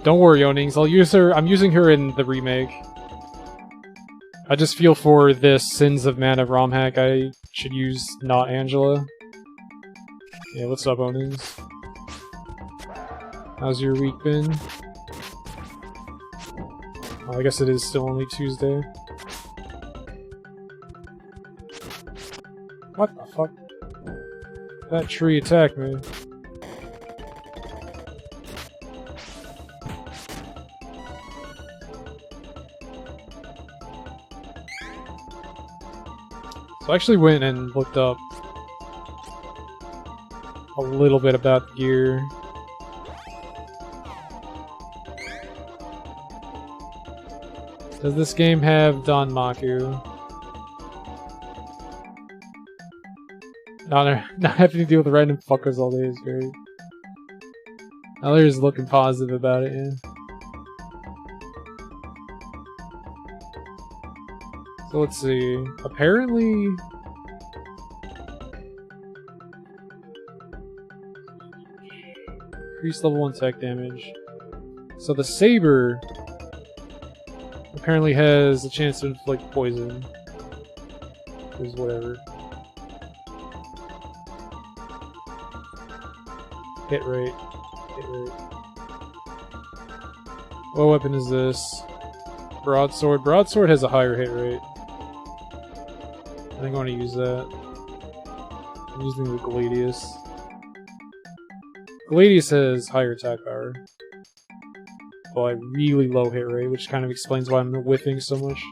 Don't worry, Onings. I'll use her. I'm using her in the remake. I just feel for this Sins of Mana ROM hack I should use not Angela. Yeah, what's up, Onings? How's your week been? Oh, I guess it is still only Tuesday. What the fuck? That tree attacked me. So I actually went and looked up a little bit about the gear. Does this game have Danmaku? Not having to deal with random fuckers all day is great. Others looking positive about it, yeah. So let's see. Apparently... increased level 1 attack damage. So the saber... apparently has a chance to inflict poison. Is whatever. Hit rate. Hit rate. What weapon is this? Broadsword. Broadsword has a higher hit rate. I think I want to use that. I'm using the Gladius. Gladius has higher attack power. But really low hit rate, which kind of explains why I'm whiffing so much.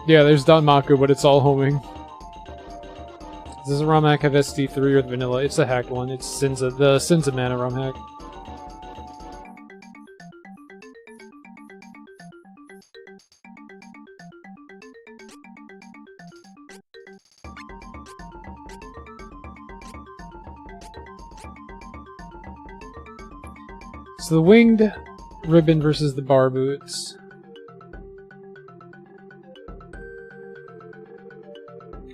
Yeah, there's Danmaku, but it's all homing. Does the ROM hack have SD3 or the vanilla? It's a hacked one. It's Sinza, the Sinza mana ROM hack. So the winged ribbon versus the bar boots.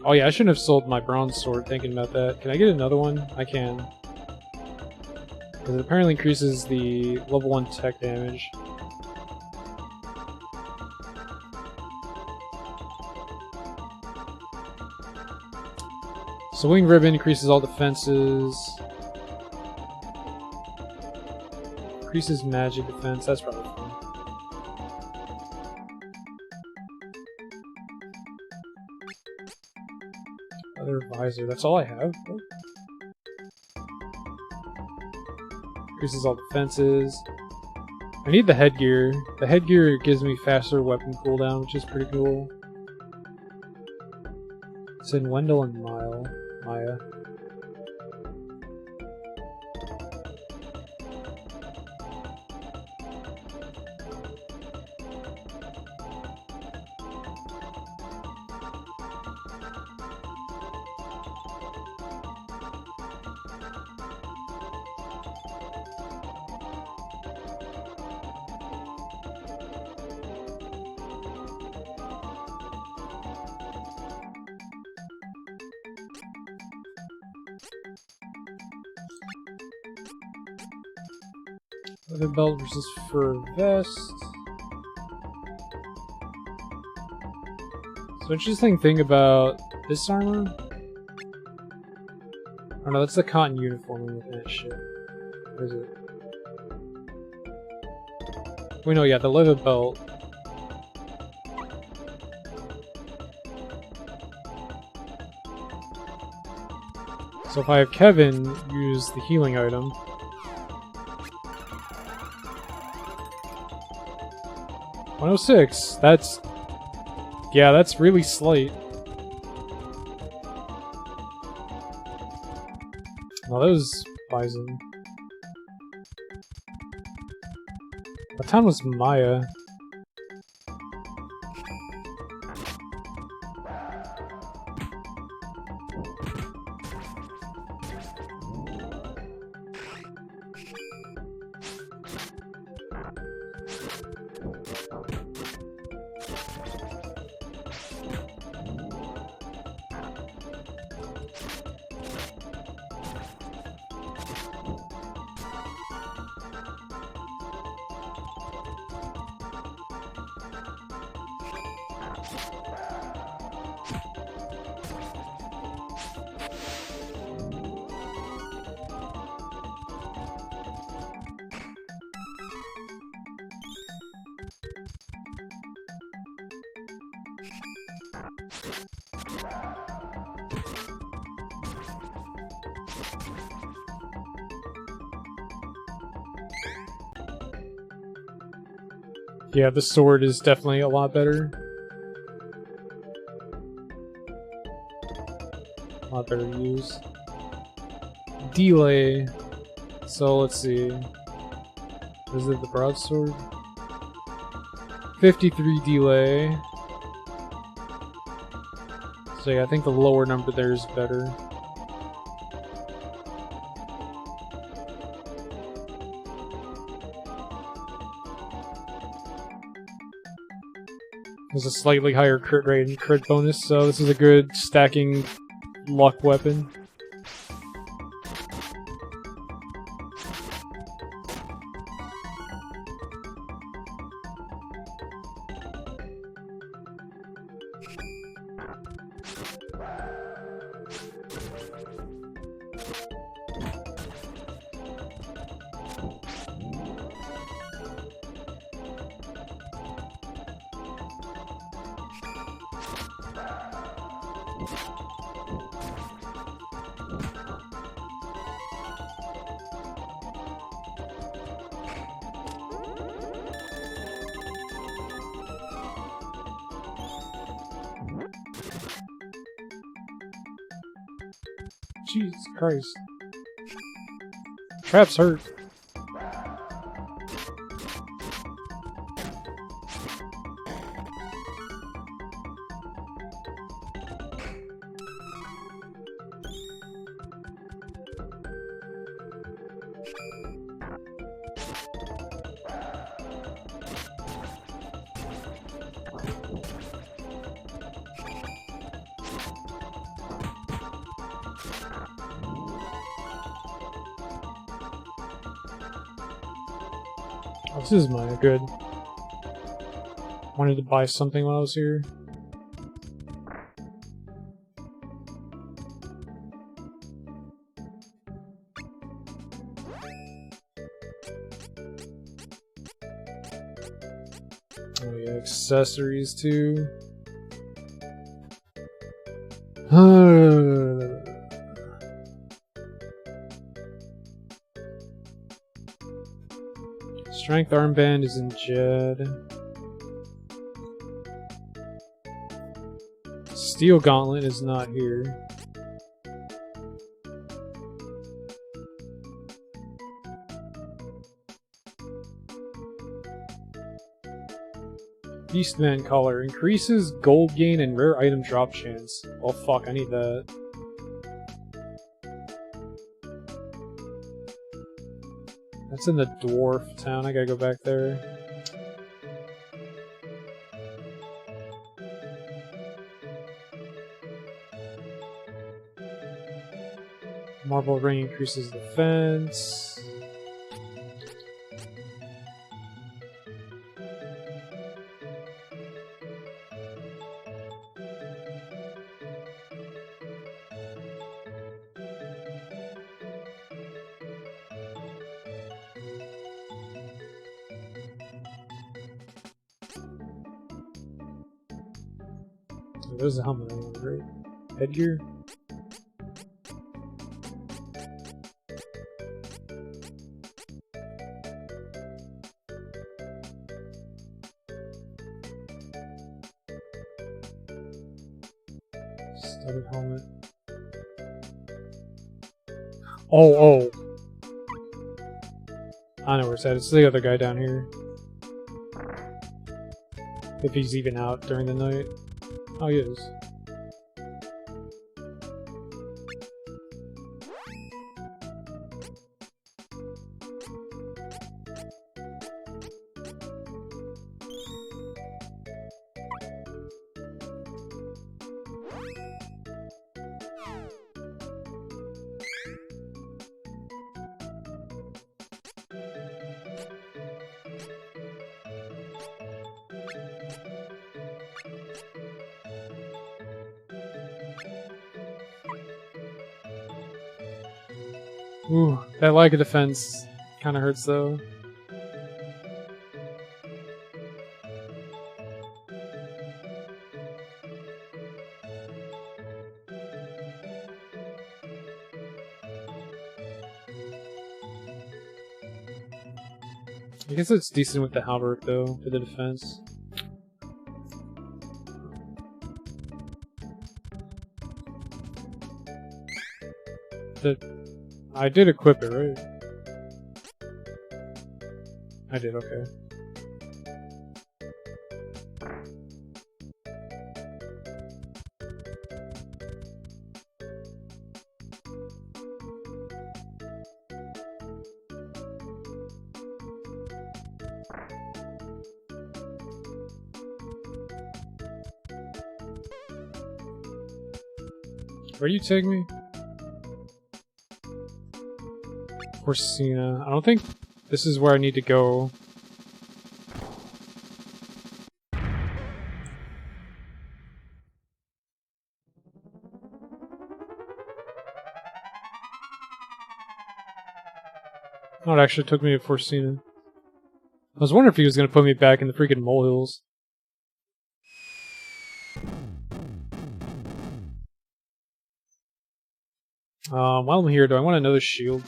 Oh yeah, I shouldn't have sold my bronze sword thinking about that. Can I get another one? I can. Because it apparently increases the level 1 tech damage. So winged ribbon increases all defenses. Increases magic defense, that's probably fine. Other visor, that's all I have. Oh. Increases all defenses. I need the headgear. The headgear gives me faster weapon cooldown, which is pretty cool. It's in Wendell and Maya. Leather belt versus fur vest. So interesting thing about this armor. Oh no, that's the cotton uniform I'm looking at shit. What is it? Wait, no, yeah, the leather belt. So if I have Kevin use the healing item. $106. That's... yeah, that's really slight. No, that was Bison. What time was Maya? Yeah, the sword is definitely a lot better. A lot better to use. Delay. So let's see. Is it the broadsword? 53 delay. So yeah, I think the lower number there is better. There's a slightly higher crit rate and crit bonus, so this is a good stacking luck weapon. Jesus Christ. Traps hurt. Oh, this is mine. Good. Wanted to buy something while I was here. Oh yeah, accessories too. Strength armband is in Jed. Steel gauntlet is not here. Beastman collar increases gold gain and rare item drop chance. Oh fuck, I need that. That's in the dwarf town, I gotta go back there. Marble ring increases defense. There's a helmet on the right. Headgear. Studded helmet. Oh. I know where it's at. It's the other guy down here. If he's even out during the night. Oh, he is. Ooh, that lack of defense kind of hurts though. I guess it's decent with the halberd though, for the defense. I did equip it, right? I did, okay. Where do you take me? Corsina. I don't think this is where I need to go. Oh, it actually took me to Corsina. I was wondering if he was going to put me back in the freaking molehills. While I'm here, do I want another shield?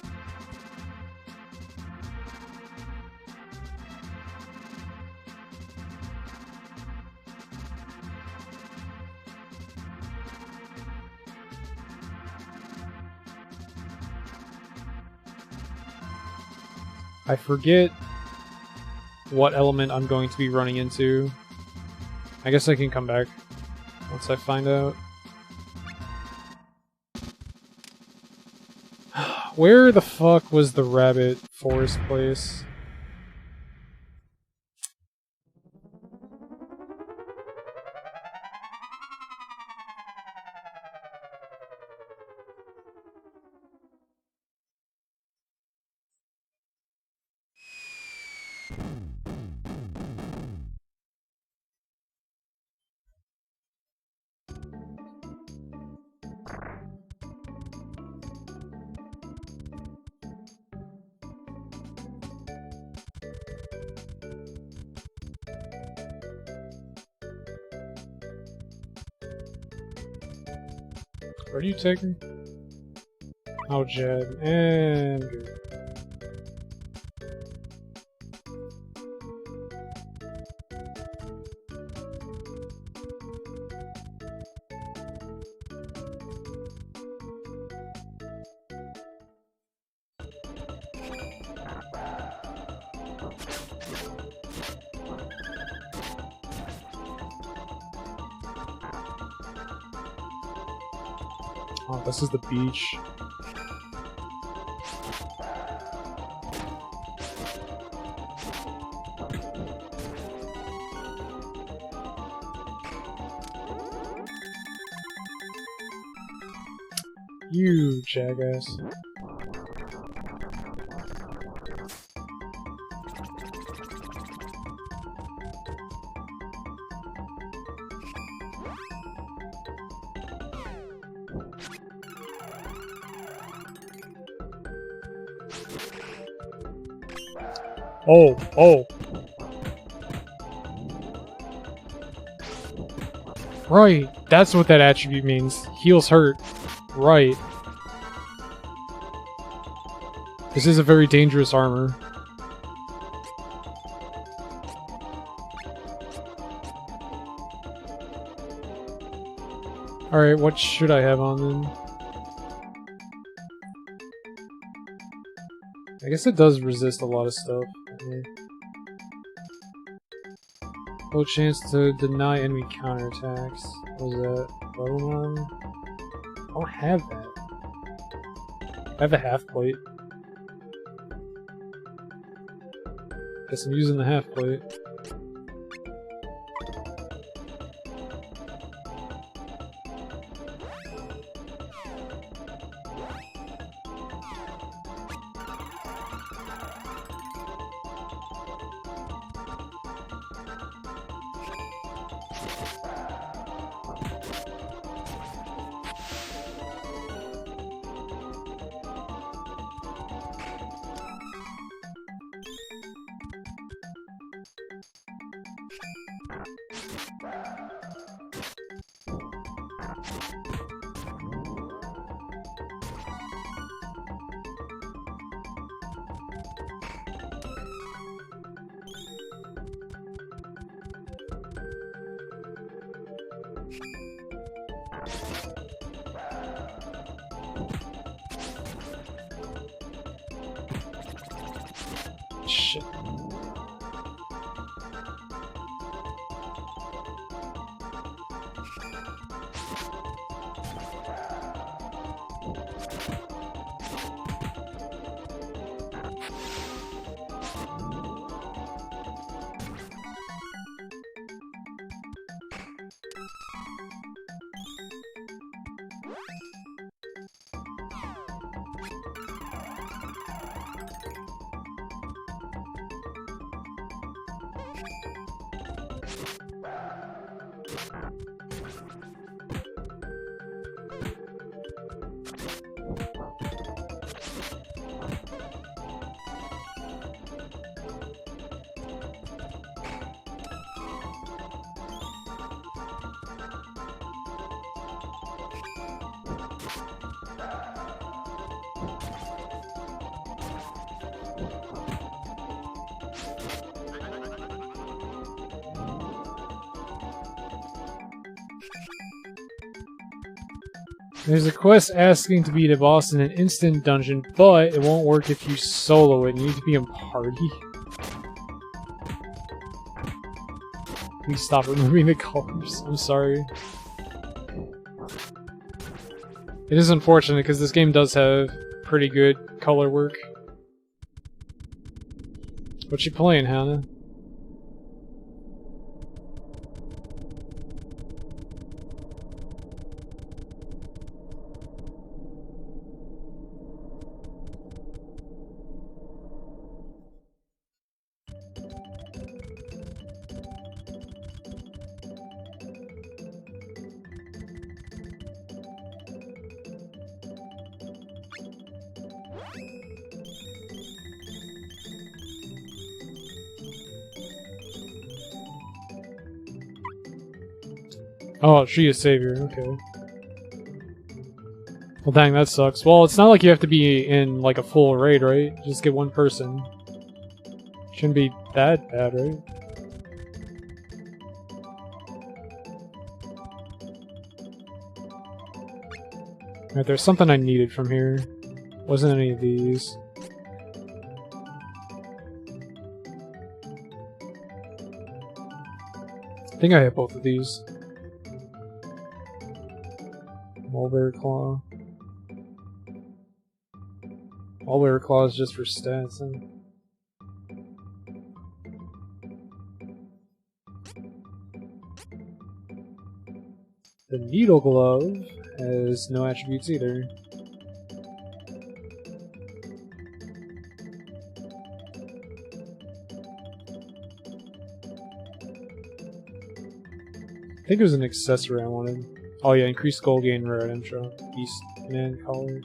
I forget what element I'm going to be running into. I guess I can come back once I find out. Where the fuck was the rabbit forest place? Where do you take me? Oh, jab. And good. Oh, this is the beach. You jackass. Oh. Right, that's what that attribute means. Heals hurt. Right. This is a very dangerous armor. Alright, what should I have on then? I guess it does resist a lot of stuff. Low chance to deny enemy counterattacks. What was that? Level 1? I don't have that. I have a half plate. Guess I'm using the half plate. Shit. There's a quest asking to beat a boss in an instant dungeon, but it won't work if you solo it. You need to be in party. Please stop removing the colors. I'm sorry. It is unfortunate because this game does have pretty good color work. What you playing, Hannah? Oh, she is savior, okay. Well, dang, that sucks. Well, it's not like you have to be in, like, a full raid, right? Just get one person. Shouldn't be that bad, right? Alright, there's something I needed from here. Wasn't any of these. I think I hit both of these. Mulberry Claw. Mulberry Claw is just for stats. The Needle Glove has no attributes either. I think it was an accessory I wanted. Oh yeah, increased gold gain rare item drop. East Command Collar.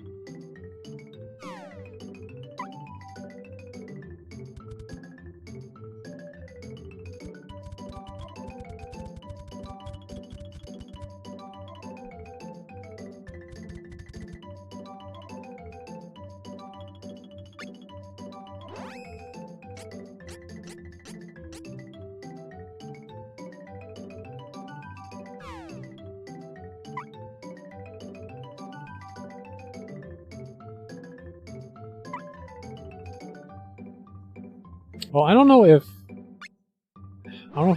Well, I don't know if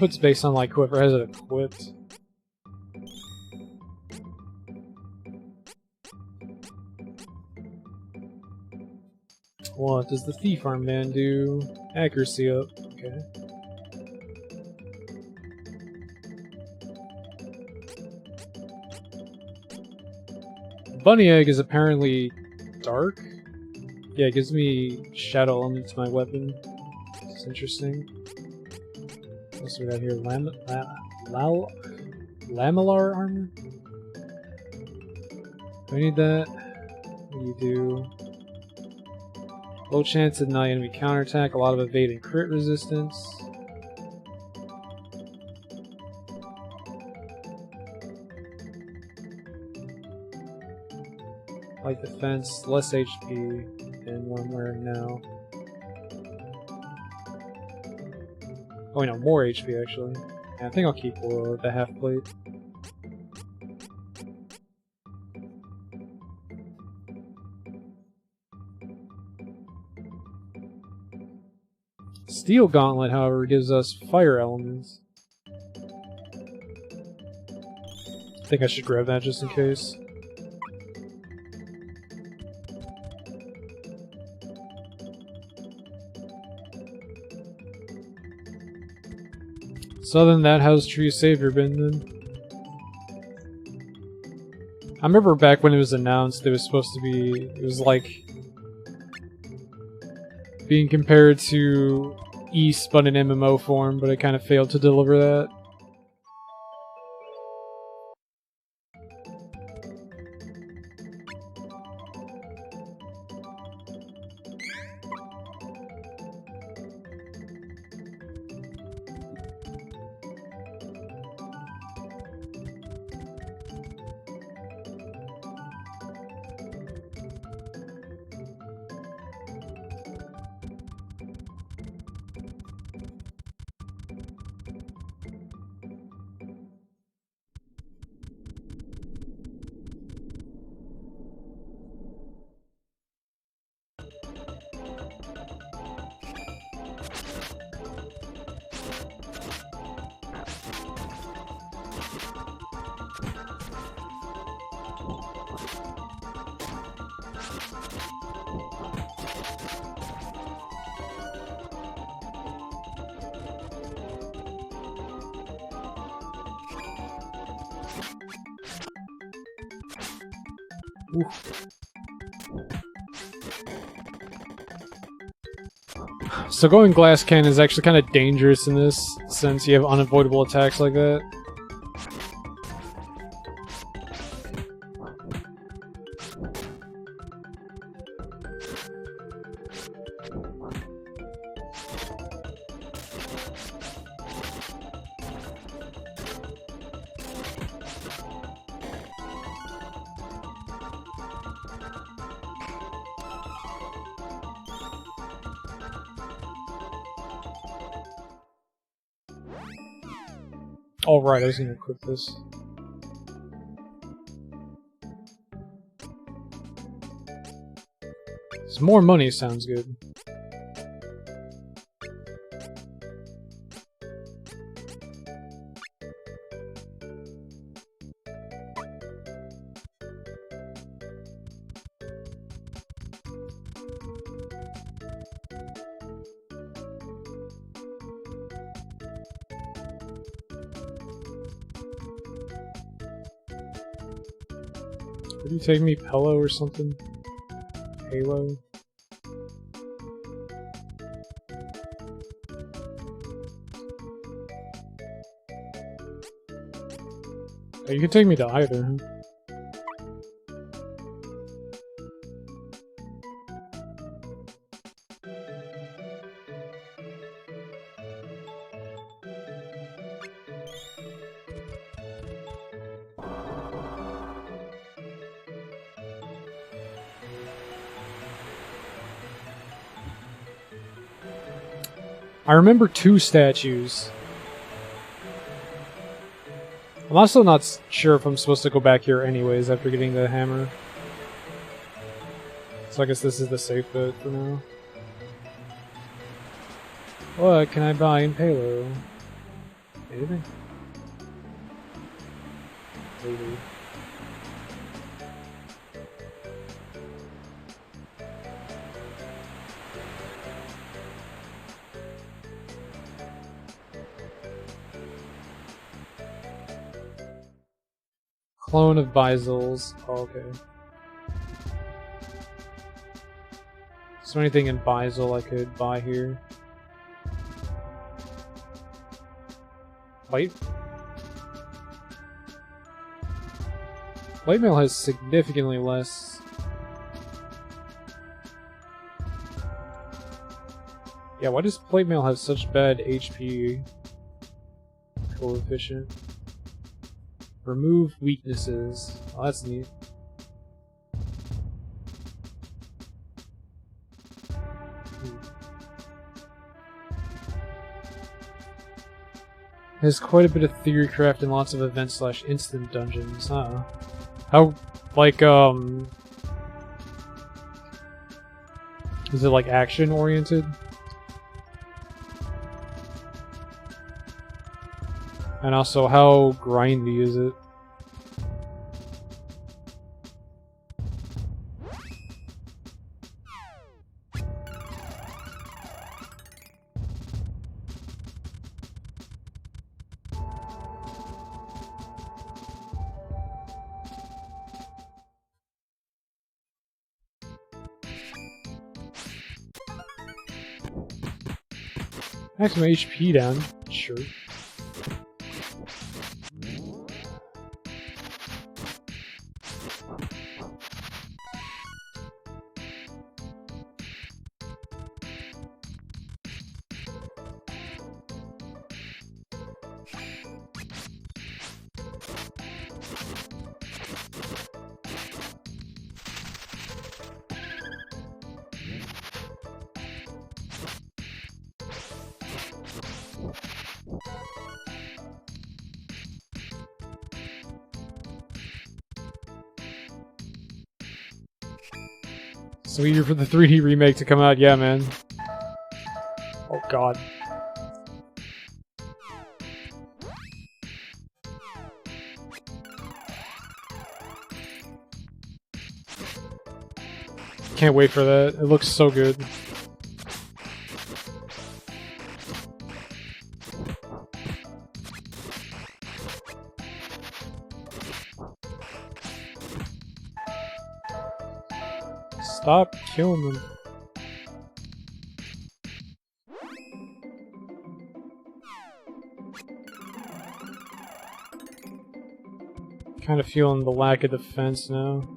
it's based on like whoever has it equipped. What does the Thief Armband do? Accuracy up. Okay. Bunny Egg is apparently dark. Yeah, it gives me shadow element to my weapon. It's interesting. What else we got here? Lamellar armor? Do I need that? What do you do? Low chance of deny enemy counterattack, a lot of evade and crit resistance. Light defense, less HP than what I'm wearing now. Oh no, more HP actually. Yeah, I think I'll keep the half plate. Steel Gauntlet, however, gives us fire elements. I think I should grab that just in case. So other than that, how's Tree of Savior been then? I remember back when it was announced, it was supposed to be, it was like being compared to East but in MMO form, but it kind of failed to deliver that. Oof. So going glass cannon is actually kind of dangerous in this, since you have unavoidable attacks like that. Oh right, I was gonna equip this. Some more money sounds good. Did you take me Pello or something? Halo? Oh, you can take me to either. Huh? I remember 2 statues. I'm also not sure if I'm supposed to go back here anyways after getting the hammer. So I guess this is the safe bet for now. What can I buy in Palo? Anything? Maybe. Clone of Bisel's. Oh, okay. Is there anything in Bisel I could buy here? Plate? Plate mail has significantly less. Yeah, why does plate mail have such bad HP coefficient? Remove weaknesses. Oh, that's neat. There's quite a bit of theorycraft and lots of event/instant dungeons. Huh. How, like, is it like action oriented? And also, how grindy is it? Maximum HP down, sure. So eager for the 3D remake to come out, yeah, man. Oh god. Can't wait for that. It looks so good. Stop killing them. Kind of feeling the lack of defense now.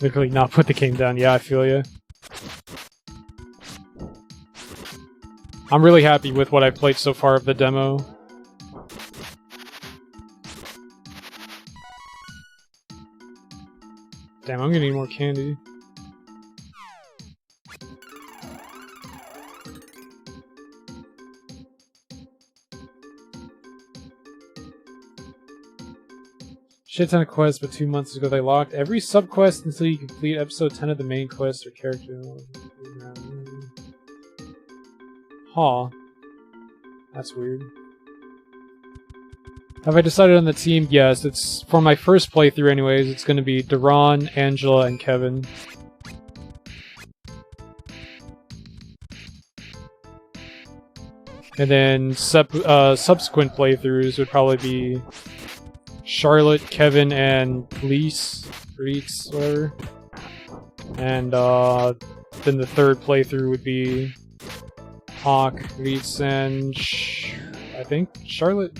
Literally not put the game down. Yeah, I feel you. I'm really happy with what I've played so far of the demo. Damn, I'm gonna need more candy. Shit ton of quests, but 2 months ago they locked every sub-quest until you complete episode 10 of the main quest or character. Huh. That's weird. Have I decided on the team? Yes, it's for my first playthrough anyways. It's going to be Duran, Angela, and Kevin. And then subsequent playthroughs would probably be Charlotte, Kevin, and Reese, whatever. And then the third playthrough would be Hawk, Reese, and I think Charlotte.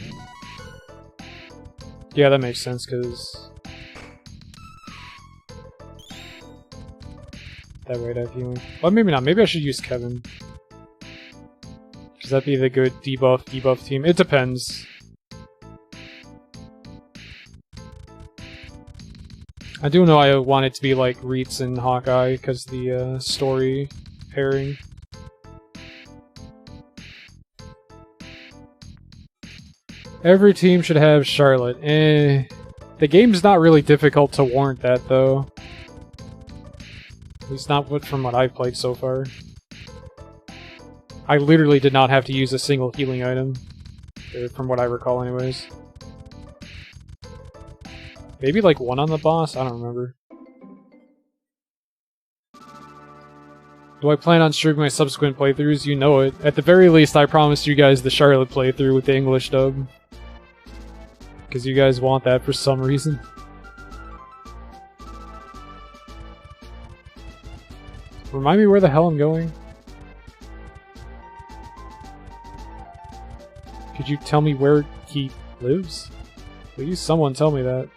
Yeah, that makes sense, because that way I have healing. Well, maybe not. Maybe I should use Kevin. Because that'd be the good debuff team. It depends. I do know I want it to be like Reitz and Hawkeye, because the story pairing. Every team should have Charlotte. The game's not really difficult to warrant that, though. At least not from what I've played so far. I literally did not have to use a single healing item. From what I recall, anyways. Maybe like one on the boss? I don't remember. Do I plan on streaming my subsequent playthroughs? You know it. At the very least, I promised you guys the Charlotte playthrough with the English dub. Because you guys want that for some reason. Remind me where the hell I'm going? Could you tell me where he lives? Please, someone tell me that.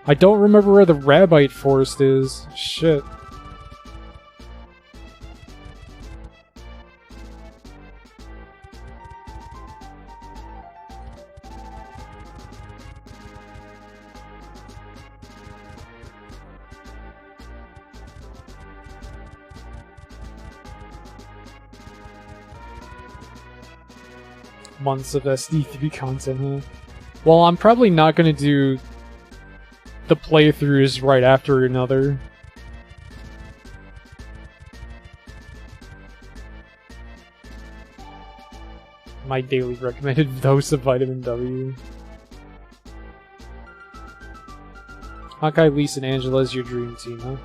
I don't remember where the Rabbite Forest is. Shit. Months of SD3 content, huh? Well, I'm probably not gonna do the playthroughs right after another. My daily recommended dose of vitamin W. Hawkeye, Lisa, and Angela is your dream team, huh?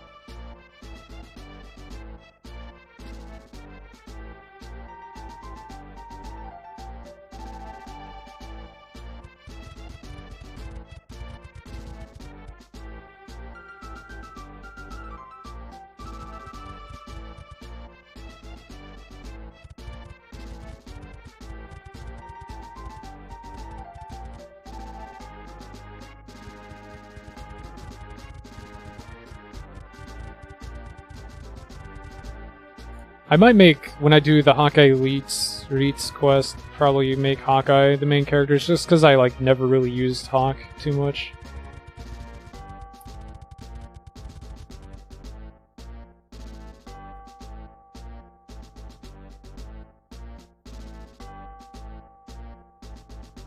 I might make, when I do the Hawkeye Reitz quest, probably make Hawkeye the main character, just because I like never really used Hawk too much.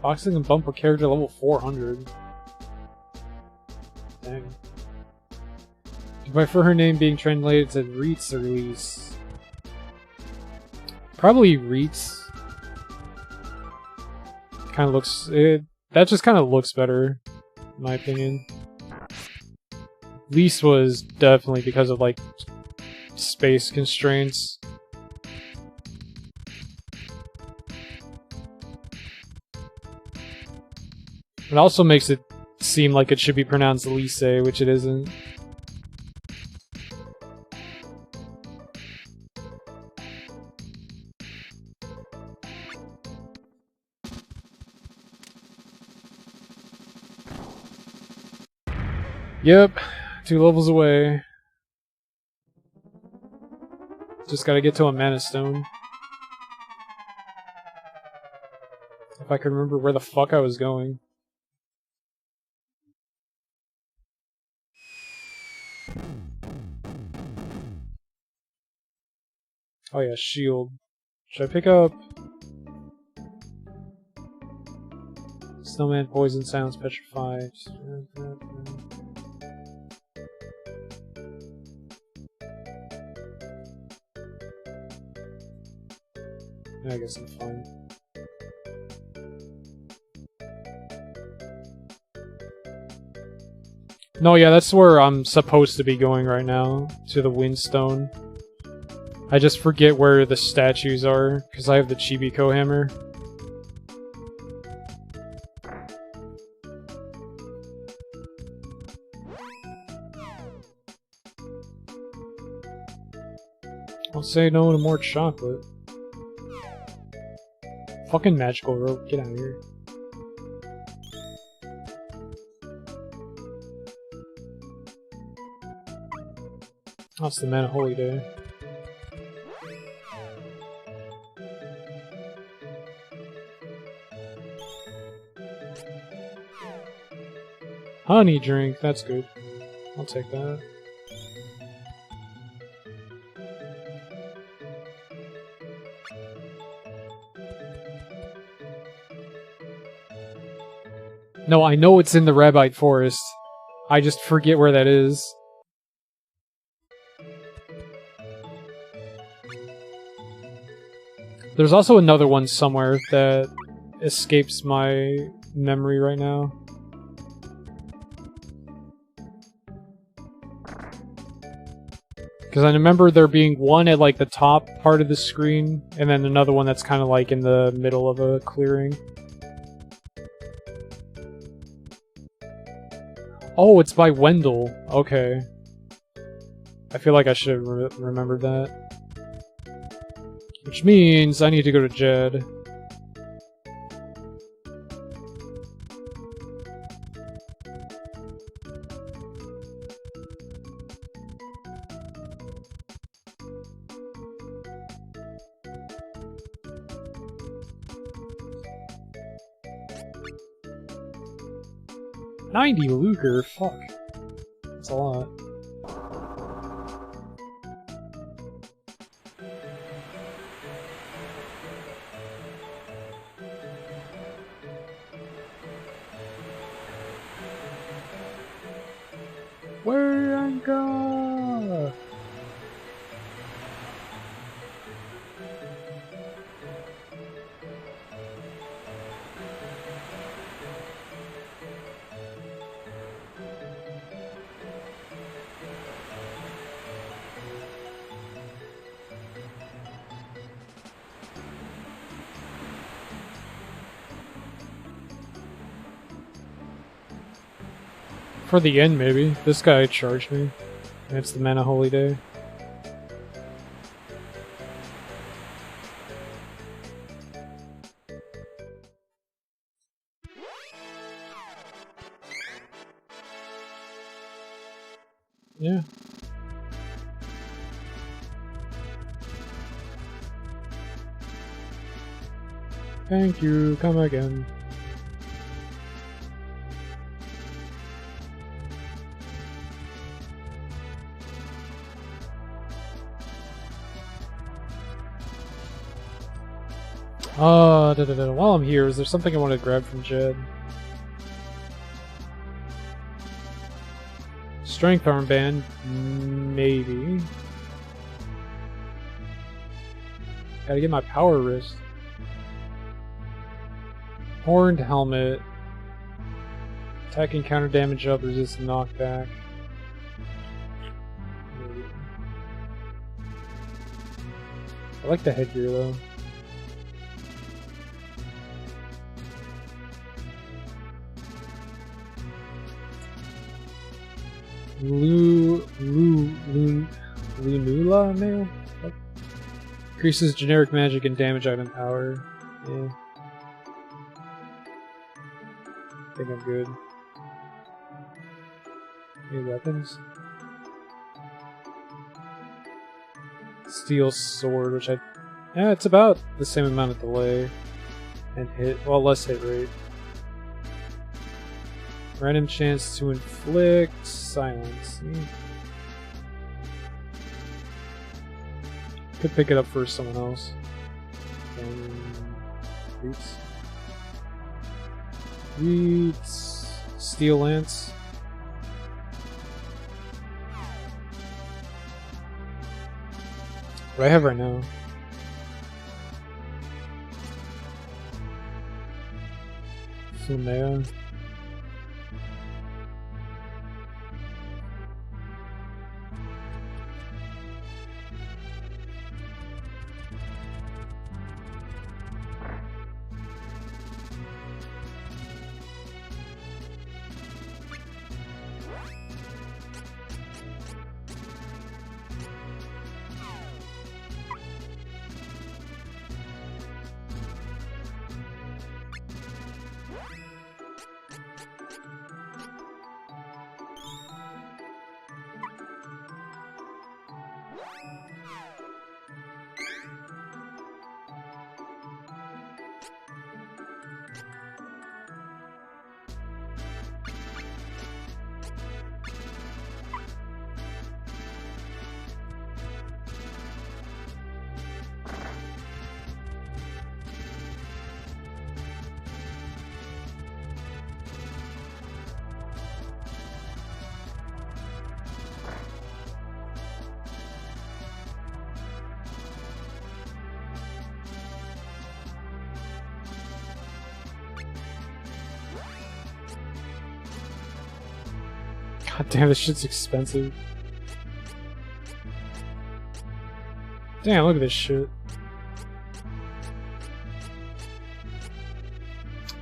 Boxing and bump a character level 400. Dang. Do you prefer her name being translated to Reitz or Reese? Probably Reitz. Kind of looks... That just kind of looks better, in my opinion. Least was definitely because of, like, space constraints. It also makes it seem like it should be pronounced Lise, which it isn't. Yep, 2 levels away. Just gotta get to a mana stone. If I could remember where the fuck I was going. Oh yeah, shield. Should I pick up? Snowman, poison, silence, petrified. I guess I'm fine. No, yeah, that's where I'm supposed to be going right now, to the Windstone. I just forget where the statues are, because I have the Chibi-Ko hammer. I'll say no to more chocolate. Fucking magical rope, get out of here. Oh, it's the Man of Holy Day. Honey drink, that's good. I'll take that. No, I know it's in the Rabite Forest. I just forget where that is. There's also another one somewhere that escapes my memory right now. Because I remember there being one at like the top part of the screen, and then another one that's kind of like in the middle of a clearing. Oh, it's by Wendell. Okay. I feel like I should have remembered that. Which means I need to go to Jed. $90 lucre? Fuck. That's a lot. Where I go? For the end, maybe. This guy charged me. And it's the Man of Holy Day. Yeah. Thank you, come again. While I'm here, is there something I want to grab from Jed? Strength armband? Maybe. Gotta get my power wrist. Horned helmet. Attacking counter damage up, resist knockback. I like the headgear though. Lunula mail? What? Increases generic magic and damage item power. Yeah. I think I'm good. Any weapons? Steel sword, which yeah, it's about the same amount of delay and hit, well, less hit rate. Random chance to inflict silence. Could pick it up for someone else. Reeds. Steel lance. What I have right now. Fumea. God damn, this shit's expensive. Damn, look at this shit.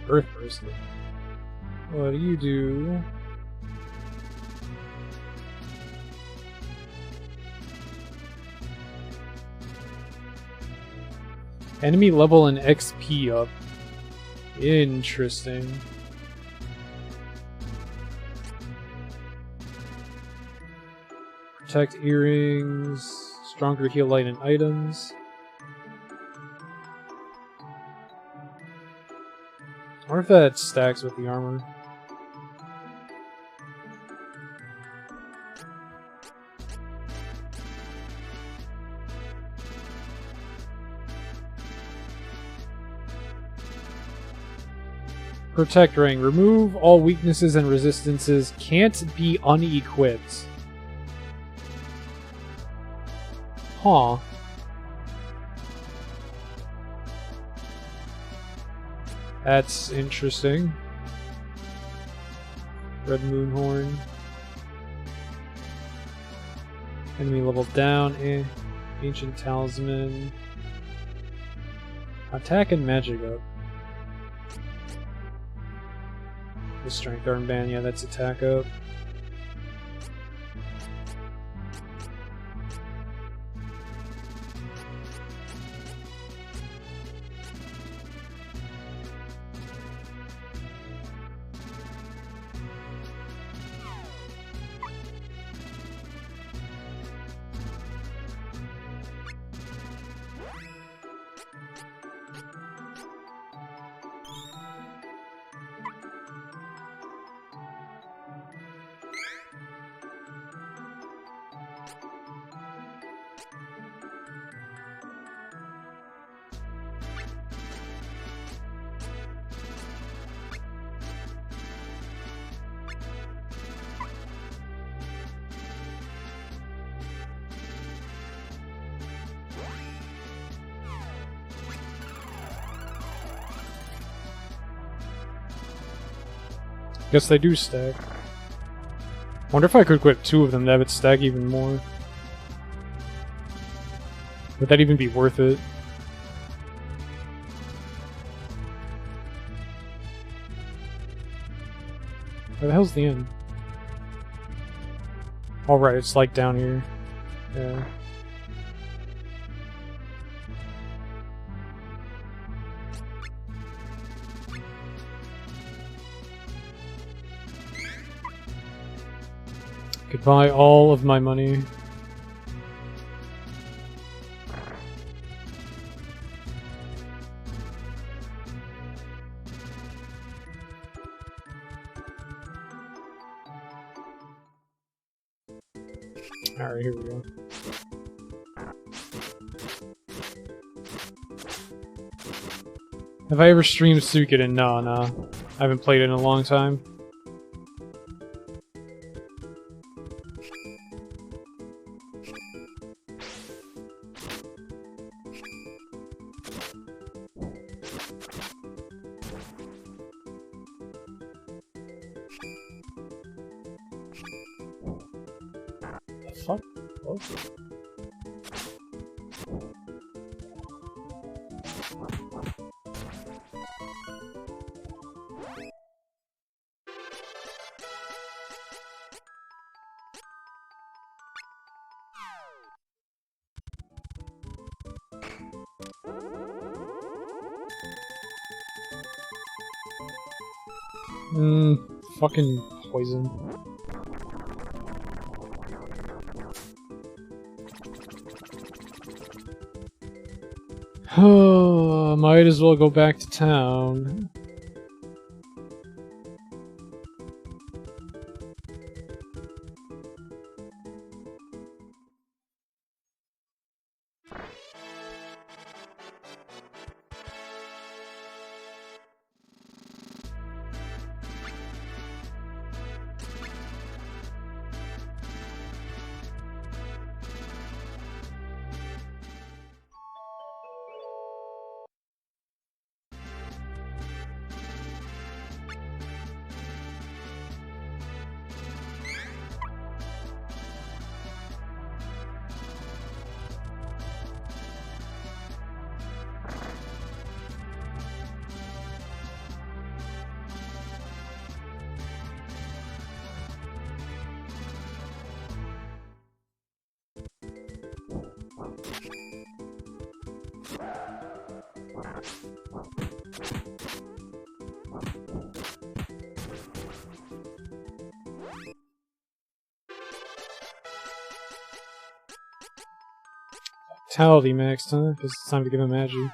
Earth bracelet. What do you do? Enemy level and XP up. Interesting. Protect earrings. Stronger heal light and items. I wonder if that stacks with the armor. Protect ring. Remove all weaknesses and resistances. Can't be unequipped. Huh. That's interesting. Red moon horn. Enemy level down. Ancient talisman. Attack and magic up. The strength armband, yeah, that's attack up. Guess they do stack. Wonder if I could equip 2 of them to have it stack even more. Would that even be worth it? Where the hell's the end? Oh right, it's like down here. Yeah. Could buy all of my money. Alright, here we go. Have I ever streamed Suikoden? No. I haven't played it in a long time. Fuck? Oh. Fucking poison. Might as well go back to town. Vitality maxed, huh? Guess it's time to give him Magi.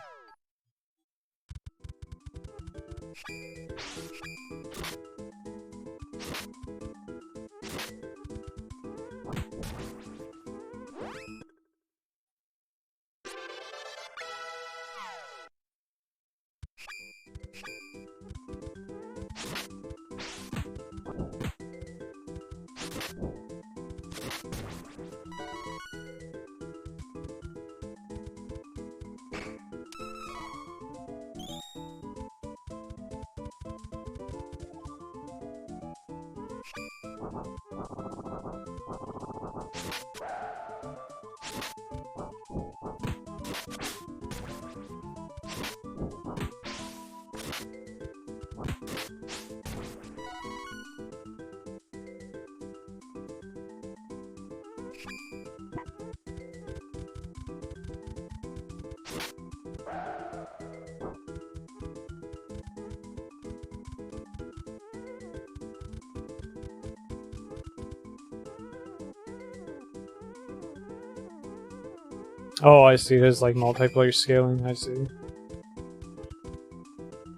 Oh, I see. There's like multiplayer scaling. I see.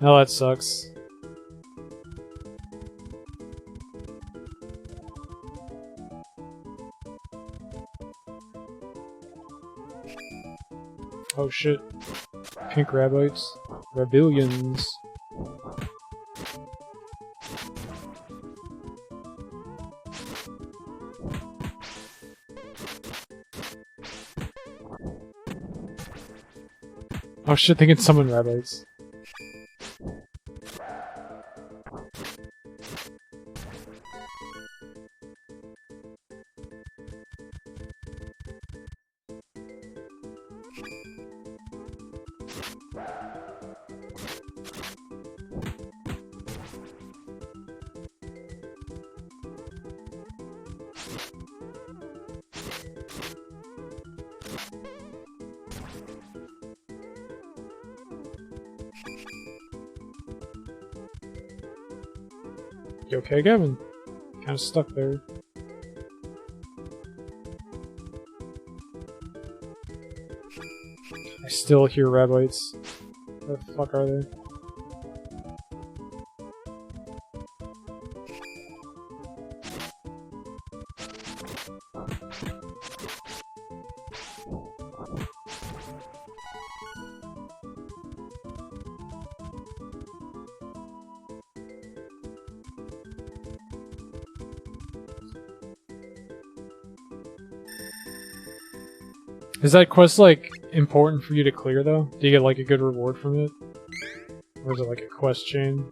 Oh, that sucks. Oh shit. Pink rabbits. Rebellions. Oh shit, they can summon rabbits. You okay, Gavin? Kind of stuck there. I still hear rabbits. Where the fuck are they? Is that quest, like, important for you to clear, though? Do you get, like, a good reward from it? Or is it, like, a quest chain?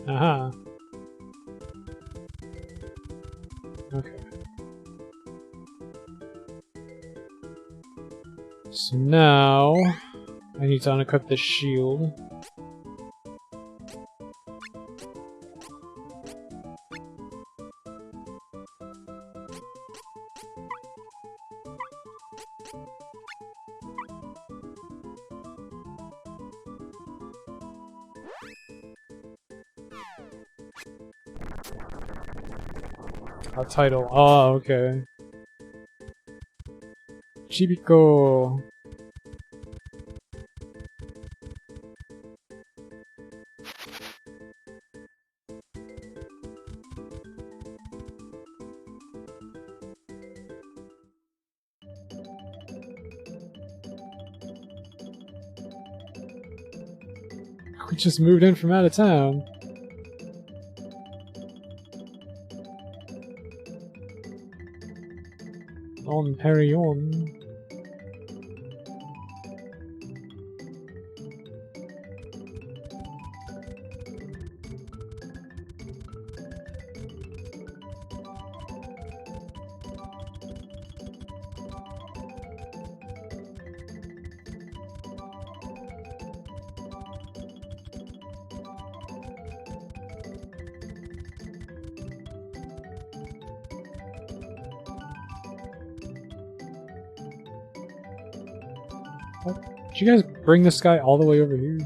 Aha. Okay. So now... I need to unequip this shield. A title. Oh, okay. Chibiko. We just moved in from out of town. On Perion. Did you guys bring this guy all the way over here?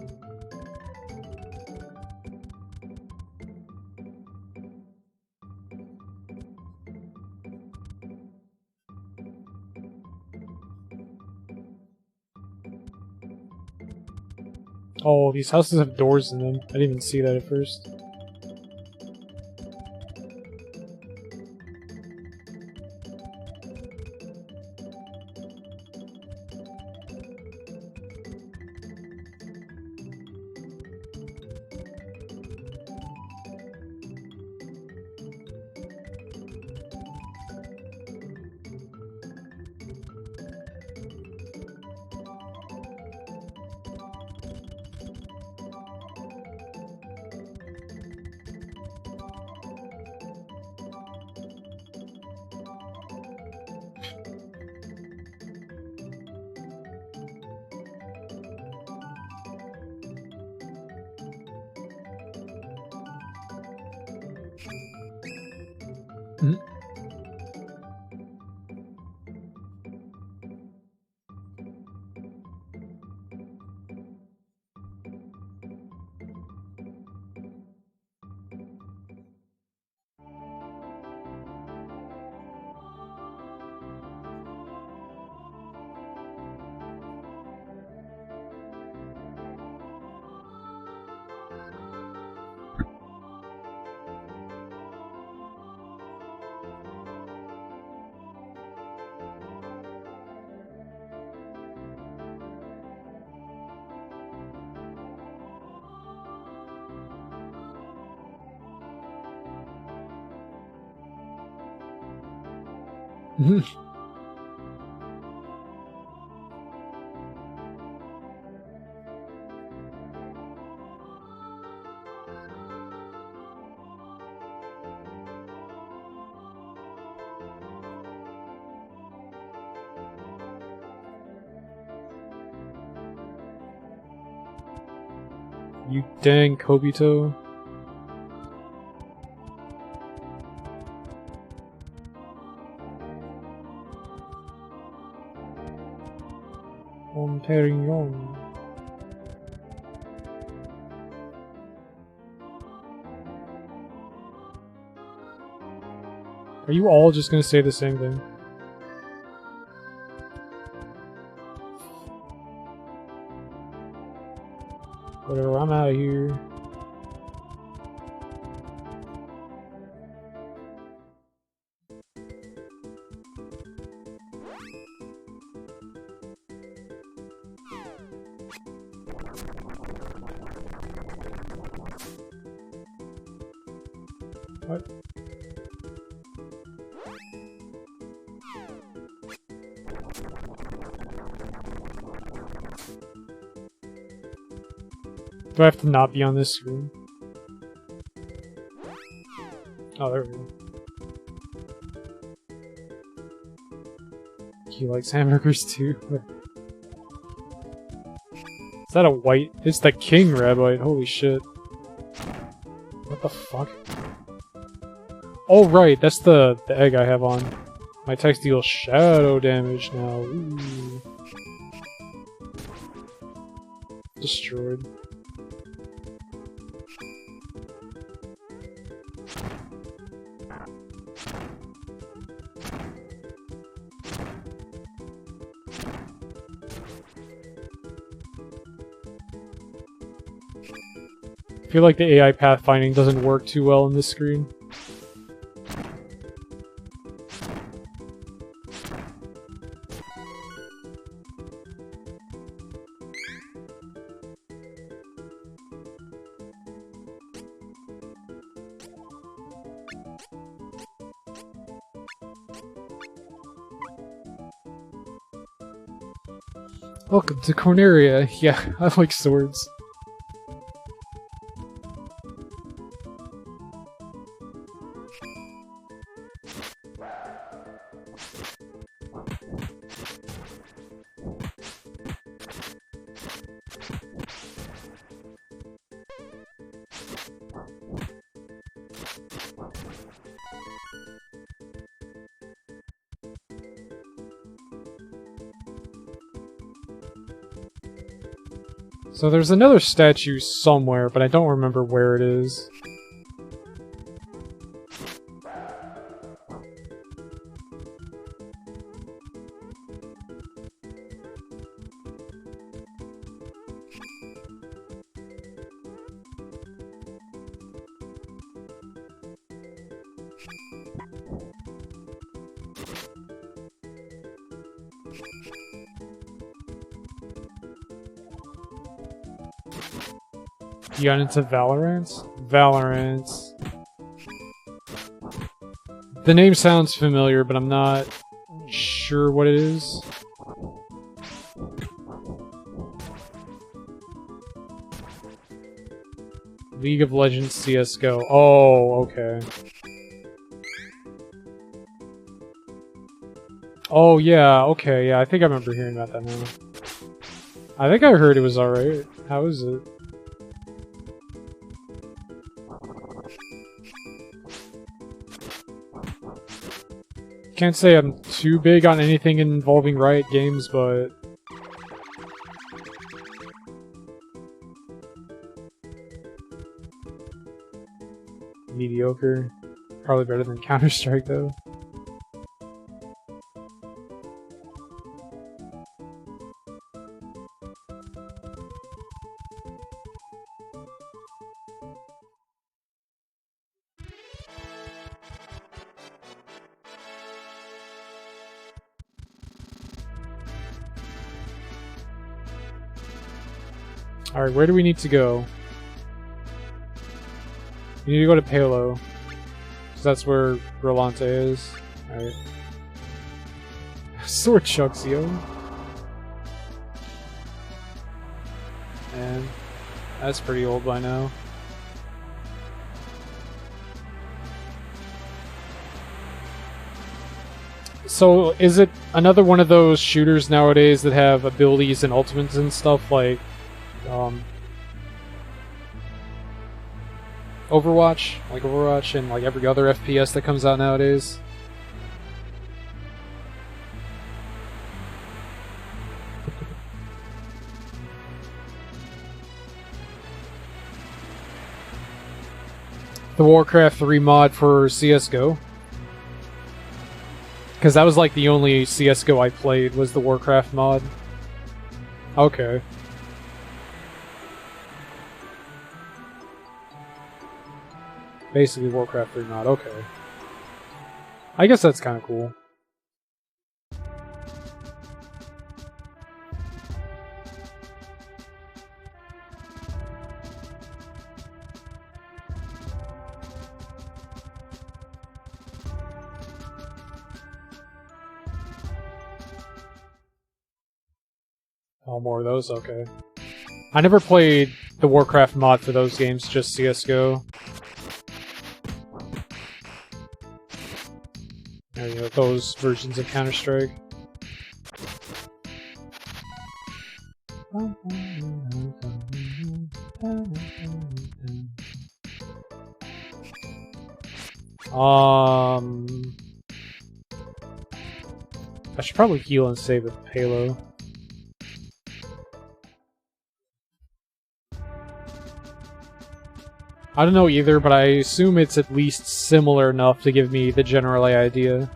Oh, these houses have doors in them. I didn't even see that at first. You dang Kobito. Dom Perignon. Are you all just gonna say the same thing? Whatever, I'm out of here. What? Do I have to not be on this screen? Oh, there we go. He likes hamburgers too. Is that a white? It's the king rabbite. Holy shit. What the fuck? Oh, right. That's the egg I have on. My text deals shadow damage now. Ooh. Destroyed. I feel like the AI pathfinding doesn't work too well on this screen. Welcome to Corneria. Yeah, I like swords. So there's another statue somewhere, but I don't remember where it is. You got into Valorant? Valorant. The name sounds familiar, but I'm not sure what it is. League of Legends CSGO. Oh, okay. Oh, yeah, okay, yeah, I think I remember hearing about that now. I think I heard it was alright. How is it? Can't say I'm too big on anything involving Riot Games, but... mediocre. Probably better than Counter-Strike, though. Alright, where do we need to go? We need to go to Palo. Because that's where Rolante is. Alright. Sword chucks, yo. And that's pretty old by now. So, is it another one of those shooters nowadays that have abilities and ultimates and stuff like Overwatch? Like Overwatch and like every other FPS that comes out nowadays? The Warcraft 3 mod for CSGO. Because that was like the only CSGO I played was the Warcraft mod. Okay. Basically Warcraft 3 mod, okay. I guess that's kind of cool. Oh, more of those? Okay. I never played the Warcraft mod for those games, just CSGO. There you go, those versions of Counter-Strike. I should probably heal and save with Halo. I don't know either, but I assume it's at least similar enough to give me the general idea.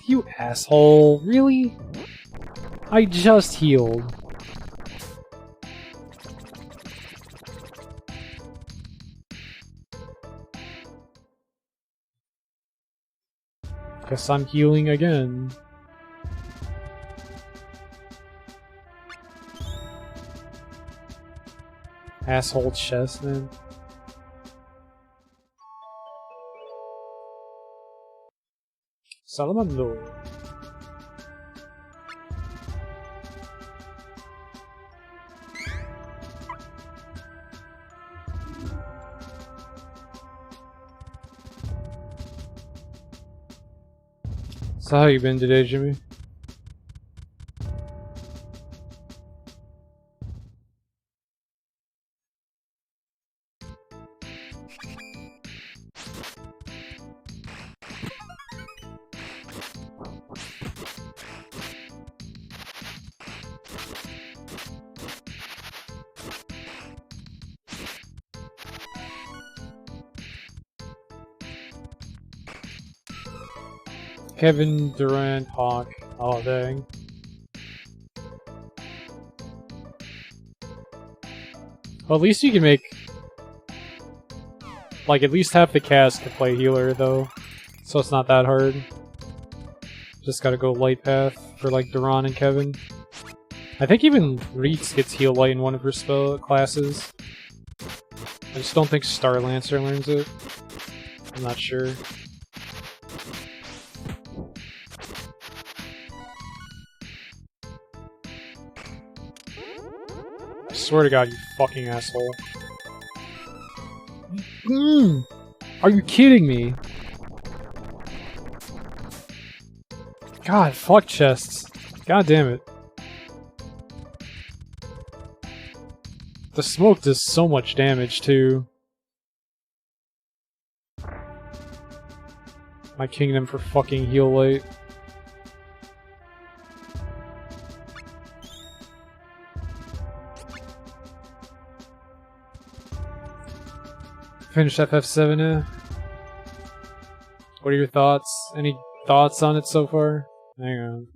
You asshole, really? I just healed. Guess I'm healing again. Asshole chest, man. Salamando. So how you been today, Jimmy? Kevin Durant, Hawk. Oh, dang. Well, at least you can make... like, at least half the cast can play healer, though. So it's not that hard. Just gotta go light path for, like, Duran and Kevin. I think even Reitz gets heal light in one of her spell classes. I just don't think Star Lancer learns it. I'm not sure. I swear to God, you fucking asshole. Are you kidding me? God, fuck chests. God damn it. The smoke does so much damage, too. My kingdom for fucking heal light. Finished FF7, What are your thoughts? Any thoughts on it so far? Hang on.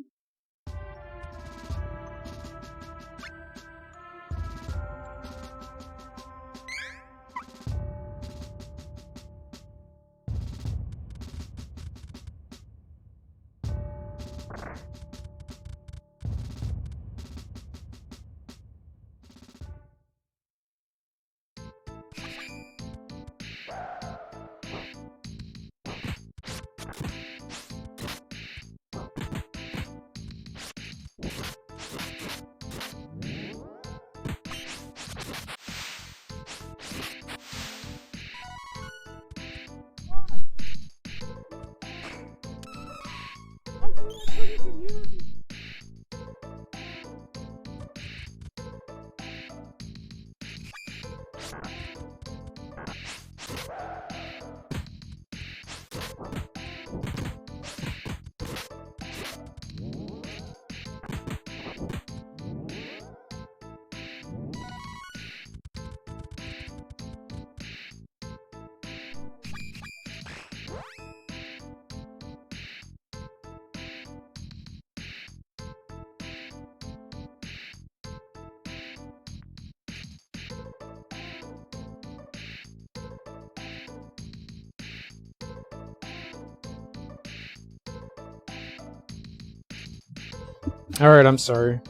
Alright, I'm sorry.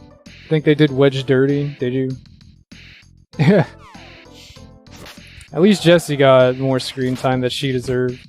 Think they did Wedge dirty? Did you? At least Jessie got more screen time that she deserved.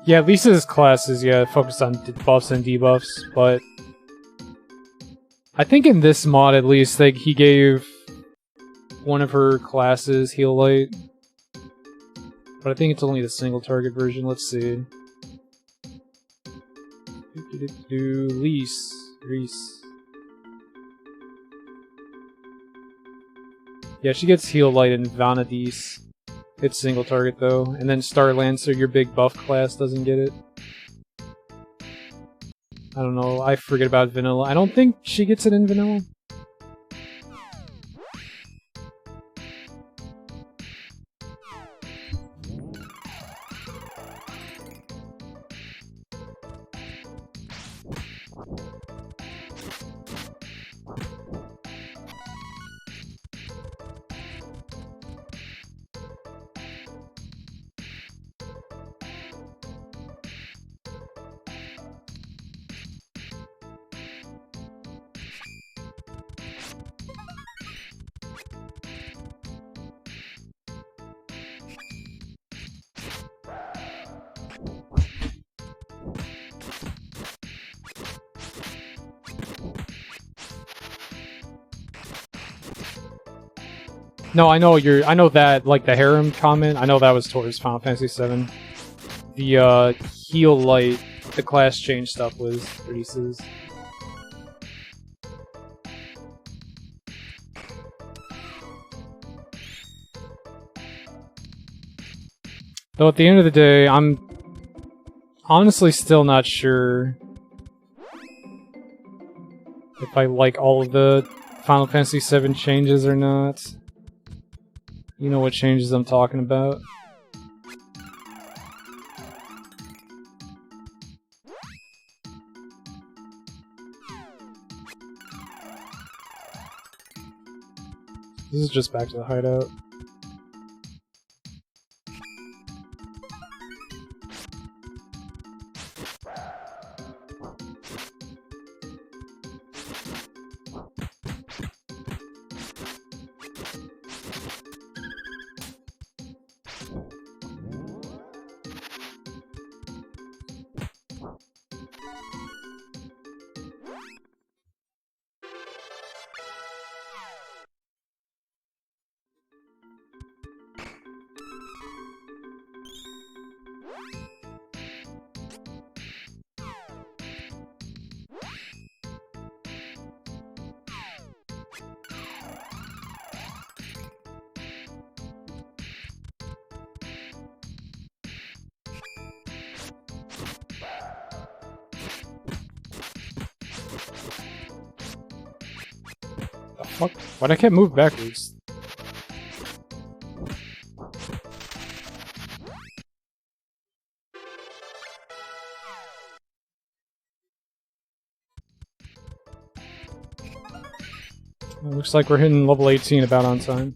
Yeah, Lisa's class is, focused on buffs and debuffs, but I think in this mod, at least, like, he gave one of her classes Heal Light. But I think it's only the single target version. Let's see. Reese. Yeah, she gets Heal Light in Vanadis. It's single target though, and then Star Lancer, your big buff class, doesn't get it. I don't know, I forget about Vanilla. I don't think she gets it in Vanilla. No, I know that, like, the harem comment, I know that was towards Final Fantasy VII. The, Heal Light, the class change stuff was Reese's. Though at the end of the day, I'm honestly still not sure if I like all of the Final Fantasy VII changes or not. You know what changes I'm talking about. This is just back to the hideout. Fuck? Why'd I can't move backwards? It looks like we're hitting level 18 about on time.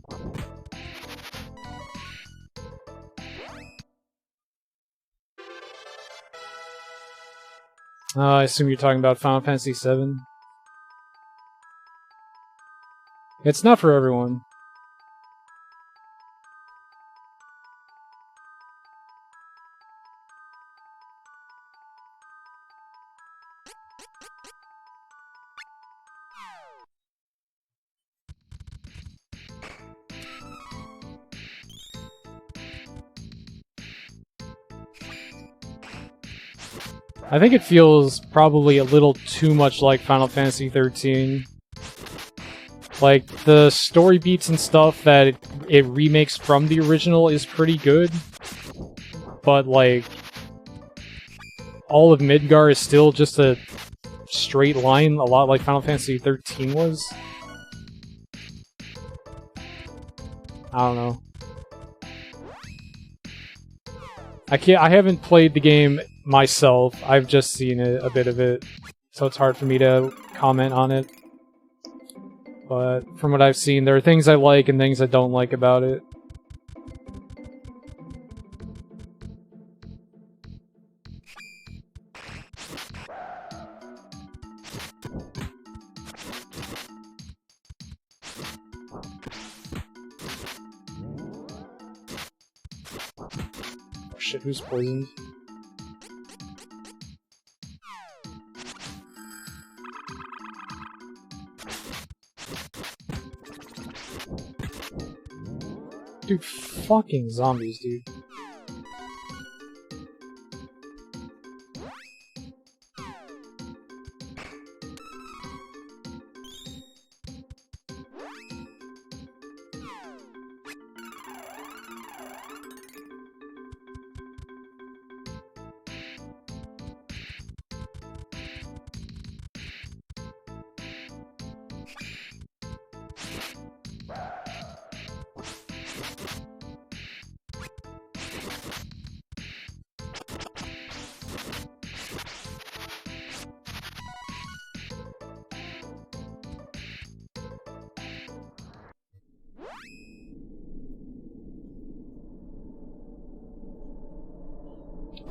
I assume you're talking about Final Fantasy VII. It's not for everyone. I think it feels probably a little too much like Final Fantasy XIII. Like, the story beats and stuff that it remakes from the original is pretty good. But, like, all of Midgar is still just a straight line, a lot like Final Fantasy 13 was. I don't know. I haven't played the game myself. I've just seen a bit of it, so it's hard for me to comment on it. But from what I've seen, there are things I like and things I don't like about it. Oh shit, who's poisoned? Dude, fucking zombies, dude.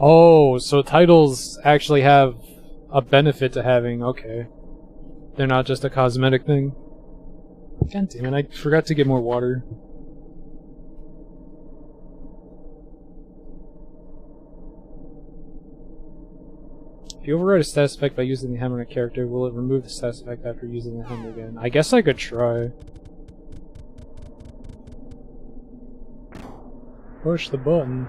Oh, so titles actually have a benefit to having, okay. They're not just a cosmetic thing. God damn it, I forgot to get more water. If you override a status effect by using the hammer on a character, will it remove the status effect after using the hammer again? I guess I could try. Push the button.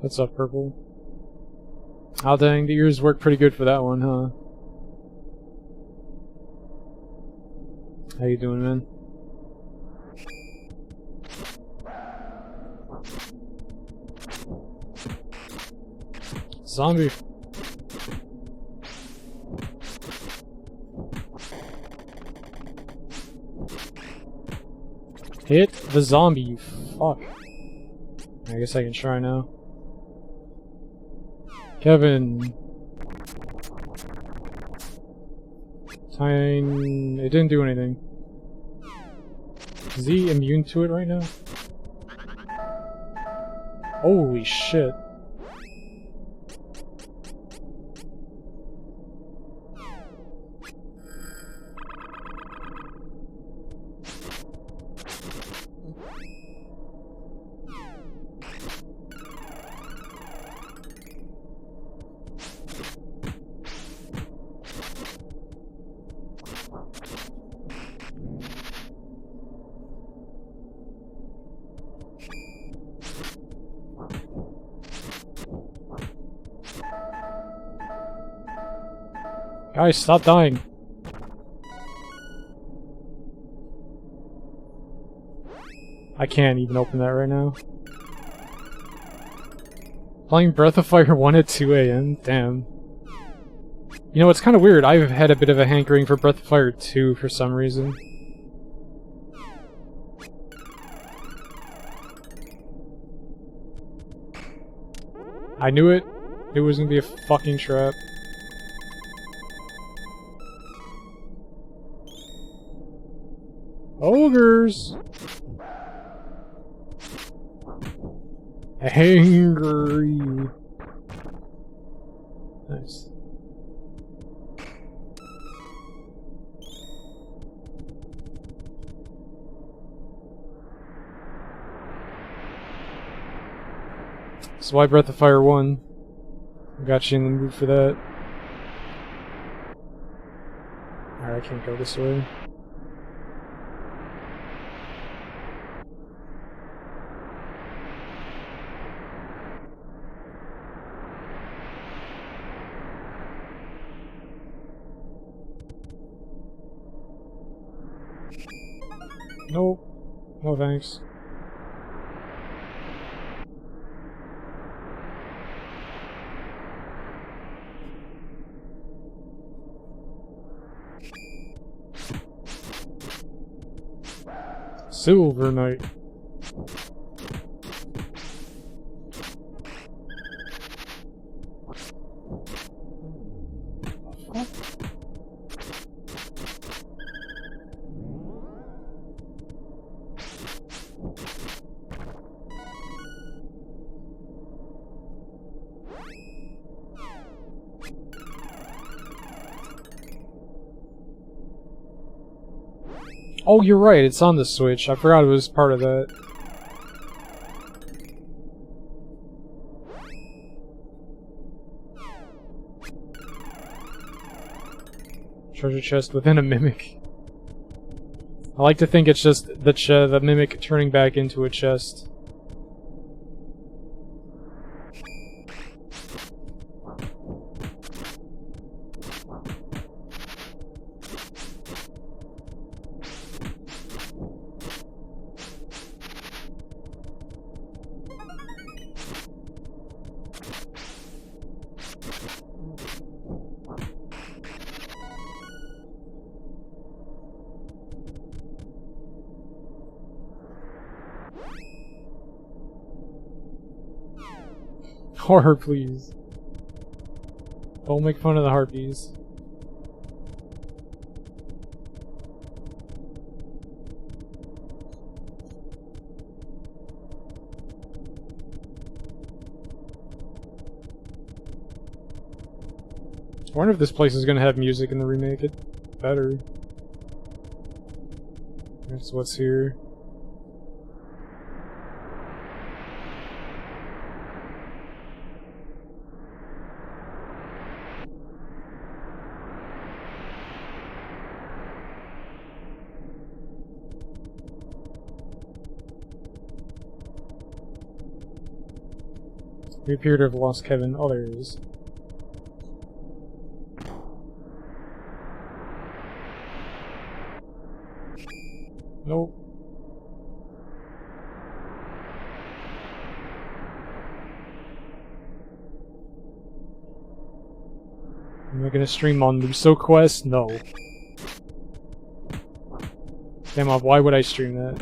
What's up, Purple? Oh dang, the ears work pretty good for that one, huh? How you doing, man? Zombie. Hit the zombie, you fuck. I guess I can try now. Kevin. Time. It didn't do anything. Is he immune to it right now? Holy shit. Guys, stop dying. I can't even open that right now. Playing Breath of Fire 1 at 2 AM? Damn. You know, it's kind of weird. I've had a bit of a hankering for Breath of Fire 2 for some reason. I knew it. It was gonna be a fucking trap. Ogres! Angry. Nice. That's why Breath of Fire 1. Got you in the mood for that. Alright, I can't go this way. Nope. No thanks. Silver Knight. Oh, you're right, it's on the Switch. I forgot it was part of that. Treasure chest within a mimic. I like to think it's just the mimic turning back into a chest. Horror, please. Don't make fun of the harpies. I wonder if this place is gonna have music in the remake. It better. That's what's here. We appear to have lost Kevin. Oh, there he is. Nope. Am I gonna stream on Luso Quest? No. Damn, why would I stream that?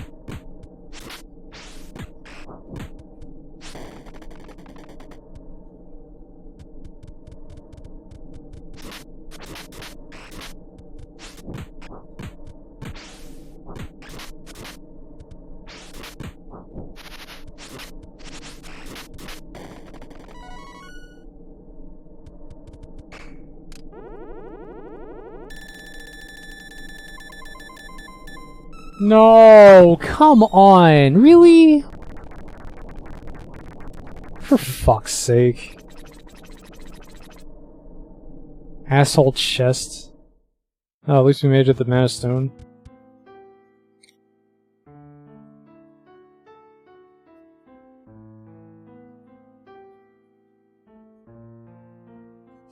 No, come on, really? For fuck's sake. Asshole chest. Oh, at least we made it to the Mana Stone.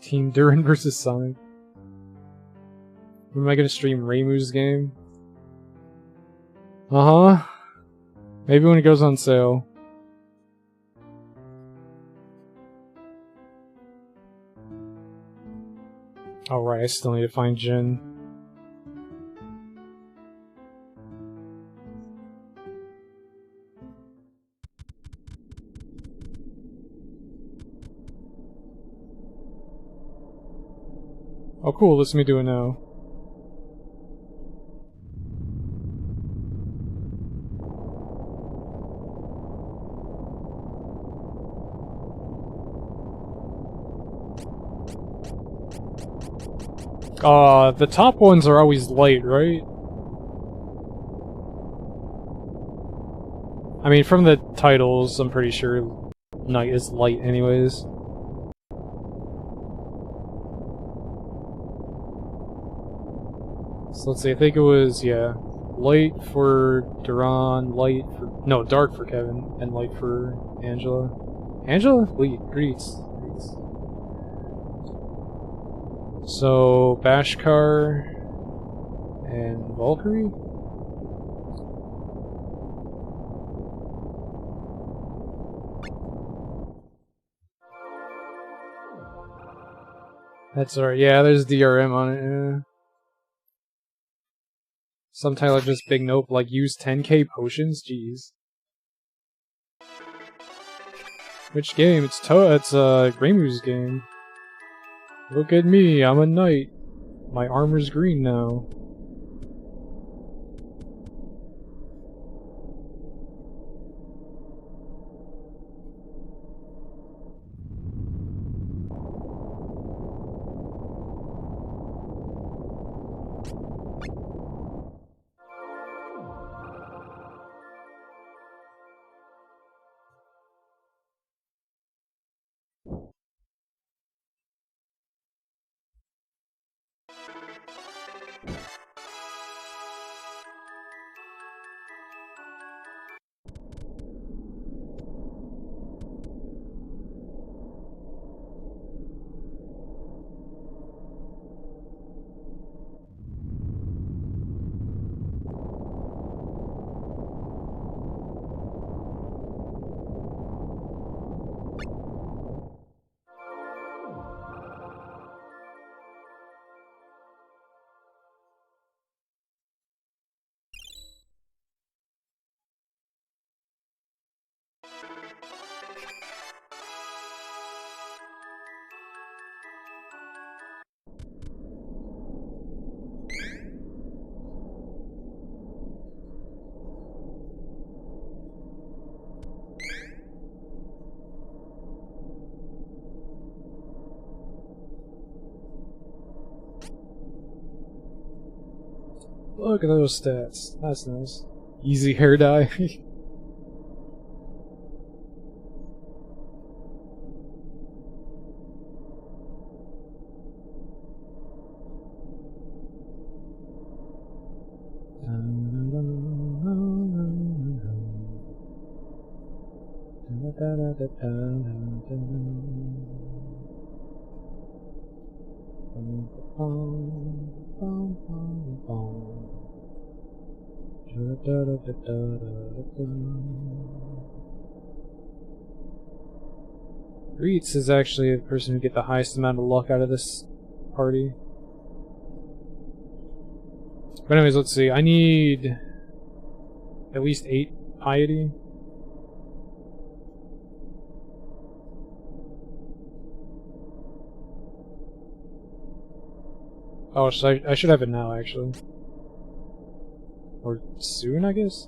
Team Durin versus Sonic. When am I gonna stream Reimu's game? Uh-huh. Maybe when it goes on sale. Alright, I still need to find Jin. Oh cool, lets me do it now. The top ones are always light, right? I mean, from the titles, I'm pretty sure night is light anyways. So let's see, I think it was, yeah, light for Duran, light for... No, dark for Kevin, and light for Angela. Angela? Wait, greets. So, Bashkar and Valkyrie? That's alright, yeah, there's DRM on it, yeah. Subtitle just big nope, like use 10k potions? Jeez. Which game? It's Greymoose game. Look at me, I'm a knight. My armor's green now. Look at those stats. That's nice. Easy hair dye. Reitz is actually the person who get the highest amount of luck out of this party. But anyways, let's see. I need at least 8 piety. Oh, so I should have it now, actually. Or soon, I guess?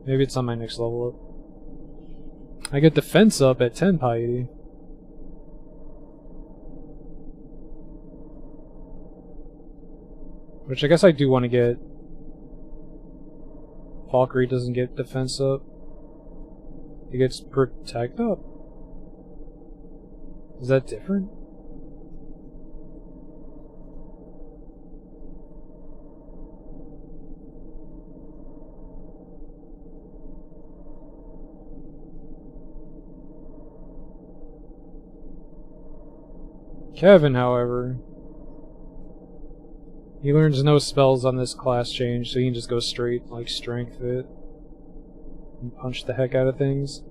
Maybe it's on my next level up. I get defense up at 10 piety. Which I guess I do want to get. Valkyrie doesn't get defense up. He gets protect up. Is that different? Kevin, however, he learns no spells on this class change, so he can just go straight, like, strength it. And punch the heck out of things.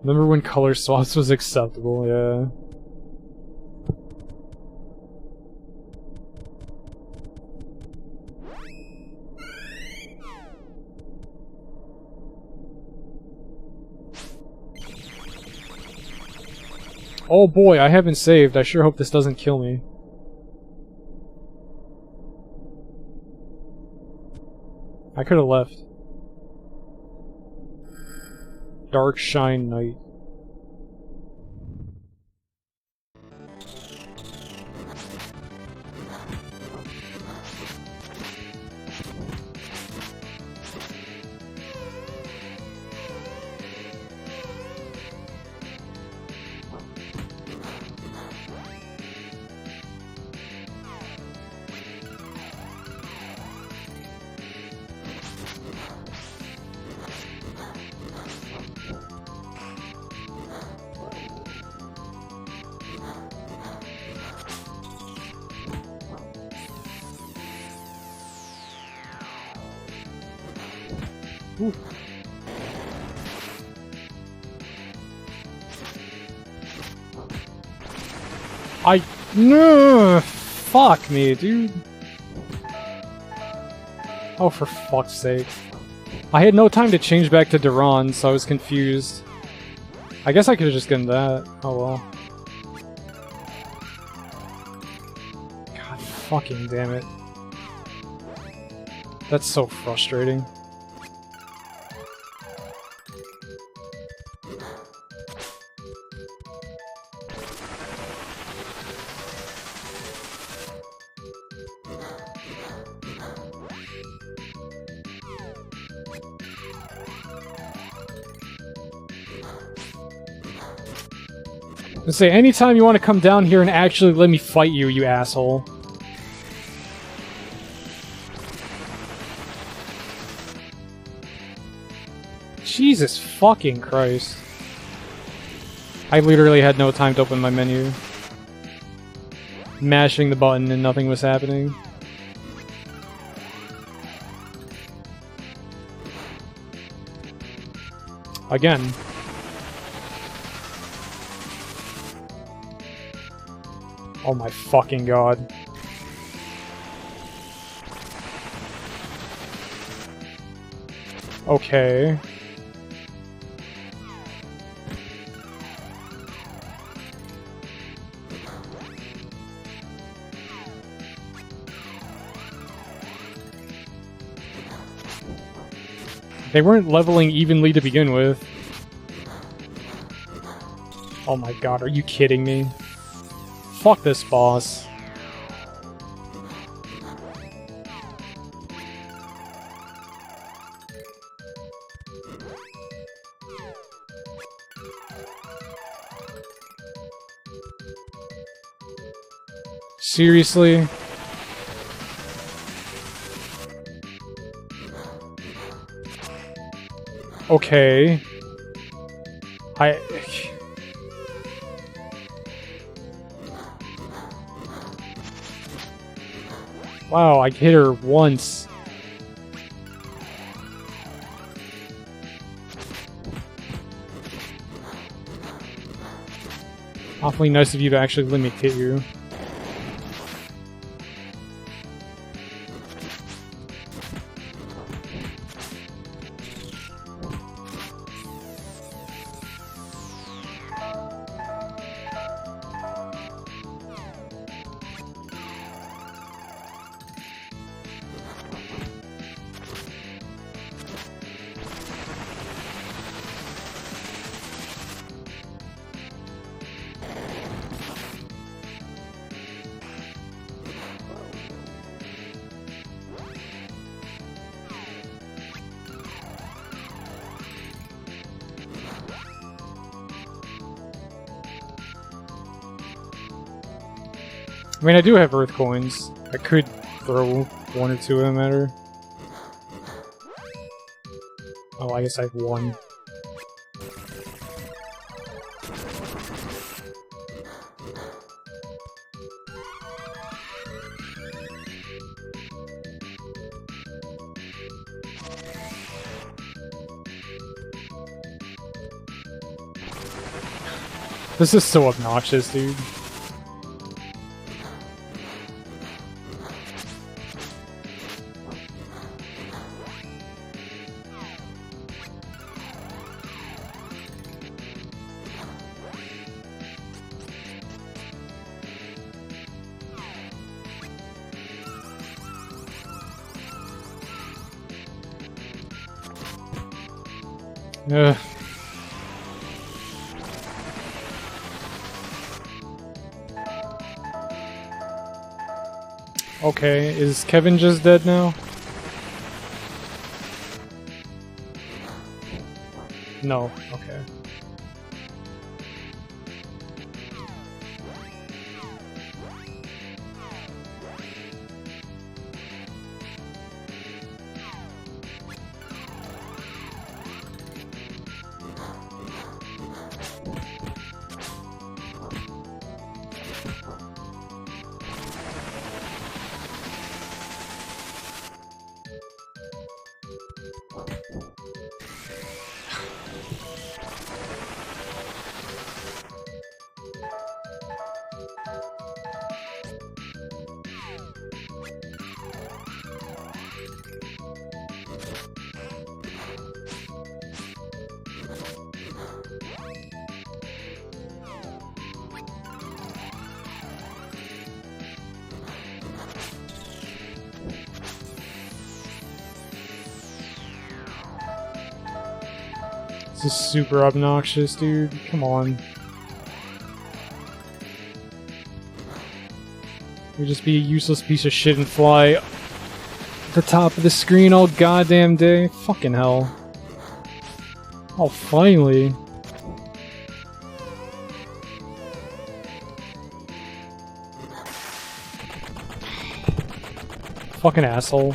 Remember when color swaps was acceptable, yeah. Oh boy, I haven't saved. I sure hope this doesn't kill me. I could have left. Dark Shine Night. Ooh. No, fuck me, dude. Oh, for fuck's sake. I had no time to change back to Duran, so I was confused. I guess I could have just gotten that. Oh well. God fucking damn it. That's so frustrating. I say, anytime you want to come down here and actually let me fight you, you asshole. Jesus fucking Christ. I literally had no time to open my menu. Mashing the button and nothing was happening. Again. Oh my fucking god. Okay. They weren't leveling evenly to begin with. Oh my god, are you kidding me? Fuck this boss. Seriously? Okay. Wow, I hit her once. Awfully nice of you to actually let me hit you. I mean, I do have Earth coins. I could throw one or two of them at her. Oh, I guess I have one. This is so obnoxious, dude. Ugh. Okay, is Kevin just dead now? No, okay. This is super obnoxious, dude. Come on. We just be a useless piece of shit and fly at the top of the screen all goddamn day. Fucking hell. Oh, finally. Fucking asshole.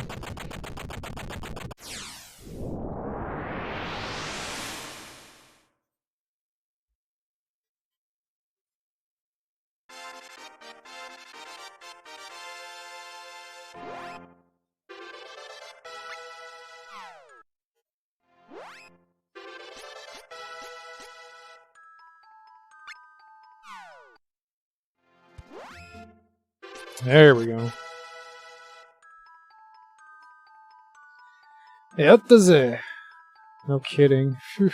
There we go. Yattaze! No kidding. Phew.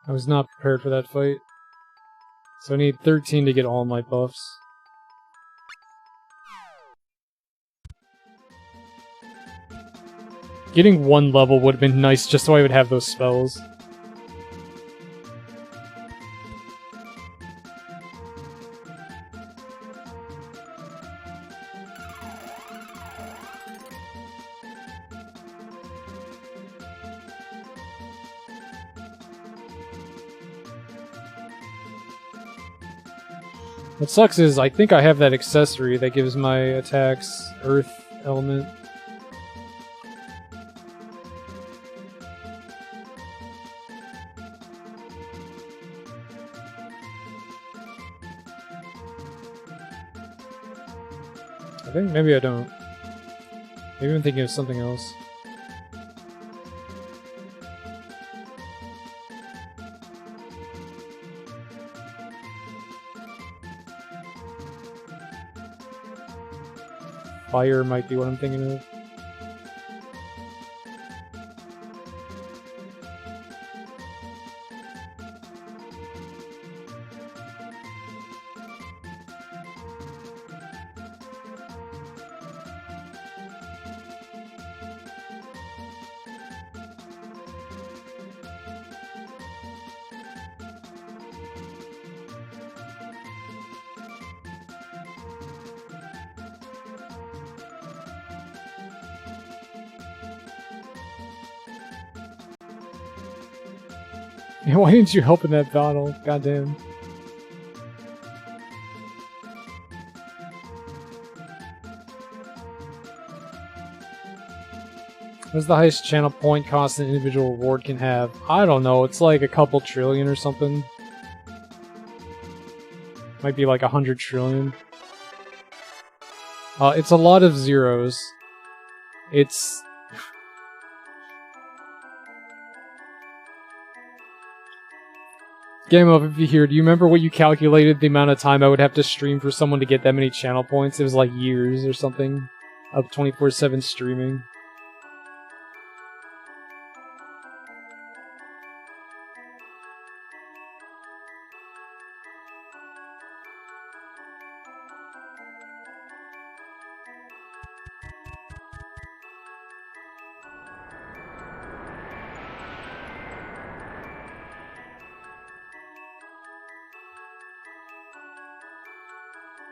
I was not prepared for that fight. So I need 13 to get all my buffs. Getting one level would have been nice just so I would have those spells. What sucks is I think I have that accessory that gives my attacks earth element. I think maybe I don't. Maybe I'm thinking of something else. Fire might be what I'm thinking of. Yeah, why didn't you help in that battle? Goddamn. What's the highest channel point cost an individual reward can have? I don't know, it's like a couple trillion or something. Might be like 100 trillion. It's a lot of zeros. It's... Game Up, if you hear, do you remember what you calculated the amount of time I would have to stream for someone to get that many channel points? It was like years or something of 24/7 streaming.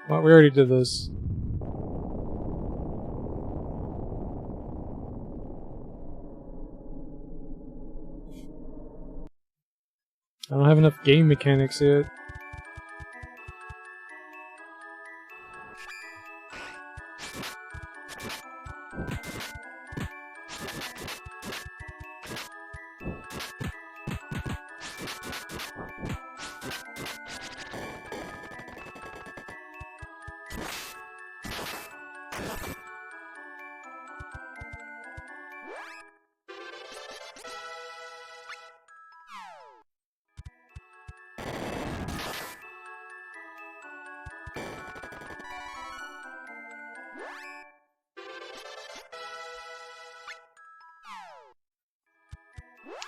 Well, we already did this. I don't have enough game mechanics yet.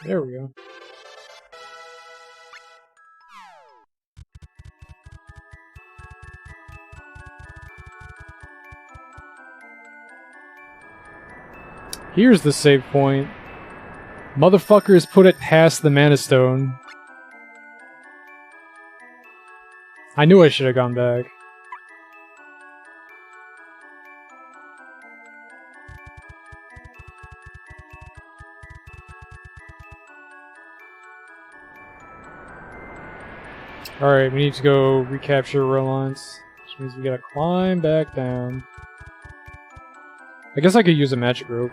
There we go. Here's the save point. Motherfuckers put it past the Mana Stone. I knew I should have gone back. Alright, we need to go recapture Rolance, which means we gotta climb back down. I guess I could use a magic rope.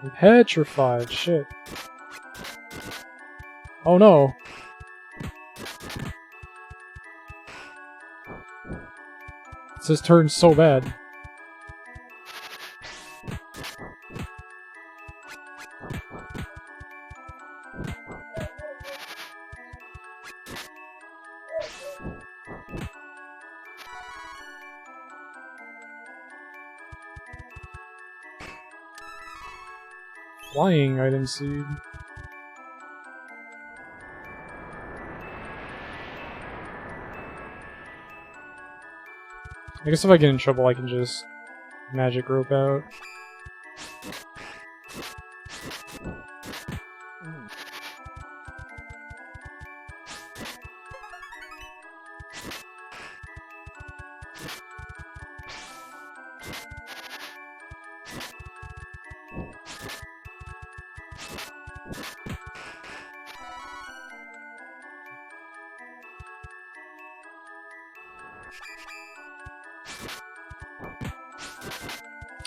I'm petrified, shit. Oh no! This turned so bad. Flying item seed. I guess if I get in trouble, I can just magic rope out.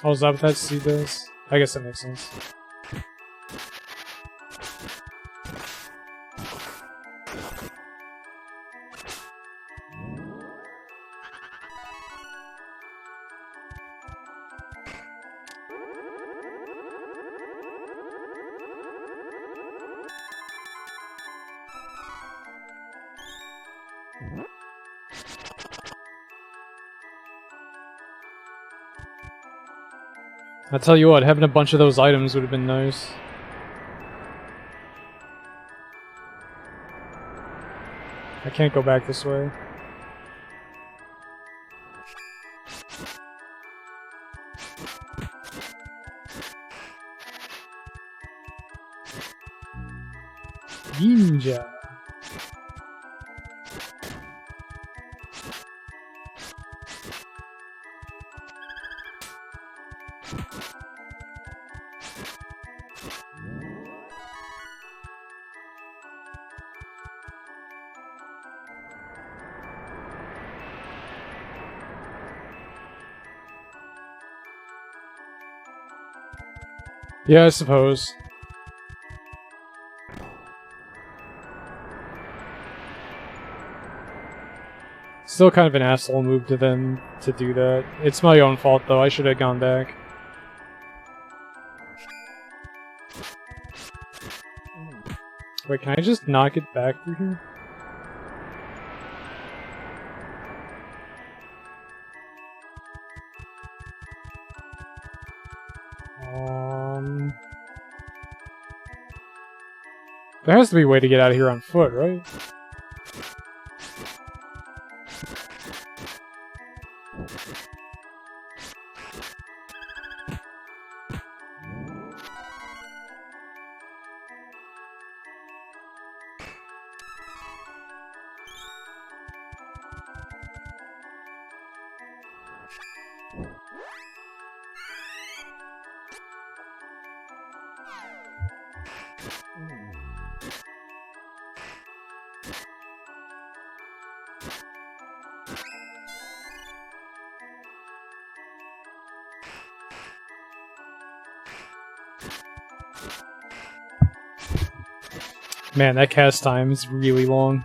Oh, is that what that seed does? I guess that makes sense. I tell you what, having a bunch of those items would have been nice. I can't go back this way. Ninja. Yeah, I suppose. still kind of an asshole move to them to do that. It's my own fault, though. I should have gone back. Wait, can I just not get back through here? There has to be a way to get out of here on foot, right? Man, that cast time is really long.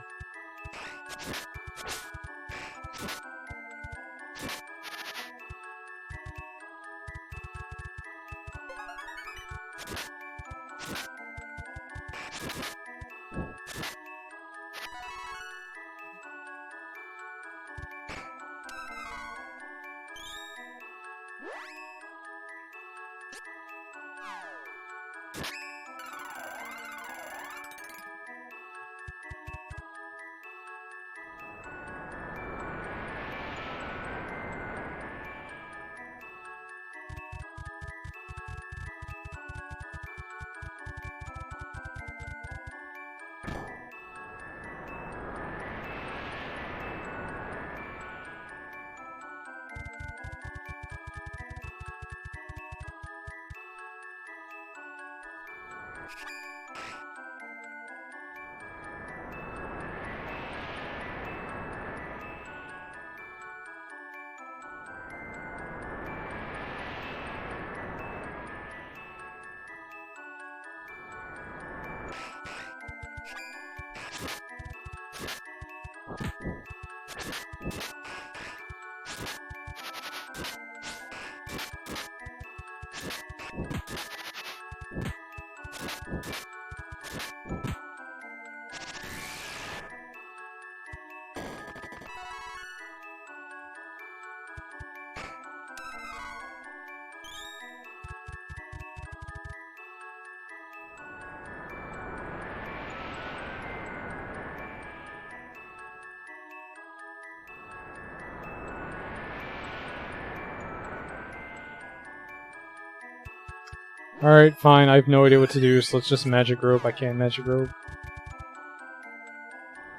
Alright, fine, I have no idea what to do, so let's just magic rope. I can't magic rope.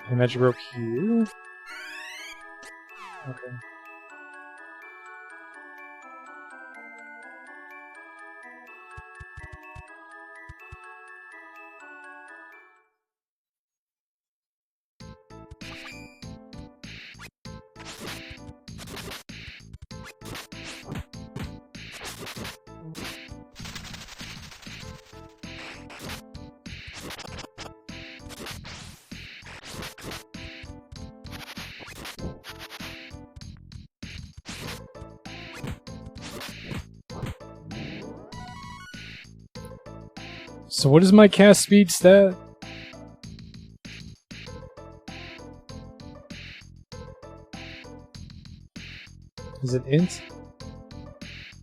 Can I magic rope here? Okay. So what is my cast speed stat? Is it int?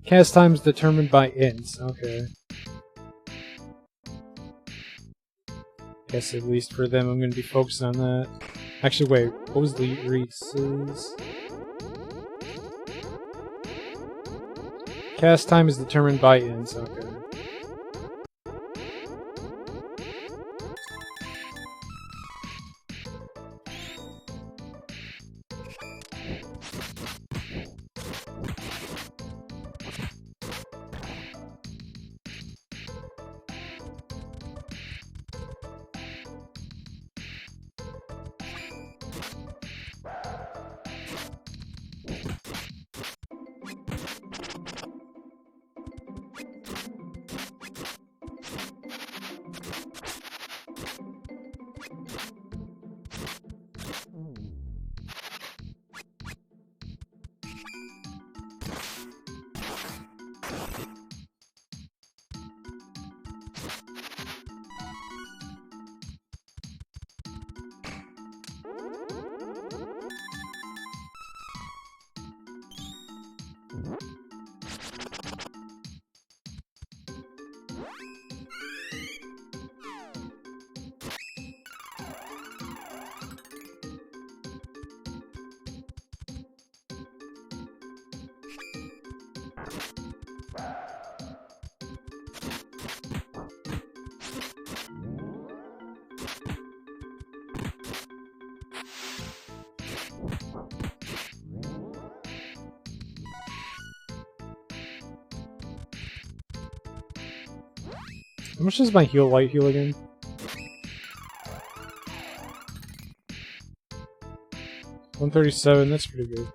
Cast time is determined by int. Okay. Guess at least for them I'm going to be focusing on that. Actually, wait. What was the Reese's? Cast time is determined by int. Okay. How much is my light heal again? $137, that's pretty good.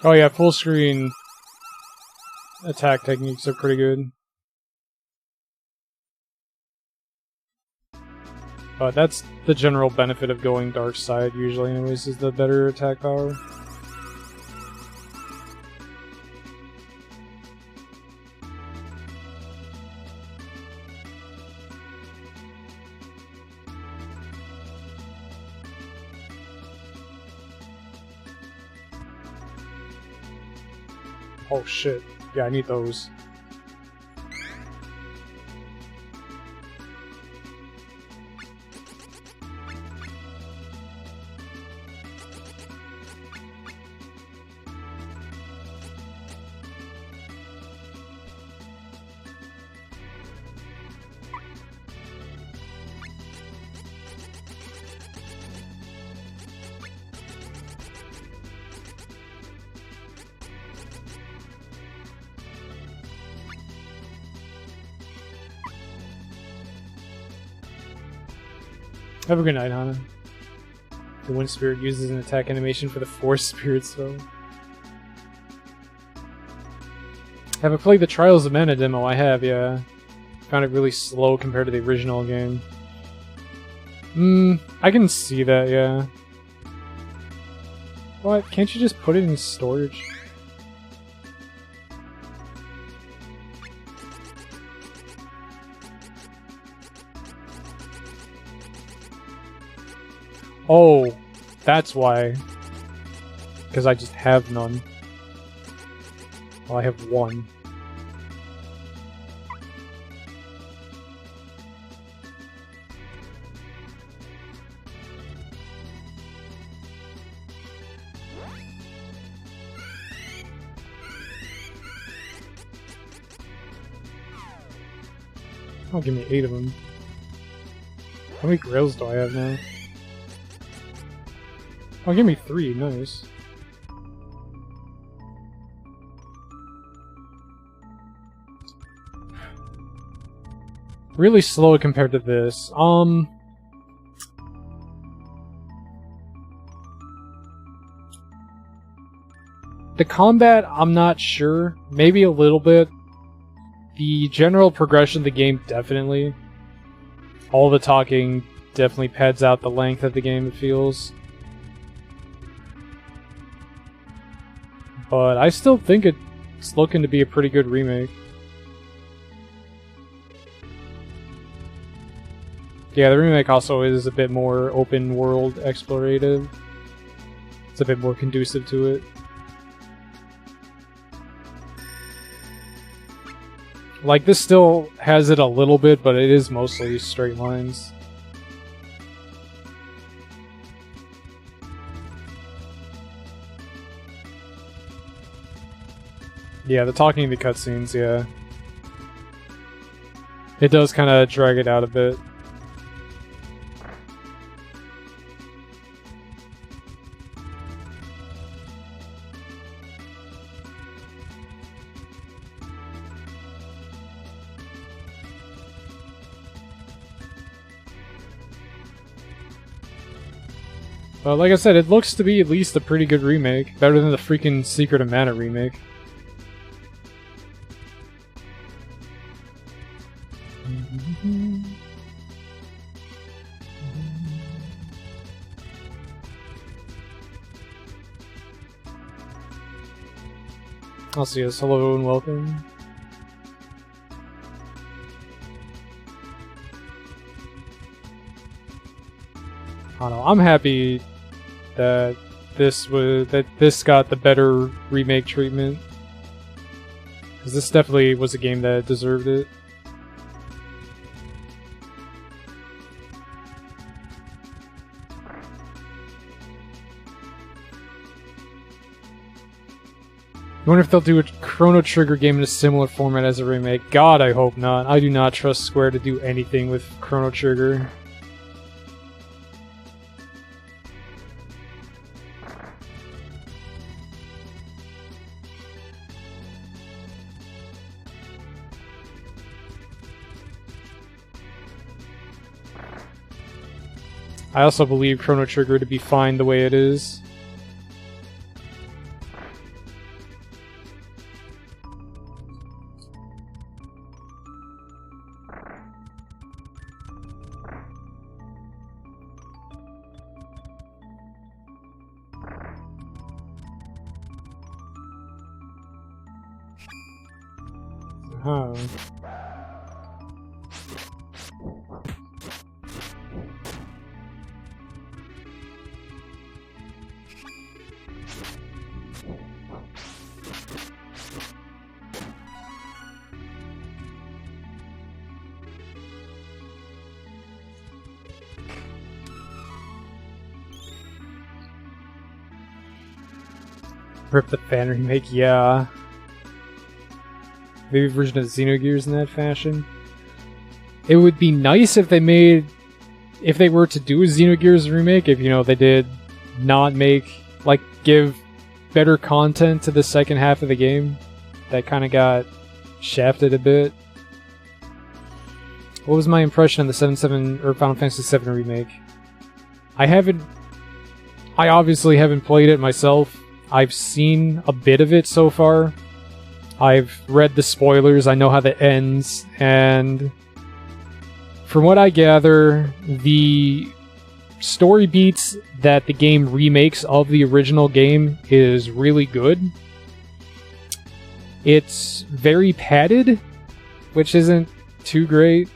Oh yeah, full screen attack techniques are pretty good. But that's the general benefit of going dark side usually anyways, is the better attack power. Oh shit. Yeah, I need those. Have a good night, Hana. The Wind Spirit uses an attack animation for the Force Spirit spell. Have I played the Trials of Mana demo? I have, yeah. Found it really slow compared to the original game. I can see that, yeah. What? Can't you just put it in storage? Oh, that's why. Because I just have none. Well, I have one. Oh, give me 8 of them. How many grails do I have now? Oh, give me 3, nice. Really slow compared to this. The combat, I'm not sure. Maybe a little bit. The general progression of the game, definitely. All the talking definitely pads out the length of the game, it feels. But I still think it's looking to be a pretty good remake. Yeah, the remake also is a bit more open world explorative. It's a bit more conducive to it. Like, this still has it a little bit, but it is mostly straight lines. Yeah, the talking in the cutscenes, yeah. It does kind of drag it out a bit. But like I said, it looks to be at least a pretty good remake. Better than the freaking Secret of Mana remake. I'll see us. Hello and welcome. I don't know. I'm happy that this got the better remake treatment, because this definitely was a game that deserved it. I wonder if they'll do a Chrono Trigger game in a similar format as a remake. God, I hope not. I do not trust Square to do anything with Chrono Trigger. I also believe Chrono Trigger to be fine the way it is. Huh. Rip the fan remake, yeah. Maybe a version of Xenogears in that fashion. It would be nice if they were to do a Xenogears remake, if, you know, they did not give better content to the second half of the game. That kind of got shafted a bit. What was my impression of the Final Fantasy VII remake? I obviously haven't played it myself. I've seen a bit of it so far. I've read the spoilers, I know how that ends, and from what I gather, the story beats that the game remakes of the original game is really good. It's very padded, which isn't too great.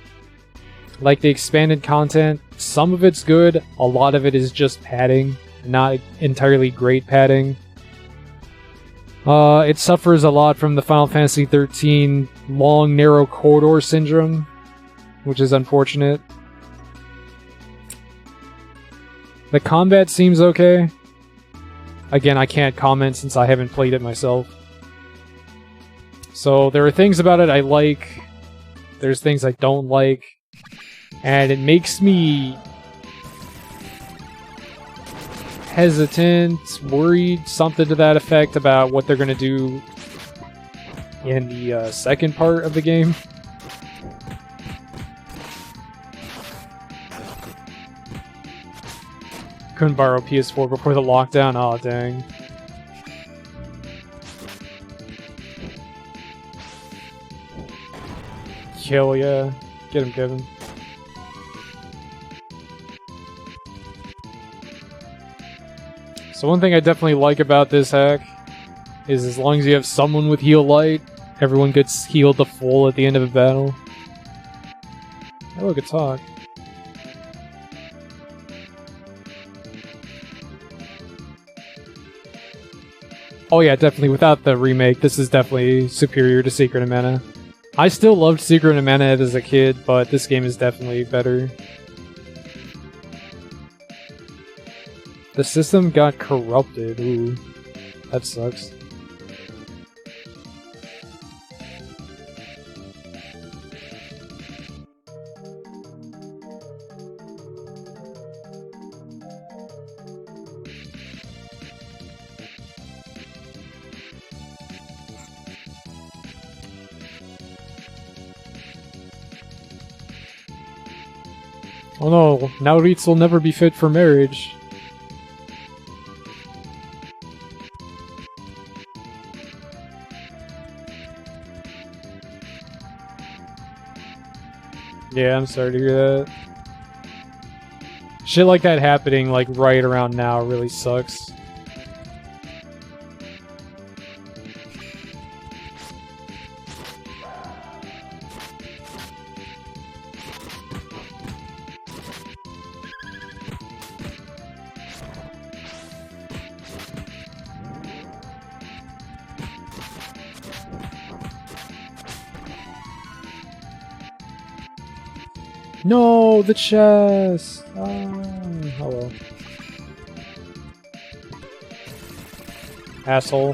Like the expanded content, some of it's good, a lot of it is just padding, not entirely great padding. It suffers a lot from the Final Fantasy XIII long, narrow corridor syndrome, which is unfortunate. The combat seems okay. Again, I can't comment since I haven't played it myself. So there are things about it I like, there's things I don't like, and it makes me hesitant, worried, something to that effect about what they're going to do in the second part of the game. Couldn't borrow PS4 before the lockdown, aw dang. Hell yeah. Get him, Kevin. So one thing I definitely like about this hack is as long as you have someone with heal light, everyone gets healed to full at the end of a battle. Oh, look, a talk. Oh yeah, definitely. Without the remake, this is definitely superior to Secret of Mana. I still loved Secret of Mana as a kid, but this game is definitely better. The system got corrupted. Ooh, that sucks. Oh no, now Ritz will never be fit for marriage. Yeah, I'm sorry to hear that. Shit like that happening like right around now really sucks. No, the chest! Oh, hello. Asshole.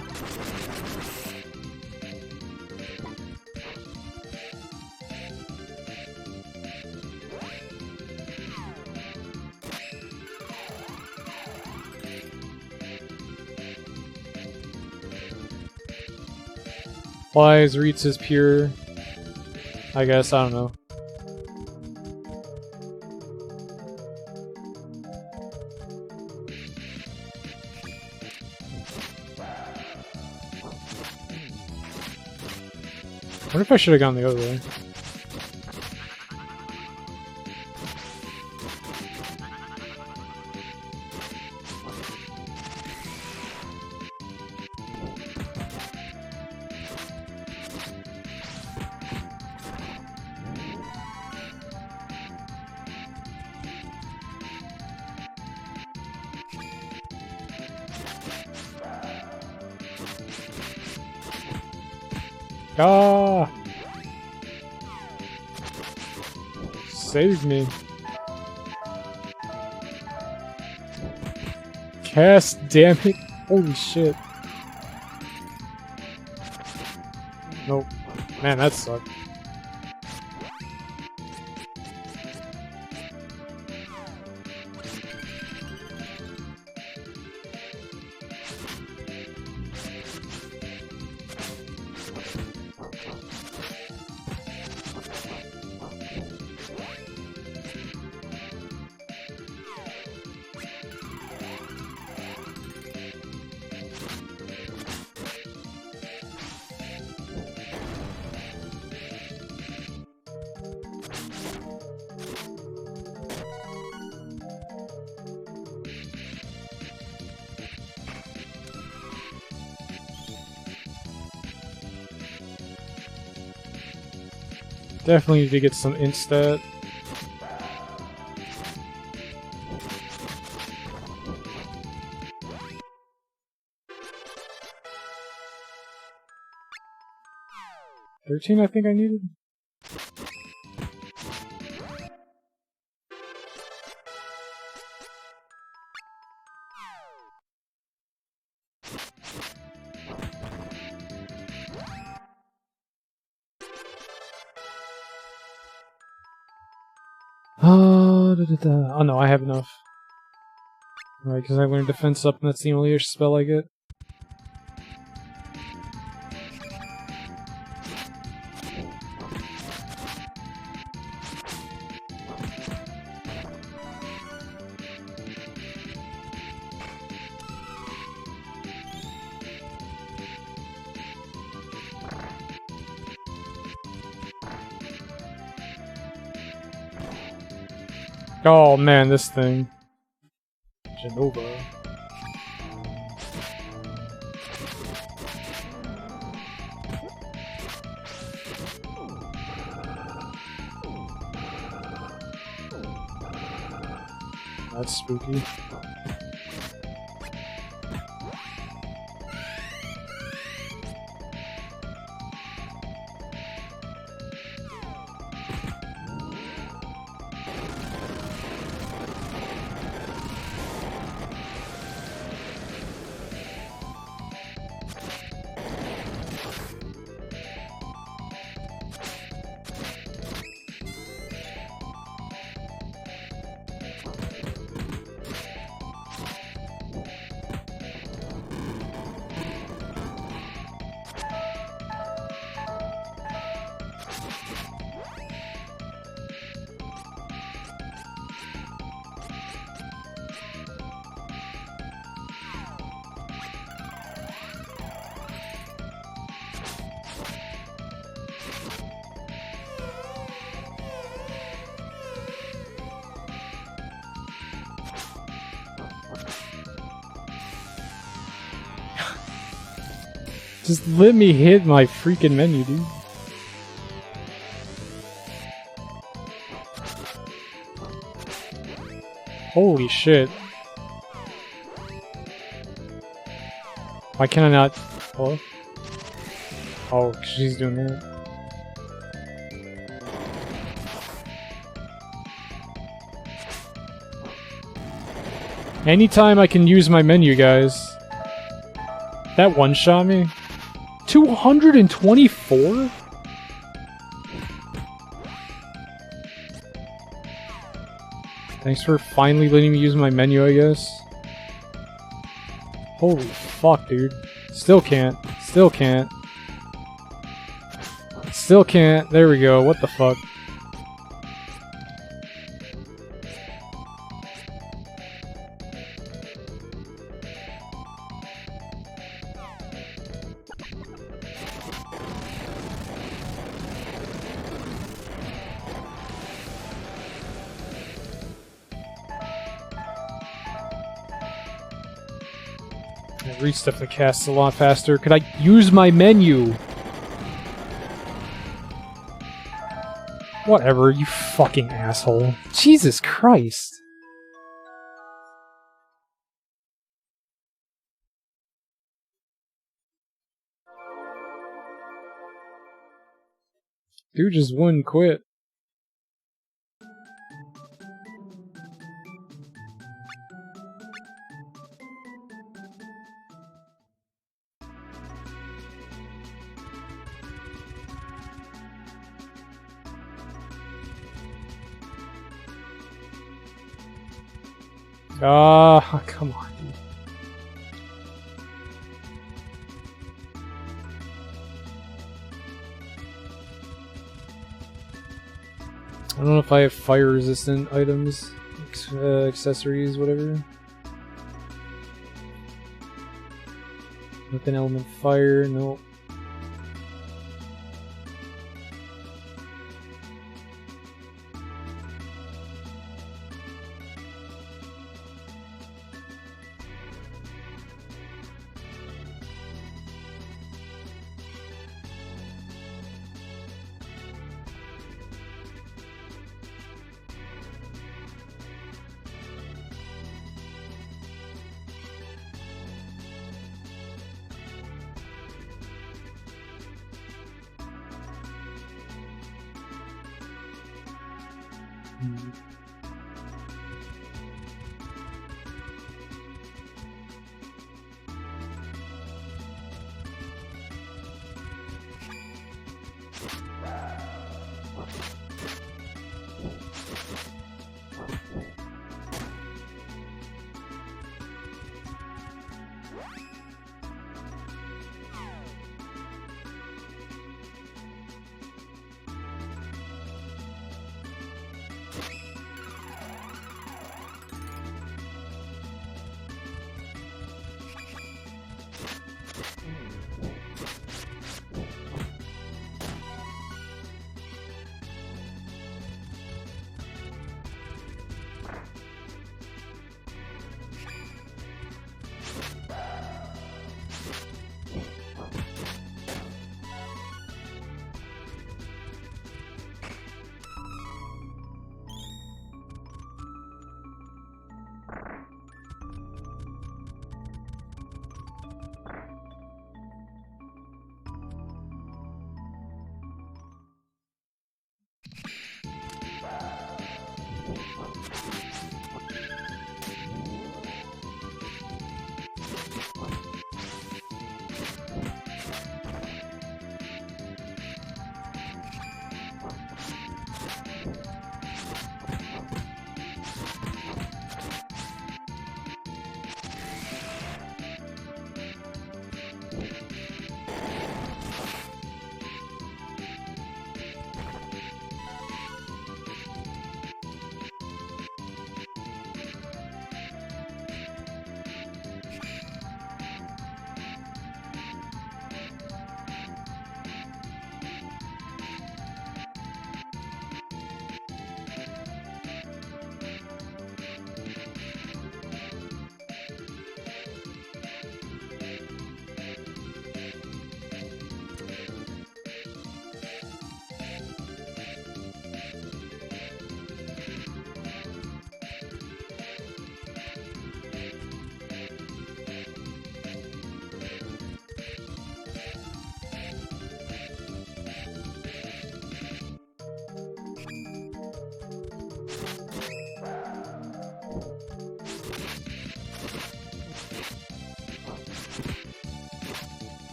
Why is Reeds is pure? I guess, I don't know. I wonder if I should have gone the other way. Ah! Save me. Cast, damn it. Holy shit. Nope. Man, that sucked. Definitely need to get some instat. $13 I think I needed. Oh no, I have enough. Right, because I learned defense up and that's the only spell I get. Oh man, this thing. Genova. That's spooky. Just let me hit my freaking menu, dude. Holy shit. Why can I not... Hello? Oh, she's doing that. Anytime I can use my menu, guys. That one-shot me? 224? Thanks for finally letting me use my menu, I guess. Holy fuck, dude. Still can't. Still can't. Still can't. There we go. What the fuck? I read stuff that casts a lot faster. Could I use my menu? Whatever, you fucking asshole. Jesus Christ. Dude just wouldn't quit. Ah, come on, dude. I don't know if I have fire-resistant items, accessories, whatever. Weapon element fire, nope.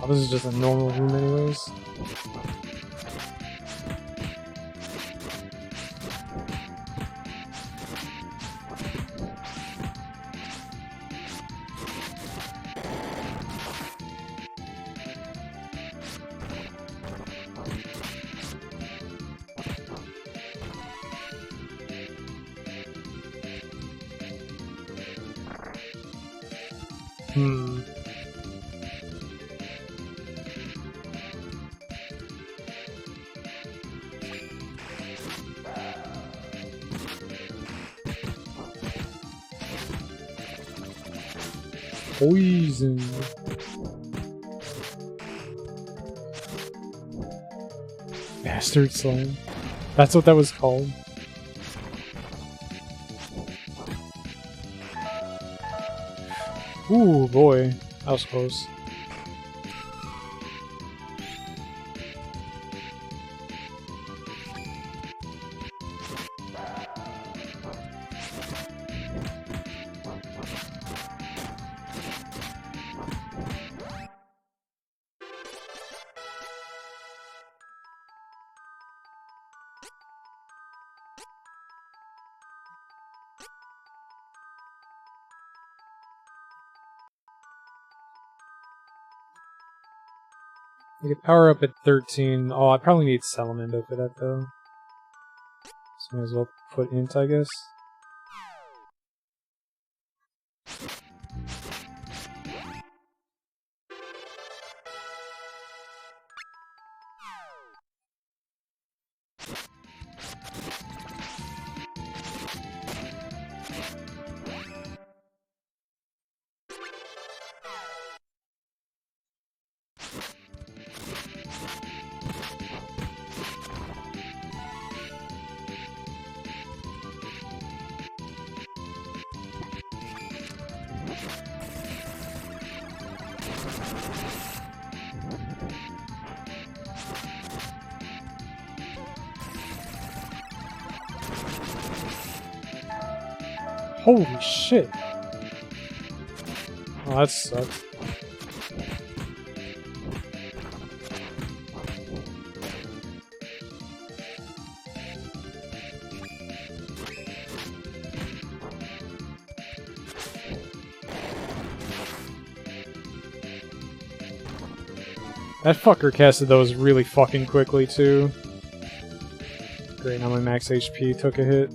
Oh, this is just a normal room anyways. Poison. Bastard slime. That's what that was called. Ooh, boy. That was close. You can power up at 13. Oh, I probably need Salamander for that, though. So might as well put int, I guess. Holy shit! Oh, that sucks. That fucker casted those really fucking quickly, too. Great, now my max HP took a hit.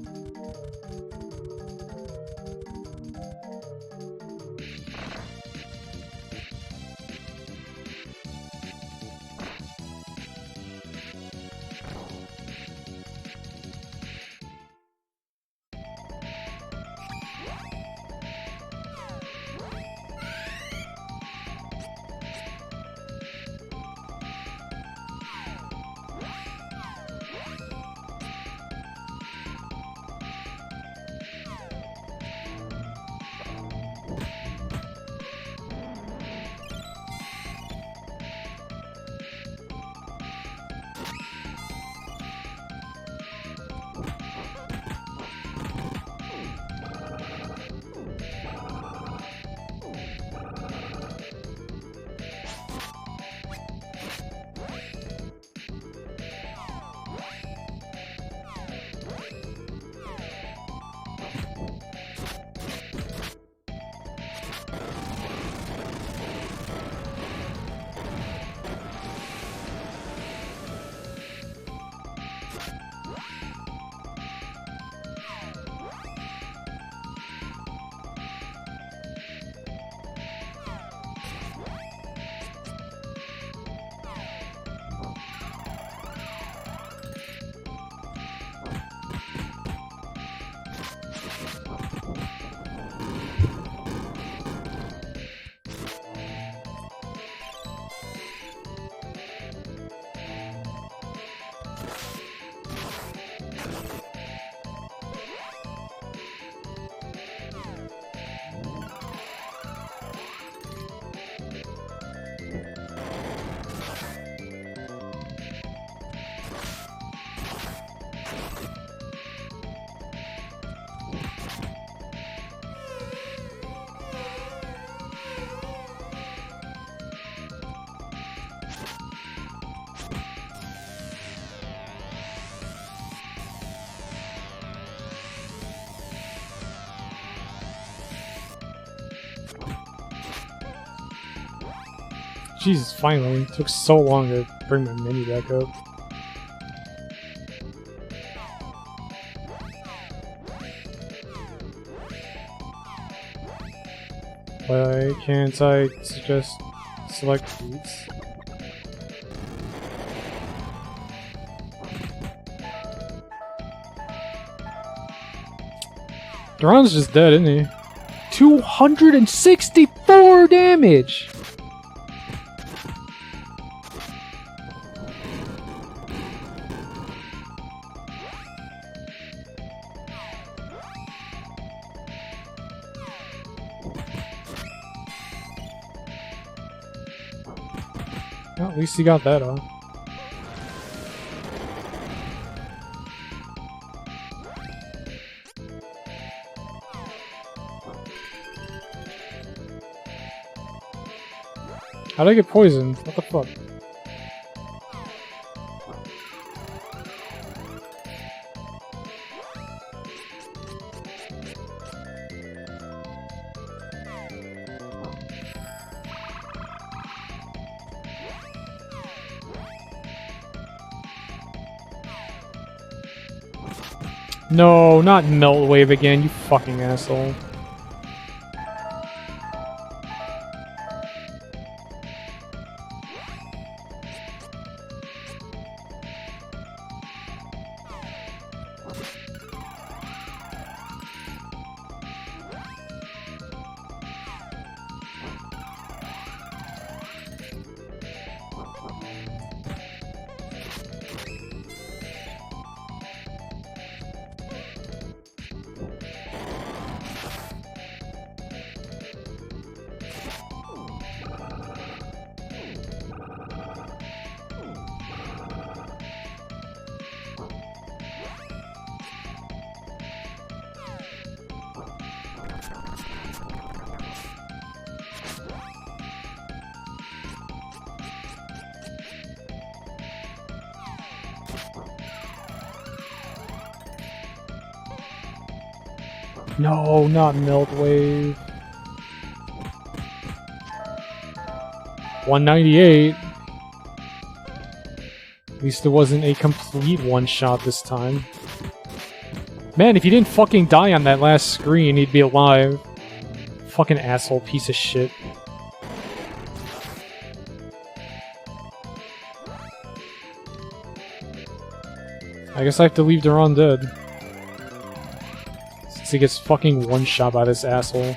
Jesus, finally. It took so long to bring my mini back up. Why can't I just select these? Duran's just dead, isn't he? 264 damage! Well, at least he got that off. How'd I get poisoned? What the fuck? No, not Melt Wave again, you fucking asshole. No, not Melt Wave. 198. At least it wasn't a complete one-shot this time. Man, if he didn't fucking die on that last screen, he'd be alive. Fucking asshole piece of shit. I guess I have to leave Duran dead. Since he gets fucking one-shot by this asshole.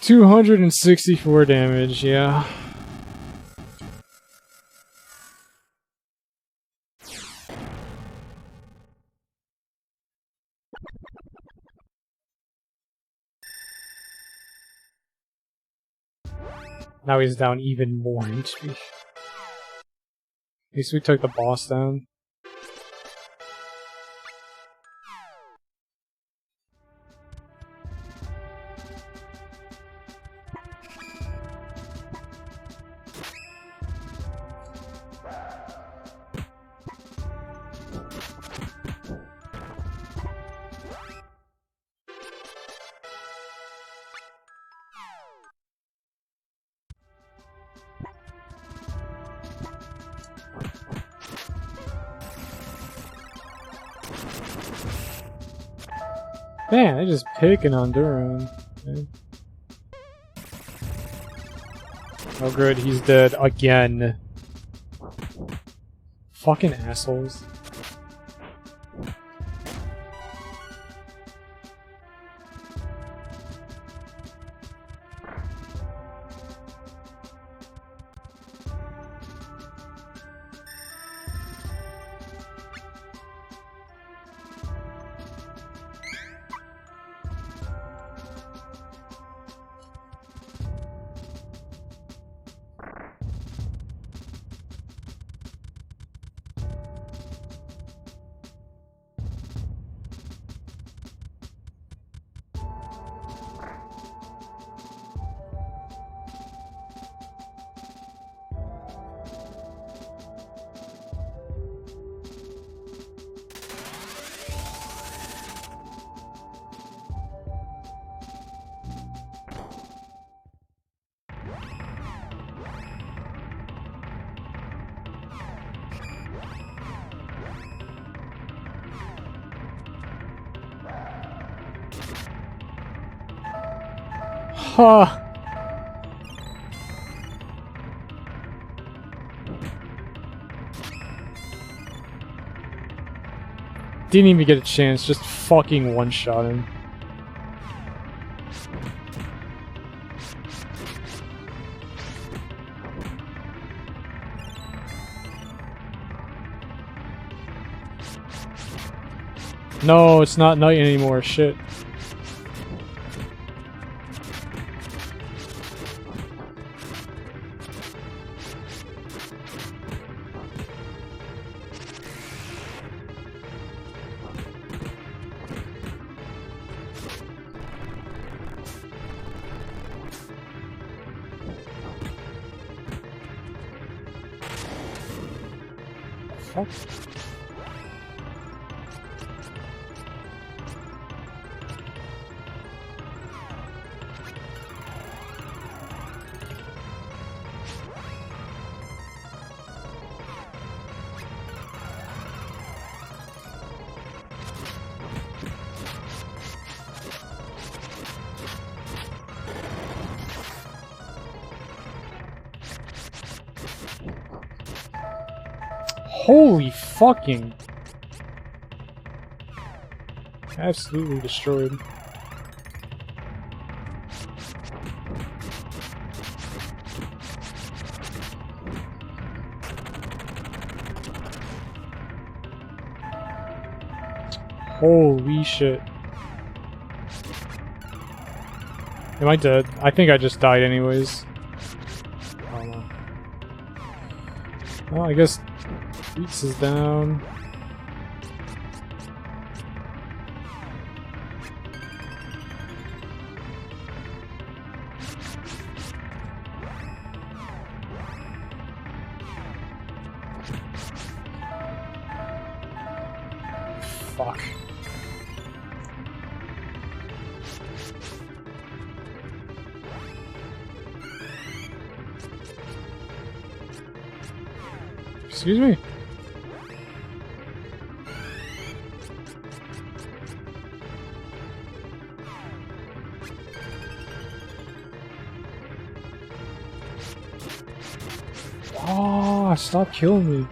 $264 damage, yeah. Now he's down even more HP. At least we took the boss down. Man, they just picking on Duran. Okay. Oh good, he's dead again. Fucking assholes. Huh. Didn't even get a chance, just fucking one-shot him. No, it's not night anymore, shit. Fuck. Holy fucking... Absolutely destroyed. Holy shit. Am I dead? I think I just died anyways. I don't know. Well, I guess Beats is down. Fuck. Excuse me? Oh, stop killing me.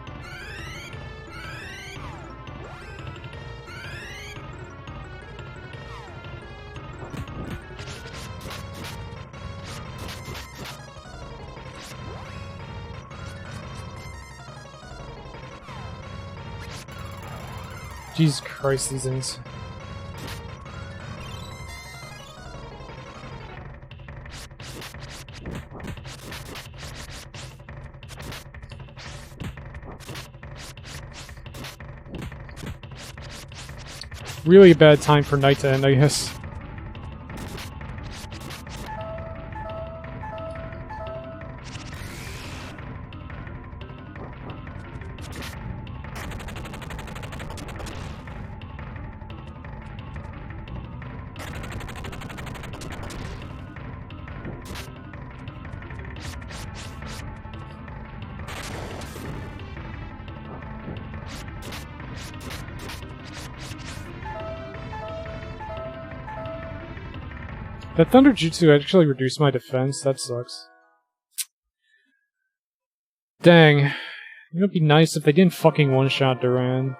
Jesus Christ, these things. Really bad time for night to end, I guess. That Thunder Jutsu actually reduced my defense. That sucks. Dang. It would be nice if they didn't fucking one-shot Duran.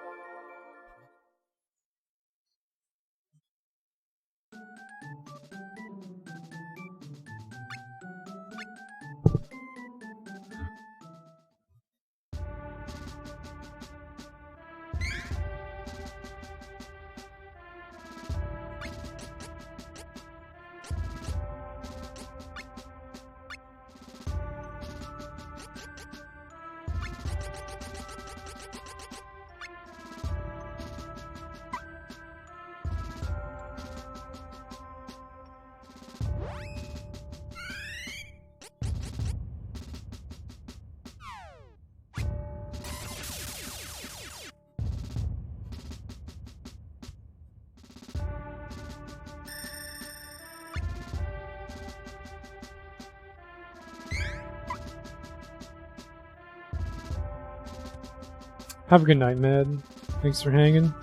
Have a good night, Mad. Thanks for hanging.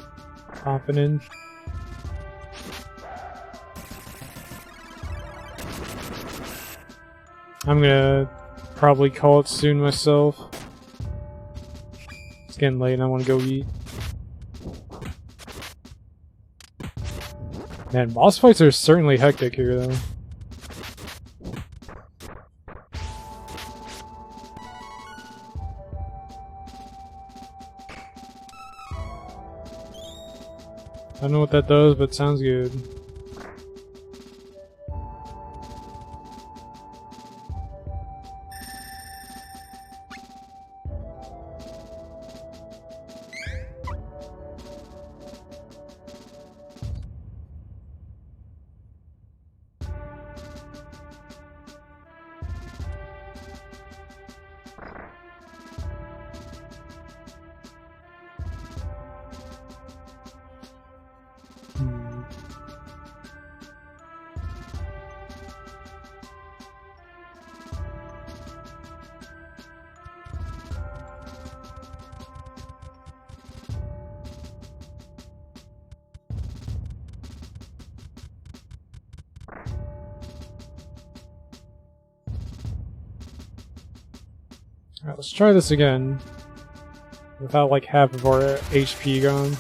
Hopping in. I'm gonna probably call it soon myself. It's getting late and I want to go eat. Man, boss fights are certainly hectic here, though. I don't know what that does, but it sounds good. Alright, let's try this again. Without like half of our HP gone.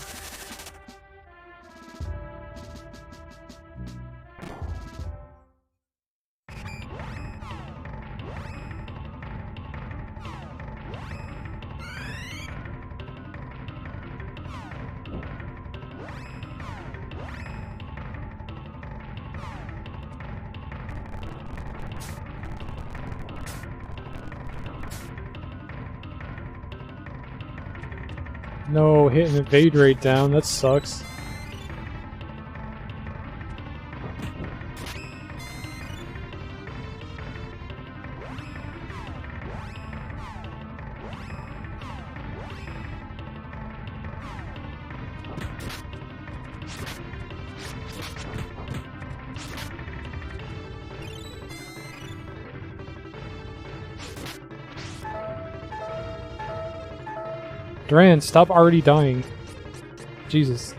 No, hitting evade rate down, that sucks. Duran, stop already dying. Jesus.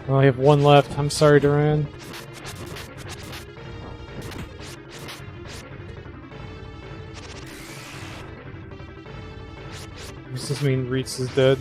I only have one left. I'm sorry, Duran. Does this mean Reitz is dead?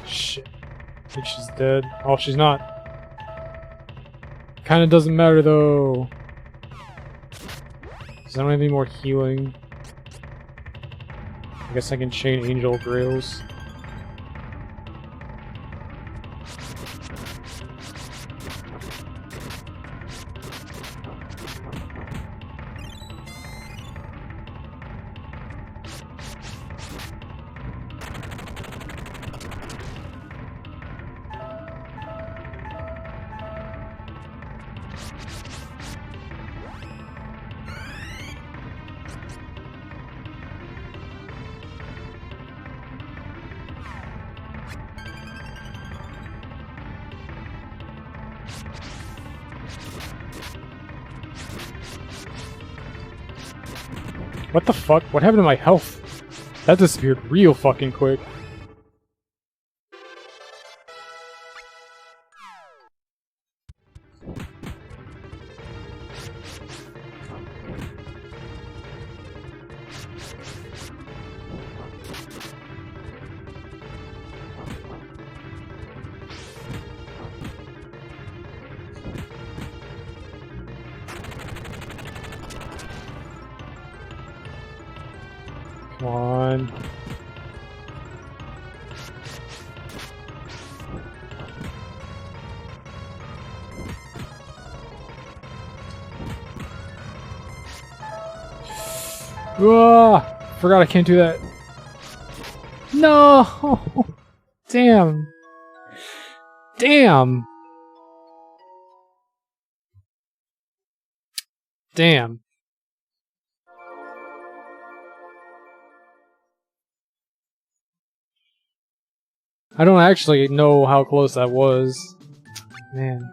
Shit. I think she's dead. Oh, she's not. Kinda doesn't matter though. Because I don't have any more healing. I guess I can chain Angel Grails. What the fuck? What happened to my health? That disappeared real fucking quick. Come on. Forgot I can't do that. No! Damn. Damn. Damn. I don't actually know how close that was. Man.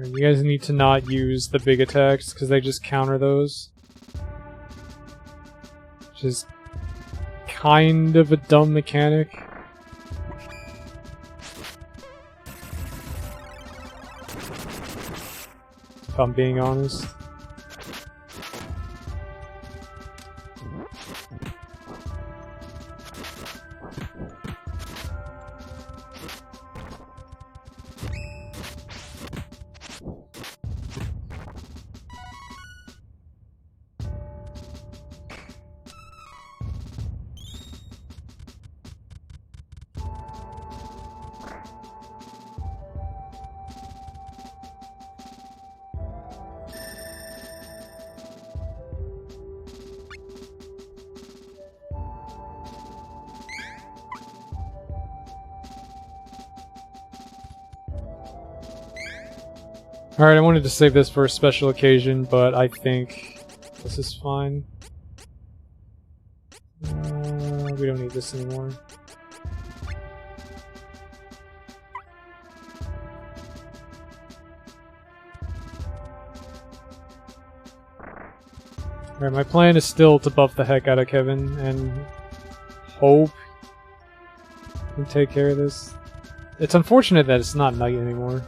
You guys need to not use the big attacks, because they just counter those. Which is kind of a dumb mechanic. If I'm being honest. Alright, I wanted to save this for a special occasion, but I think this is fine. We don't need this anymore. Alright, my plan is still to buff the heck out of Kevin and hope he can take care of this. It's unfortunate that it's not night anymore.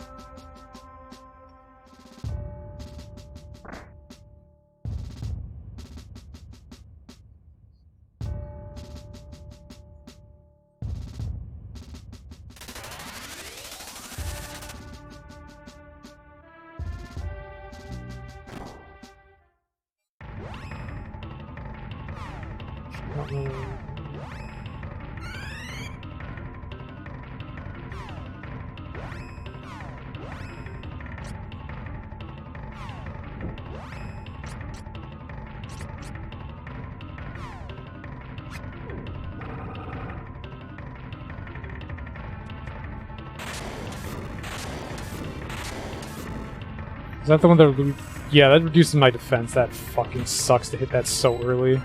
Is that the one that... Yeah, that reduces my defense. That fucking sucks to hit that so early.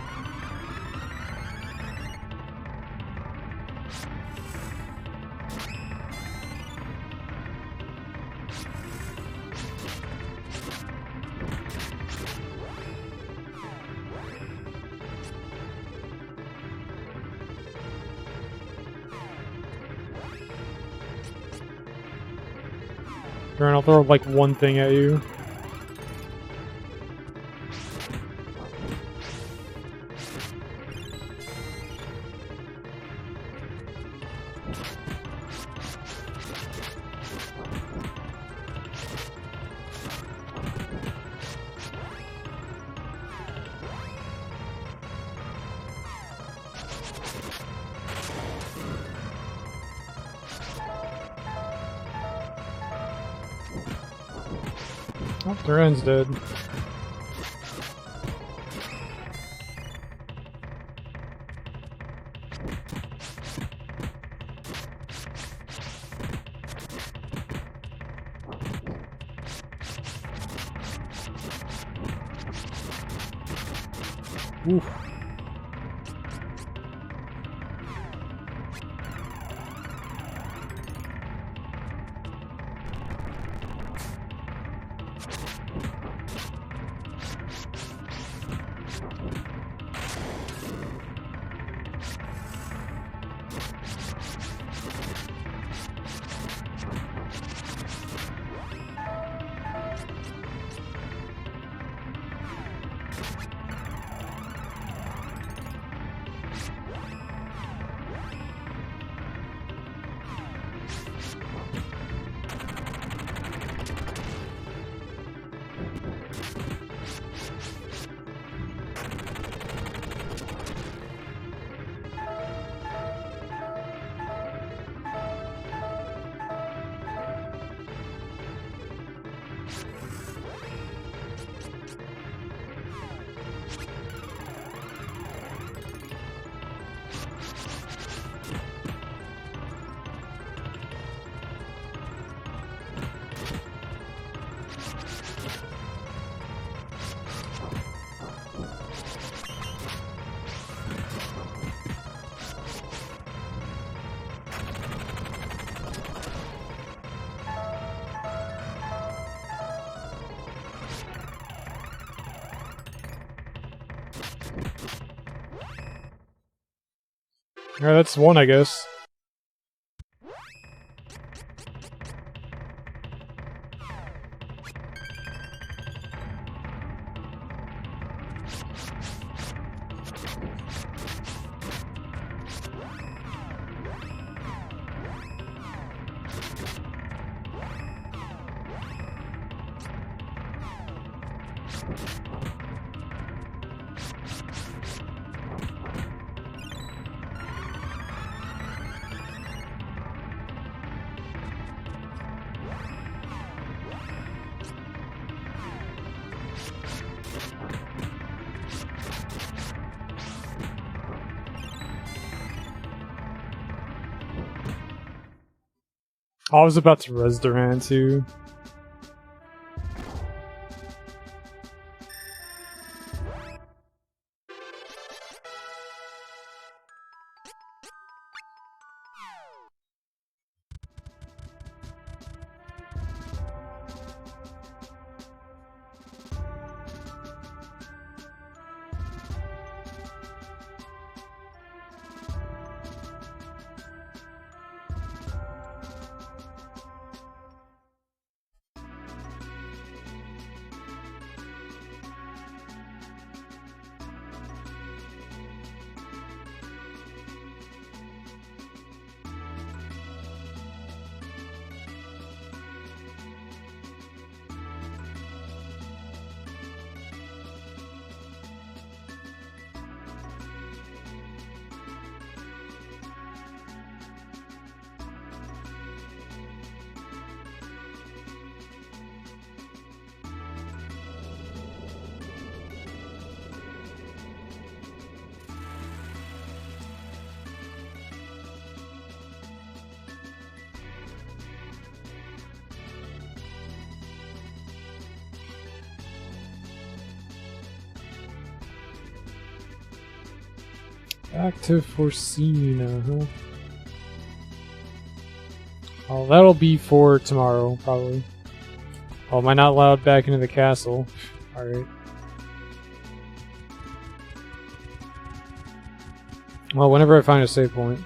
Aaron, I'll throw like one thing at you. Oh, Duran's dead. Oof. Alright, that's one, I guess. I was about to res Duran too. Back to Forcina, huh? Oh, that'll be for tomorrow, probably. Oh, am I not allowed back into the castle? Alright. Well, whenever I find a save point.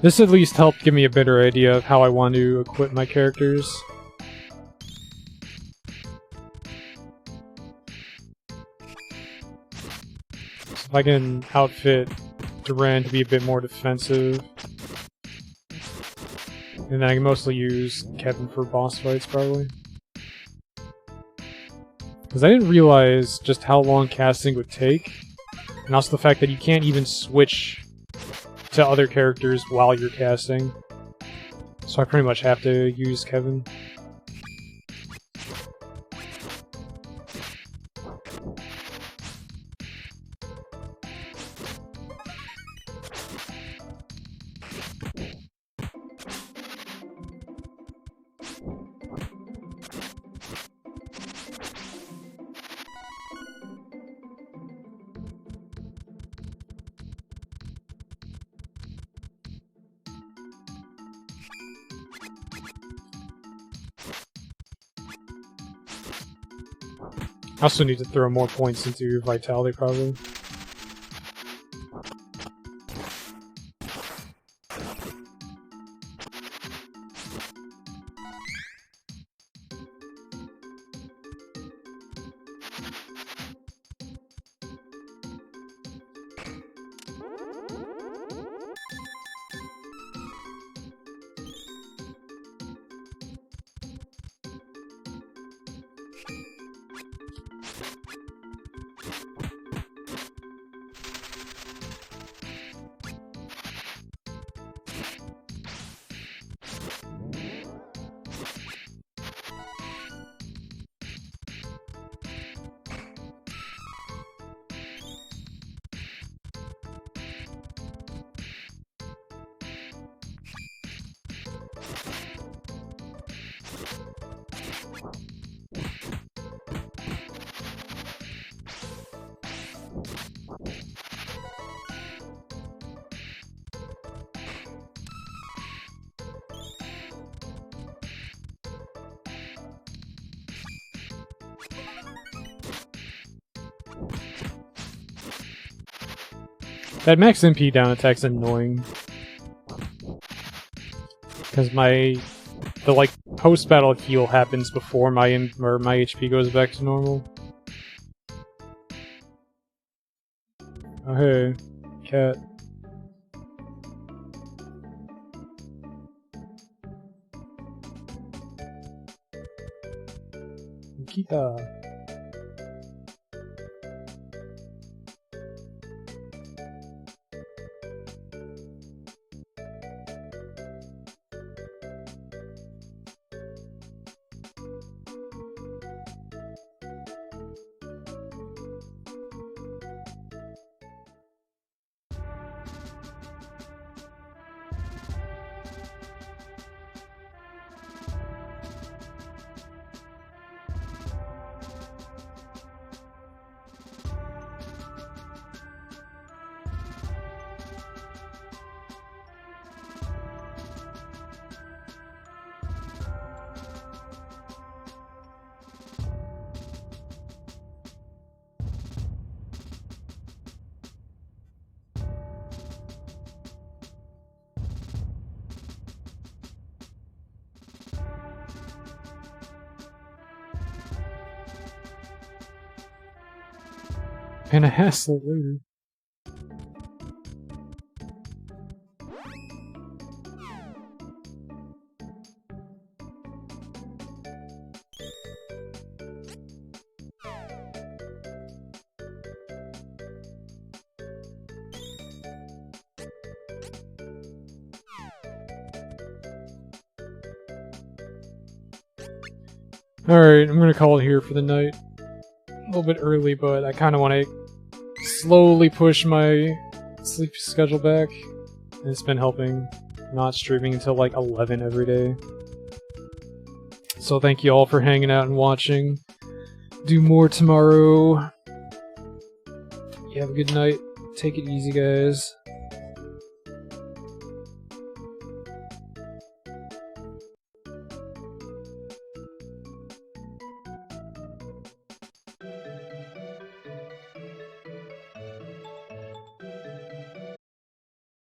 This at least helped give me a better idea of how I want to equip my characters. So if I can outfit Duran to be a bit more defensive, and then I can mostly use Kevin for boss fights, probably. Because I didn't realize just how long casting would take, and also the fact that you can't even switch to other characters while you're casting. So I pretty much have to use Kevin. I also need to throw more points into Vitality, probably. That max MP down attack's annoying. Because the post-battle heal happens before my HP goes back to normal. Oh hey, cat. Nikita. And a hassle later. Alright, I'm gonna call it here for the night. A little bit early, but I kinda wanna slowly push my sleep schedule back. And it's been helping not streaming until like 11 every day. So thank you all for hanging out and watching. Do more tomorrow. You have a good night. Take it easy, guys.